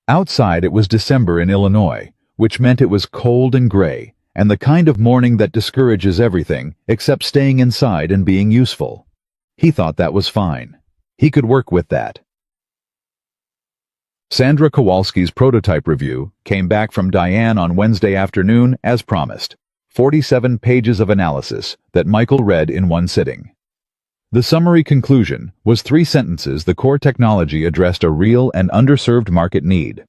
Outside it was December in Illinois, which meant it was cold and gray, and the kind of morning that discourages everything except staying inside and being useful. He thought that was fine. He could work with that. Sandra Kowalski's prototype review came back from Diane on Wednesday afternoon as promised. 47 pages of analysis that Michael read in one sitting. The summary conclusion was 3 sentences. The core technology addressed a real and underserved market need.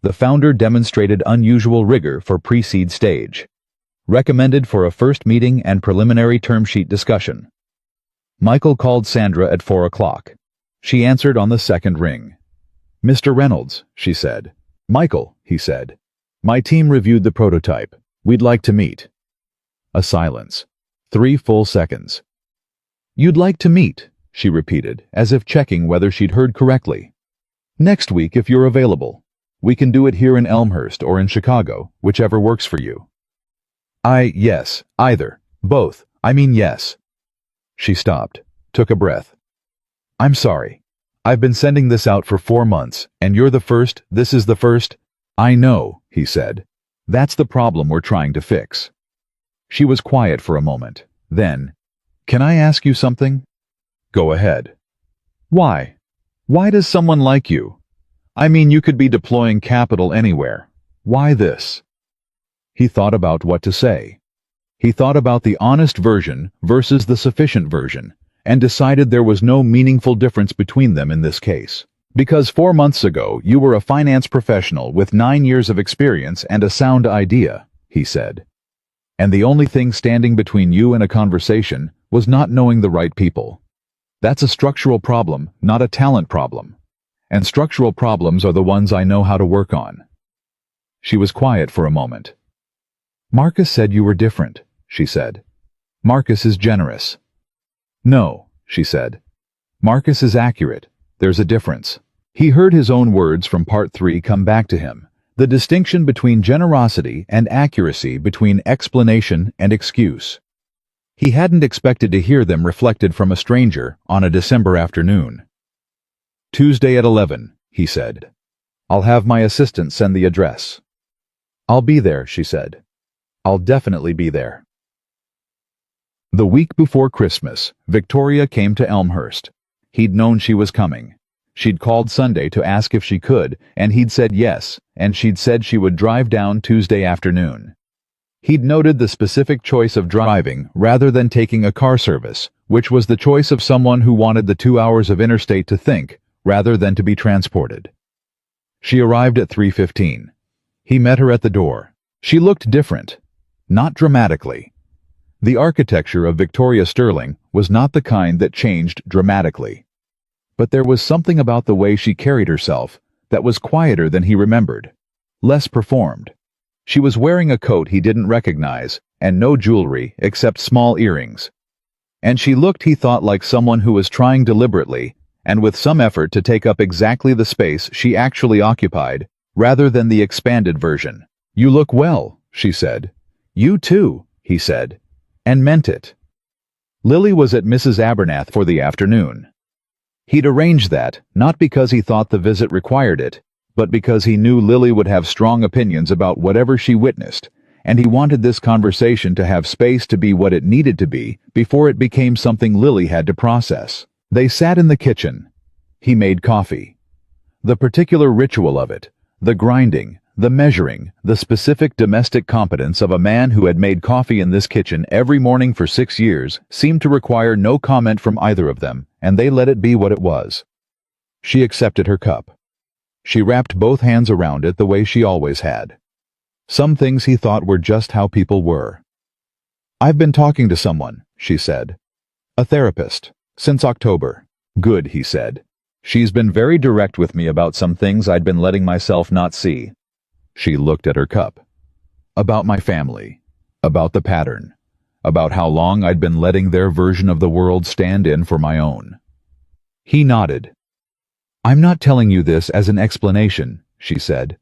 The founder demonstrated unusual rigor for pre-seed stage. Recommended for a first meeting and preliminary term sheet discussion. Michael called Sandra at 4 o'clock. She answered on the second ring. Mr. Reynolds, she said. Michael, he said. My team reviewed the prototype. We'd like to meet. A silence. 3 full seconds. You'd like to meet, she repeated, as if checking whether she'd heard correctly. Next week if you're available. We can do it here in Elmhurst or in Chicago, whichever works for you. Yes, either. Both. I mean yes. She stopped, took a breath. I'm sorry. I've been sending this out for 4 months, and you're the first. This is the first. I know, he said. That's the problem we're trying to fix. She was quiet for a moment. Then, can I ask you something? Go ahead. Why? Why does someone like you? I mean, you could be deploying capital anywhere. Why this? He thought about what to say. He thought about the honest version versus the sufficient version, and decided there was no meaningful difference between them in this case. Because 4 months ago you were a finance professional with 9 years of experience and a sound idea, he said. And the only thing standing between you and a conversation was not knowing the right people. That's a structural problem, not a talent problem. And structural problems are the ones I know how to work on. She was quiet for a moment. Marcus said you were different, she said. Marcus is generous. No, she said. Marcus is accurate. There's a difference. He heard his own words from part 3 come back to him. The distinction between generosity and accuracy, between explanation and excuse. He hadn't expected to hear them reflected from a stranger on a December afternoon. Tuesday at 11, he said. I'll have my assistant send the address. I'll be there, she said. I'll definitely be there. The week before Christmas, Victoria came to Elmhurst. He'd known she was coming. She'd called Sunday to ask if she could, and he'd said yes, and she'd said she would drive down Tuesday afternoon. He'd noted the specific choice of driving rather than taking a car service, which was the choice of someone who wanted the 2 hours of interstate to think, rather than to be transported. She arrived at 3:15. He met her at the door. She looked different. Not dramatically. The architecture of Victoria Sterling was not the kind that changed dramatically. But there was something about the way she carried herself that was quieter than he remembered, less performed. She was wearing a coat he didn't recognize, and no jewelry except small earrings. And she looked, he thought, like someone who was trying deliberately and with some effort to take up exactly the space she actually occupied, rather than the expanded version. You look well, she said. You too, he said, and meant it. Lily was at Mrs. Abernath for the afternoon. He'd arranged that, not because he thought the visit required it, but because he knew Lily would have strong opinions about whatever she witnessed, and he wanted this conversation to have space to be what it needed to be before it became something Lily had to process. They sat in the kitchen. He made coffee. The particular ritual of it, the grinding, the measuring, the specific domestic competence of a man who had made coffee in this kitchen every morning for 6 years seemed to require no comment from either of them, and they let it be what it was. She accepted her cup. She wrapped both hands around it the way she always had. Some things he thought were just how people were. I've been talking to someone, she said. A therapist, since October. Good, he said. She's been very direct with me about some things I'd been letting myself not see. She looked at her cup. About my family. About the pattern. About how long I'd been letting their version of the world stand in for my own. He nodded. I'm not telling you this as an explanation, she said.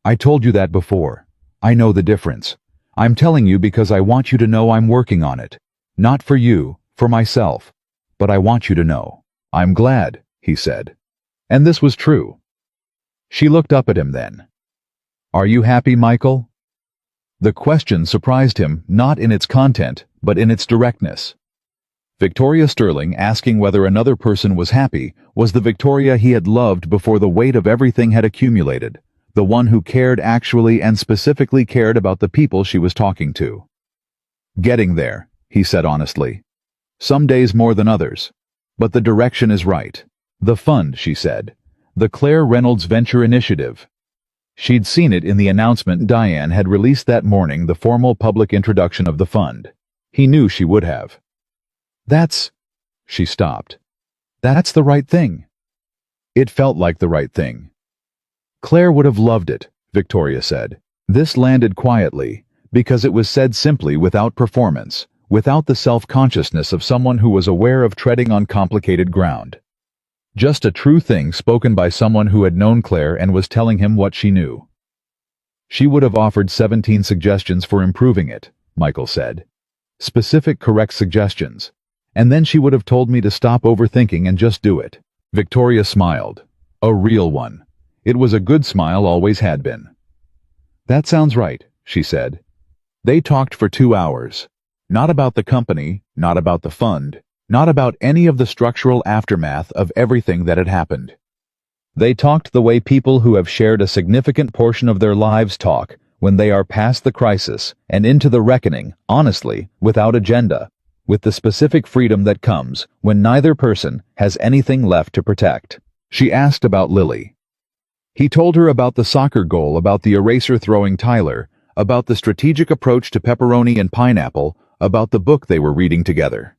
I told you that before. I know the difference. I'm telling you because I want you to know I'm working on it. Not for you, for myself. But I want you to know. I'm glad, he said. And this was true. She looked up at him then. Are you happy, Michael? The question surprised him, not in its content, but in its directness. Victoria Sterling asking whether another person was happy was the Victoria he had loved before the weight of everything had accumulated, the one who cared actually and specifically cared about the people she was talking to. Getting there, he said honestly. Some days more than others. But the direction is right. The fund, she said. The Claire Reynolds Venture Initiative. She'd seen it in the announcement Diane had released that morning, the formal public introduction of the fund. He knew she would have. She stopped. That's the right thing. It felt like the right thing. Claire would have loved it, Victoria said. This landed quietly, because it was said simply without performance, without the self-consciousness of someone who was aware of treading on complicated ground. Just a true thing spoken by someone who had known Claire and was telling him what she knew. She would have offered 17 suggestions for improving it, Michael said. Specific, correct suggestions. And then she would have told me to stop overthinking and just do it. Victoria smiled. A real one. It was a good smile, always had been. That sounds right, she said. They talked for 2 hours. Not about the company, not about the fund, not about any of the structural aftermath of everything that had happened. They talked the way people who have shared a significant portion of their lives talk when they are past the crisis and into the reckoning, honestly, without agenda, with the specific freedom that comes when neither person has anything left to protect. She asked about Lily. He told her about the soccer goal, about the eraser-throwing Tyler, about the strategic approach to pepperoni and pineapple, about the book they were reading together.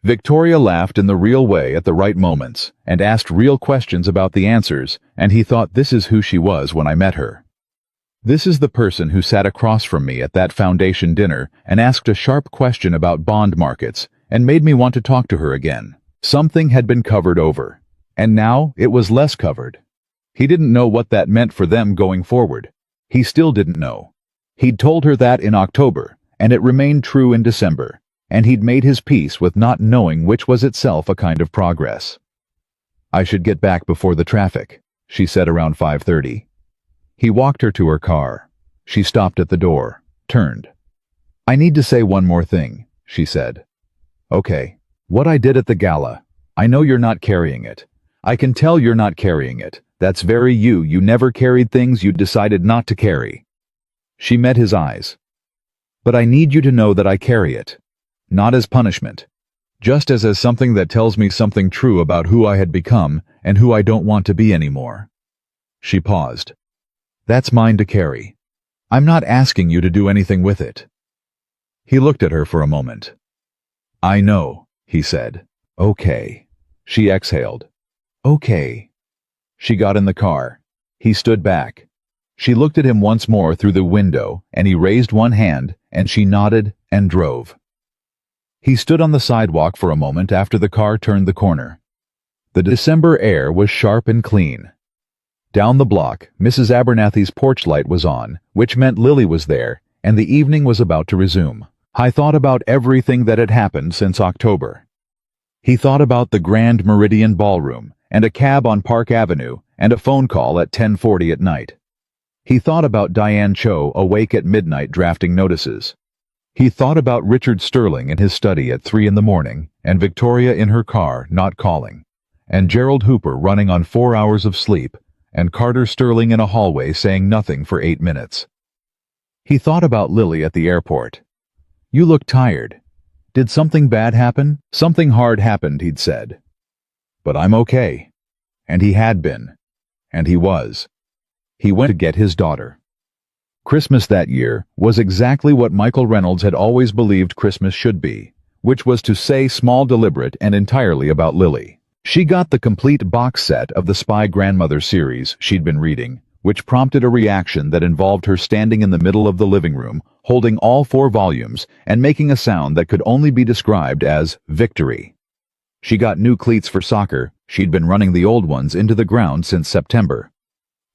Victoria laughed in the real way at the right moments and asked real questions about the answers, and he thought, this is who she was when I met her. This is the person who sat across from me at that foundation dinner and asked a sharp question about bond markets and made me want to talk to her again. Something had been covered over, and now it was less covered. He didn't know what that meant for them going forward. He still didn't know. He'd told her that in October, and it remained true in December, and he'd made his peace with not knowing, which was itself a kind of progress. I should get back before the traffic, she said around 5:30. He walked her to her car. She stopped at the door, turned. I need to say one more thing, she said. Okay, what I did at the gala. I know you're not carrying it. I can tell you're not carrying it. That's very you. You never carried things you decided not to carry. She met his eyes. But I need you to know that I carry it. Not as punishment. Just as something that tells me something true about who I had become and who I don't want to be anymore. She paused. That's mine to carry. I'm not asking you to do anything with it. He looked at her for a moment. I know, he said. Okay. She exhaled. Okay. She got in the car. He stood back. She looked at him once more through the window, and he raised one hand, and she nodded and drove. He stood on the sidewalk for a moment after the car turned the corner. The December air was sharp and clean. Down the block, Mrs. Abernathy's porch light was on, which meant Lily was there, and the evening was about to resume. I thought about everything that had happened since October. He thought about the Grand Meridian Ballroom, and a cab on Park Avenue, and a phone call at 10:40 at night. He thought about Diane Cho awake at midnight drafting notices. He thought about Richard Sterling in his study at 3 in the morning, and Victoria in her car not calling, and Gerald Hooper running on 4 hours of sleep, and Carter Sterling in a hallway saying nothing for 8 minutes. He thought about Lily at the airport. You look tired. Did something bad happen? Something hard happened, he'd said. But I'm okay. And he had been. And he was. He went to get his daughter. Christmas that year was exactly what Michael Reynolds had always believed Christmas should be, which was to say small, deliberate, and entirely about Lily. She got the complete box set of the Spy Grandmother series she'd been reading, which prompted a reaction that involved her standing in the middle of the living room, holding all 4 volumes, and making a sound that could only be described as victory. She got new cleats for soccer. She'd been running the old ones into the ground since September.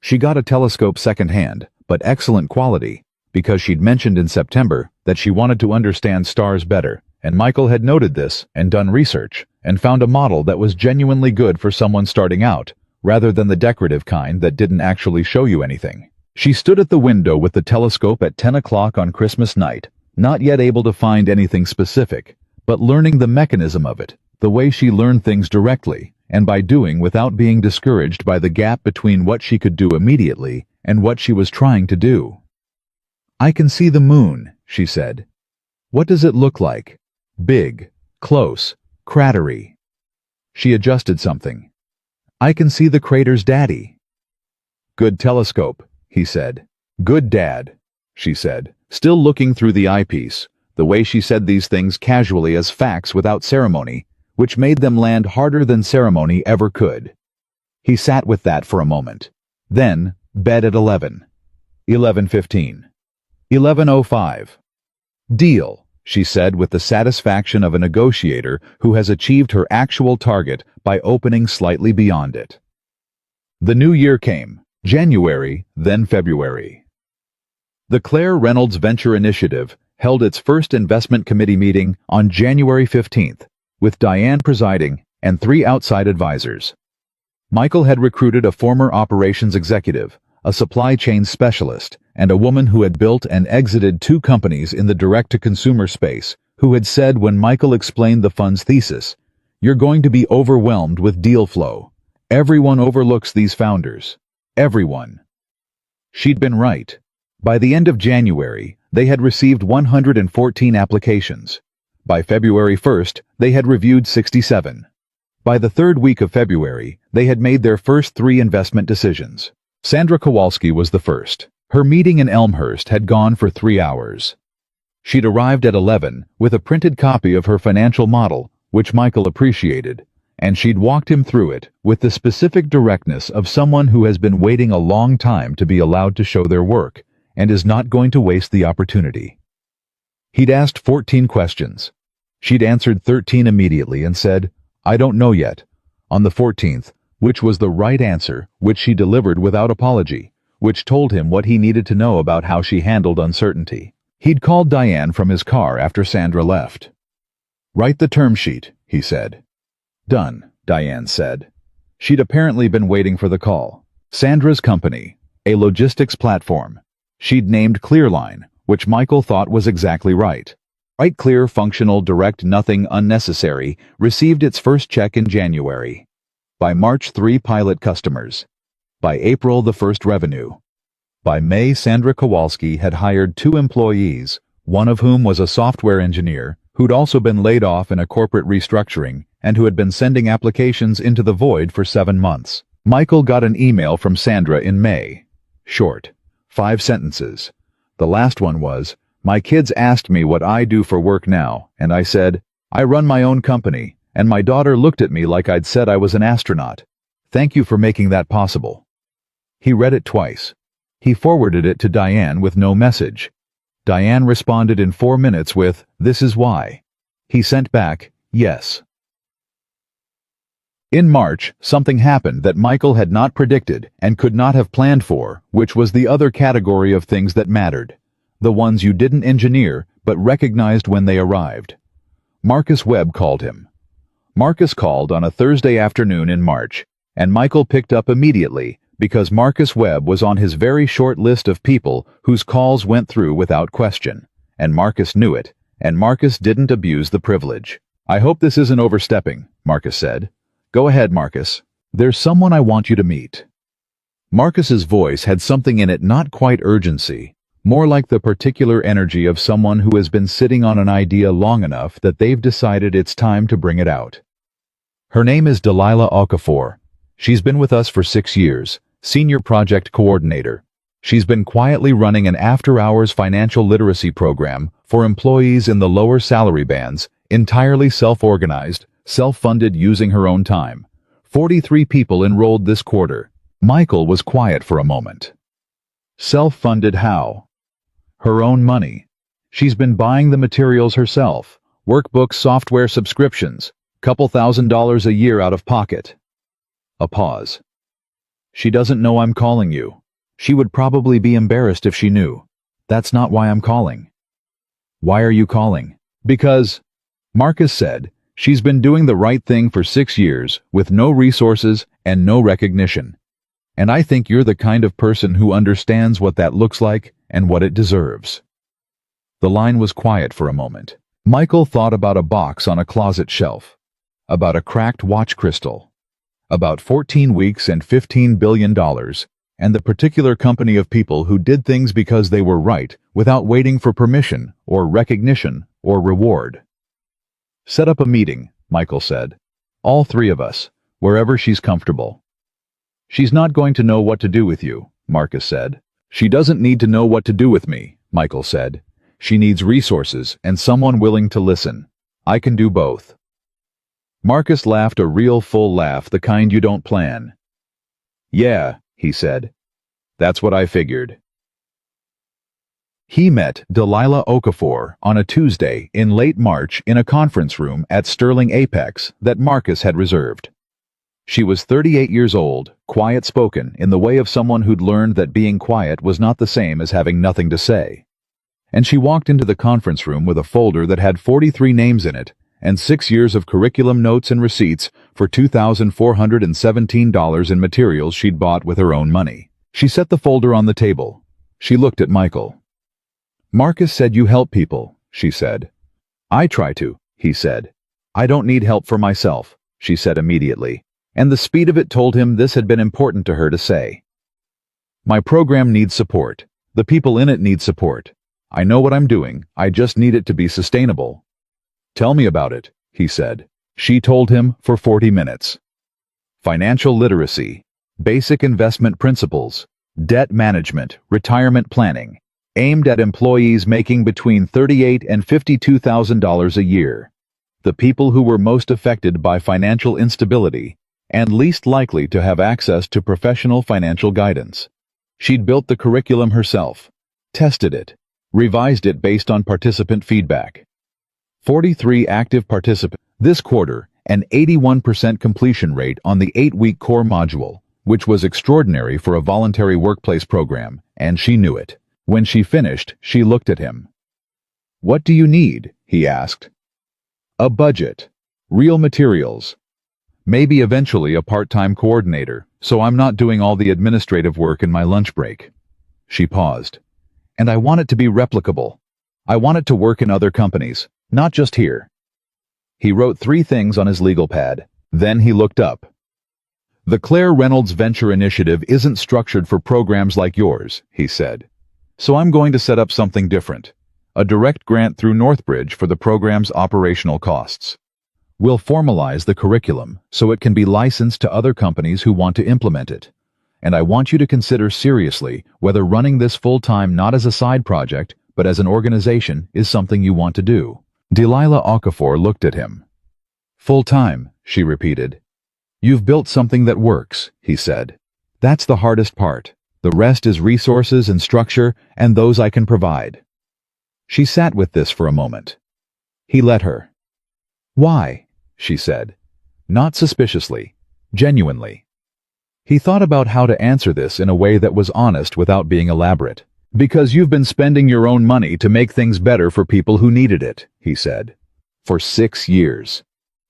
She got a telescope secondhand, but excellent quality, because she'd mentioned in September that she wanted to understand stars better, and Michael had noted this and done research, and found a model that was genuinely good for someone starting out, rather than the decorative kind that didn't actually show you anything. She stood at the window with the telescope at 10 o'clock on Christmas night, not yet able to find anything specific, but learning the mechanism of it, the way she learned things directly, and by doing without being discouraged by the gap between what she could do immediately and what she was trying to do. I can see the moon, she said. What does it look like? Big, close, cratery. She adjusted something. I can see the crater's daddy. Good telescope, he said. Good dad, she said, still looking through the eyepiece, the way she said these things casually as facts without ceremony, which made them land harder than ceremony ever could. He sat with that for a moment. Then, bed at 11. 11:15. 11:05. Deal, she said with the satisfaction of a negotiator who has achieved her actual target by opening slightly beyond it. The new year came, January, then February. The Claire Reynolds Venture Initiative held its first investment committee meeting on January 15th, with Diane presiding and 3 outside advisors. Michael had recruited a former operations executive, a supply chain specialist, and a woman who had built and exited 2 companies in the direct-to-consumer space, who had said when Michael explained the fund's thesis, "You're going to be overwhelmed with deal flow. Everyone overlooks these founders. Everyone." She'd been right. By the end of January, they had received 114 applications. By February 1st, they had reviewed 67. By the third week of February, they had made their first 3 investment decisions. Sandra Kowalski was the first. Her meeting in Elmhurst had gone for 3 hours. She'd arrived at 11 with a printed copy of her financial model, which Michael appreciated, and she'd walked him through it with the specific directness of someone who has been waiting a long time to be allowed to show their work and is not going to waste the opportunity. He'd asked 14 questions. She'd answered 13 immediately and said, "I don't know yet," on the 14th, which was the right answer, which she delivered without apology, which told him what he needed to know about how she handled uncertainty. He'd called Diane from his car after Sandra left. "Write the term sheet," he said. "Done," Diane said. She'd apparently been waiting for the call. Sandra's company, a logistics platform. She'd named Clearline, which Michael thought was exactly right. Right, clear, functional, direct, nothing unnecessary, received its first check in January. By March, 3 pilot customers. By April, the first revenue. By May, Sandra Kowalski had hired 2 employees, one of whom was a software engineer who'd also been laid off in a corporate restructuring and who had been sending applications into the void for 7 months. Michael got an email from Sandra in May. Short. 5 sentences. The last one was, "My kids asked me what I do for work now, and I said, I run my own company, and my daughter looked at me like I'd said I was an astronaut. Thank you for making that possible." He read it twice. He forwarded it to Diane with no message. Diane responded in 4 minutes with, "This is why." He sent back, "Yes." In March, something happened that Michael had not predicted and could not have planned for, which was the other category of things that mattered. The ones you didn't engineer, but recognized when they arrived. Marcus Webb called him. Marcus called on a Thursday afternoon in March, and Michael picked up immediately, because Marcus Webb was on his very short list of people whose calls went through without question, and Marcus knew it, and Marcus didn't abuse the privilege. "I hope this isn't overstepping," Marcus said. "Go ahead, Marcus. There's someone I want you to meet." Marcus's voice had something in it not quite urgency, more like the particular energy of someone who has been sitting on an idea long enough that they've decided it's time to bring it out. "Her name is Delilah Okafor. She's been with us for 6 years. Senior Project Coordinator. She's been quietly running an after-hours financial literacy program for employees in the lower salary bands, entirely self-organized, self-funded using her own time. 43 people enrolled this quarter." Michael was quiet for a moment. Self-funded how? Her own money. She's been buying the materials herself, workbooks, software subscriptions, couple $1,000s a year out of pocket. A pause. "She doesn't know I'm calling you. She would probably be embarrassed if she knew. That's not why I'm calling." "Why are you calling?" "Because," Marcus said, "she's been doing the right thing for 6 years with no resources and no recognition. And I think you're the kind of person who understands what that looks like and what it deserves." The line was quiet for a moment. Michael thought about a box on a closet shelf, about a cracked watch crystal, about 14 weeks and $15 billion, and the particular company of people who did things because they were right without waiting for permission or recognition or reward. "Set up a meeting," Michael said. "All 3 of us, wherever she's comfortable." "She's not going to know what to do with you," Marcus said. "She doesn't need to know what to do with me," Michael said. "She needs resources and someone willing to listen. I can do both." Marcus laughed a real full laugh, the kind you don't plan. "Yeah," he said. "That's what I figured." He met Delilah Okafor on a Tuesday in late March in a conference room at Sterling Apex that Marcus had reserved. She was 38 years old, quiet-spoken in the way of someone who'd learned that being quiet was not the same as having nothing to say. And she walked into the conference room with a folder that had 43 names in it and 6 years of curriculum notes and receipts for $2,417 in materials she'd bought with her own money. She set the folder on the table. She looked at Michael. "Marcus said you help people," she said. I try to, he said. I don't need help for myself, she said immediately, and the speed of it told him this had been important to her to say. My program needs support. The people in it need support. I know what I'm doing, I just need it to be sustainable. Tell me about it, he said. She told him for 40 minutes. Financial literacy, basic investment principles, debt management, retirement planning, aimed at employees making between $38,000 and $52,000 a year. The people who were most affected by financial instability and least likely to have access to professional financial guidance. She'd built the curriculum herself, tested it, revised it based on participant feedback. 43 active participants. This quarter, an 81% completion rate on the 8-week core module, which was extraordinary for a voluntary workplace program, and she knew it. When she finished, she looked at him. What do you need? He asked. A budget, real materials, maybe eventually a part-time coordinator, so I'm not doing all the administrative work in my lunch break. She paused. And I want it to be replicable. I want it to work in other companies, not just here. He wrote 3 things on his legal pad. Then he looked up. The Claire Reynolds Venture Initiative isn't structured for programs like yours, he said. So I'm going to set up something different. A direct grant through Northbridge for the program's operational costs. We'll formalize the curriculum so it can be licensed to other companies who want to implement it. And I want you to consider seriously whether running this full-time not as a side project, but as an organization is something you want to do. Delilah Okafor looked at him. Full-time, she repeated. You've built something that works, he said. That's the hardest part. The rest is resources and structure, and those I can provide. She sat with this for a moment. He let her. Why? She said. Not suspiciously, genuinely. He thought about how to answer this in a way that was honest without being elaborate. Because you've been spending your own money to make things better for people who needed it, he said. For 6 years.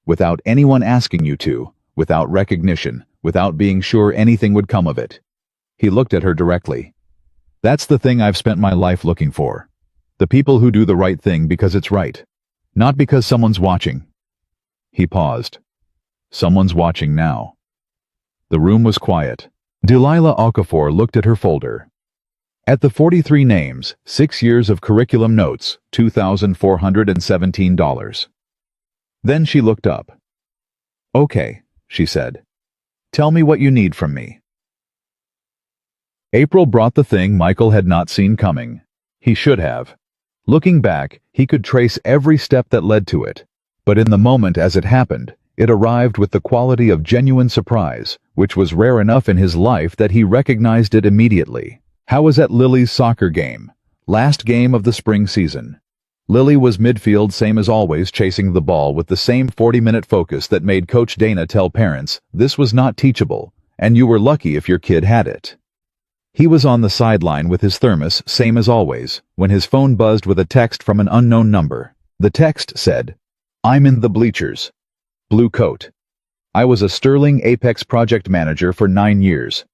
Without anyone asking you to, without recognition, without being sure anything would come of it. He looked at her directly. That's the thing I've spent my life looking for. The people who do the right thing because it's right. Not because someone's watching. He paused. Someone's watching now. The room was quiet. Delilah Okafor looked at her folder. At the 43 names, 6 years of curriculum notes, $2,417. Then she looked up. Okay, she said. Tell me what you need from me. April brought the thing Michael had not seen coming. He should have. Looking back, he could trace every step that led to it. But in the moment as it happened, it arrived with the quality of genuine surprise, which was rare enough in his life that he recognized it immediately. How was at Lily's soccer game? Last game of the spring season. Lily was midfield same as always, chasing the ball with the same 40-minute focus that made Coach Dana tell parents, this was not teachable, and you were lucky if your kid had it. He was on the sideline with his thermos, same as always, when his phone buzzed with a text from an unknown number. The text said, I'm in the bleachers. Blue coat. I was a Sterling Apex project manager for 9 years.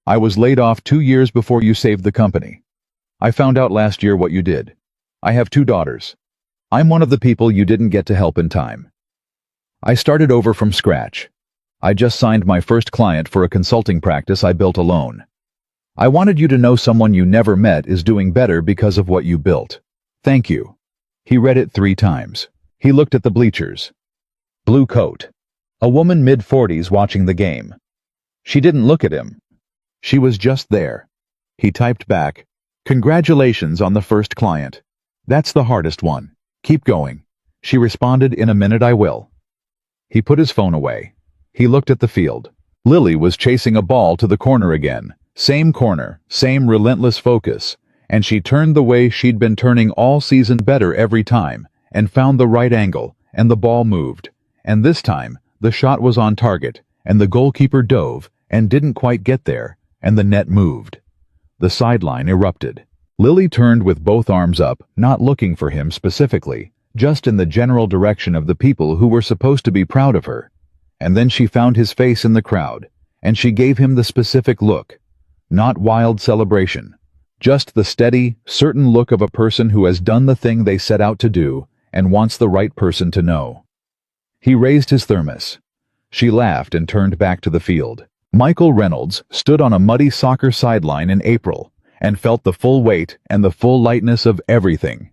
I was laid off 2 years before you saved the company. I found out last year what you did. I have 2 daughters. I'm one of the people you didn't get to help in time. I started over from scratch. I just signed my first client for a consulting practice I built alone. I wanted you to know someone you never met is doing better because of what you built. Thank you. He read it 3 times. He looked at the bleachers. Blue coat. A woman mid-40s watching the game. She didn't look at him. She was just there. He typed back, Congratulations on the first client. That's the hardest one. Keep going. She responded, in a minute I will. He put his phone away. He looked at the field. Lily was chasing a ball to the corner again. Same corner, same relentless focus. And she turned the way she'd been turning all season, better every time, and found the right angle, and the ball moved. And this time, the shot was on target, and the goalkeeper dove, and didn't quite get there, and the net moved. The sideline erupted. Lily turned with both arms up, not looking for him specifically, just in the general direction of the people who were supposed to be proud of her. And then she found his face in the crowd, and she gave him the specific look. Not wild celebration. Just the steady, certain look of a person who has done the thing they set out to do, and wants the right person to know. He raised his thermos. She laughed and turned back to the field. Michael Reynolds stood on a muddy soccer sideline in April and felt the full weight and the full lightness of everything.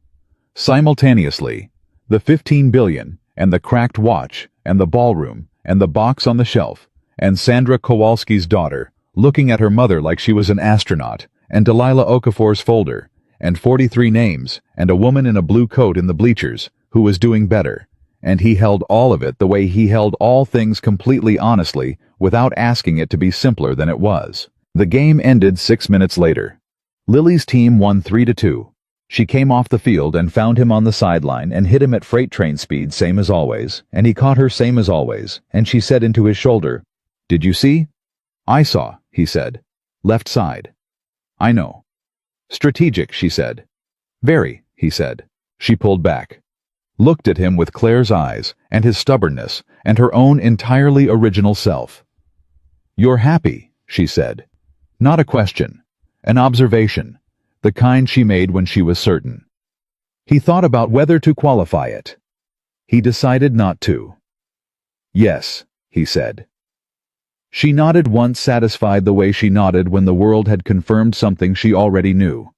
Simultaneously, the 15 billion, and the cracked watch, and the ballroom, and the box on the shelf, and Sandra Kowalski's daughter, looking at her mother like she was an astronaut, and Delilah Okafor's folder, and 43 names, and a woman in a blue coat in the bleachers, who was doing better. And he held all of it the way he held all things completely honestly, without asking it to be simpler than it was. The game ended 6 minutes later. Lily's team won 3-2. She came off the field and found him on the sideline and hit him at freight train speed same as always, and he caught her same as always, and she said into his shoulder, "Did you see?" "I saw," he said. "Left side." "I know." "Strategic," she said. "Very," he said. She pulled back, looked at him with Claire's eyes, and his stubbornness, and her own entirely original self. "You're happy," she said. Not a question, an observation, the kind she made when she was certain. He thought about whether to qualify it. He decided not to. "Yes," he said. She nodded once, satisfied the way she nodded when the world had confirmed something she already knew.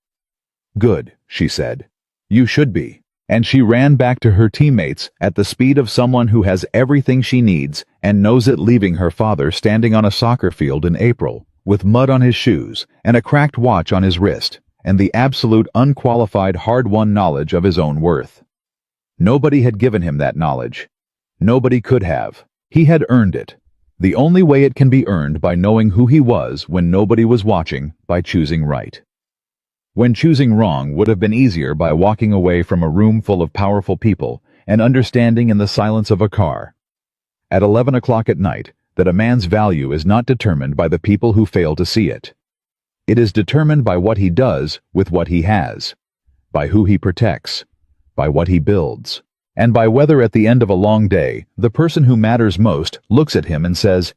"Good," she said. "You should be." And she ran back to her teammates at the speed of someone who has everything she needs and knows it, leaving her father standing on a soccer field in April, with mud on his shoes and a cracked watch on his wrist, and the absolute unqualified hard-won knowledge of his own worth. Nobody had given him that knowledge. Nobody could have. He had earned it. The only way it can be earned, by knowing who he was when nobody was watching, by choosing right. When choosing wrong would have been easier, by walking away from a room full of powerful people and understanding in the silence of a car. At 11 o'clock at night, that a man's value is not determined by the people who fail to see it. It is determined by what he does with what he has, by who he protects, by what he builds, and by whether at the end of a long day, the person who matters most looks at him and says,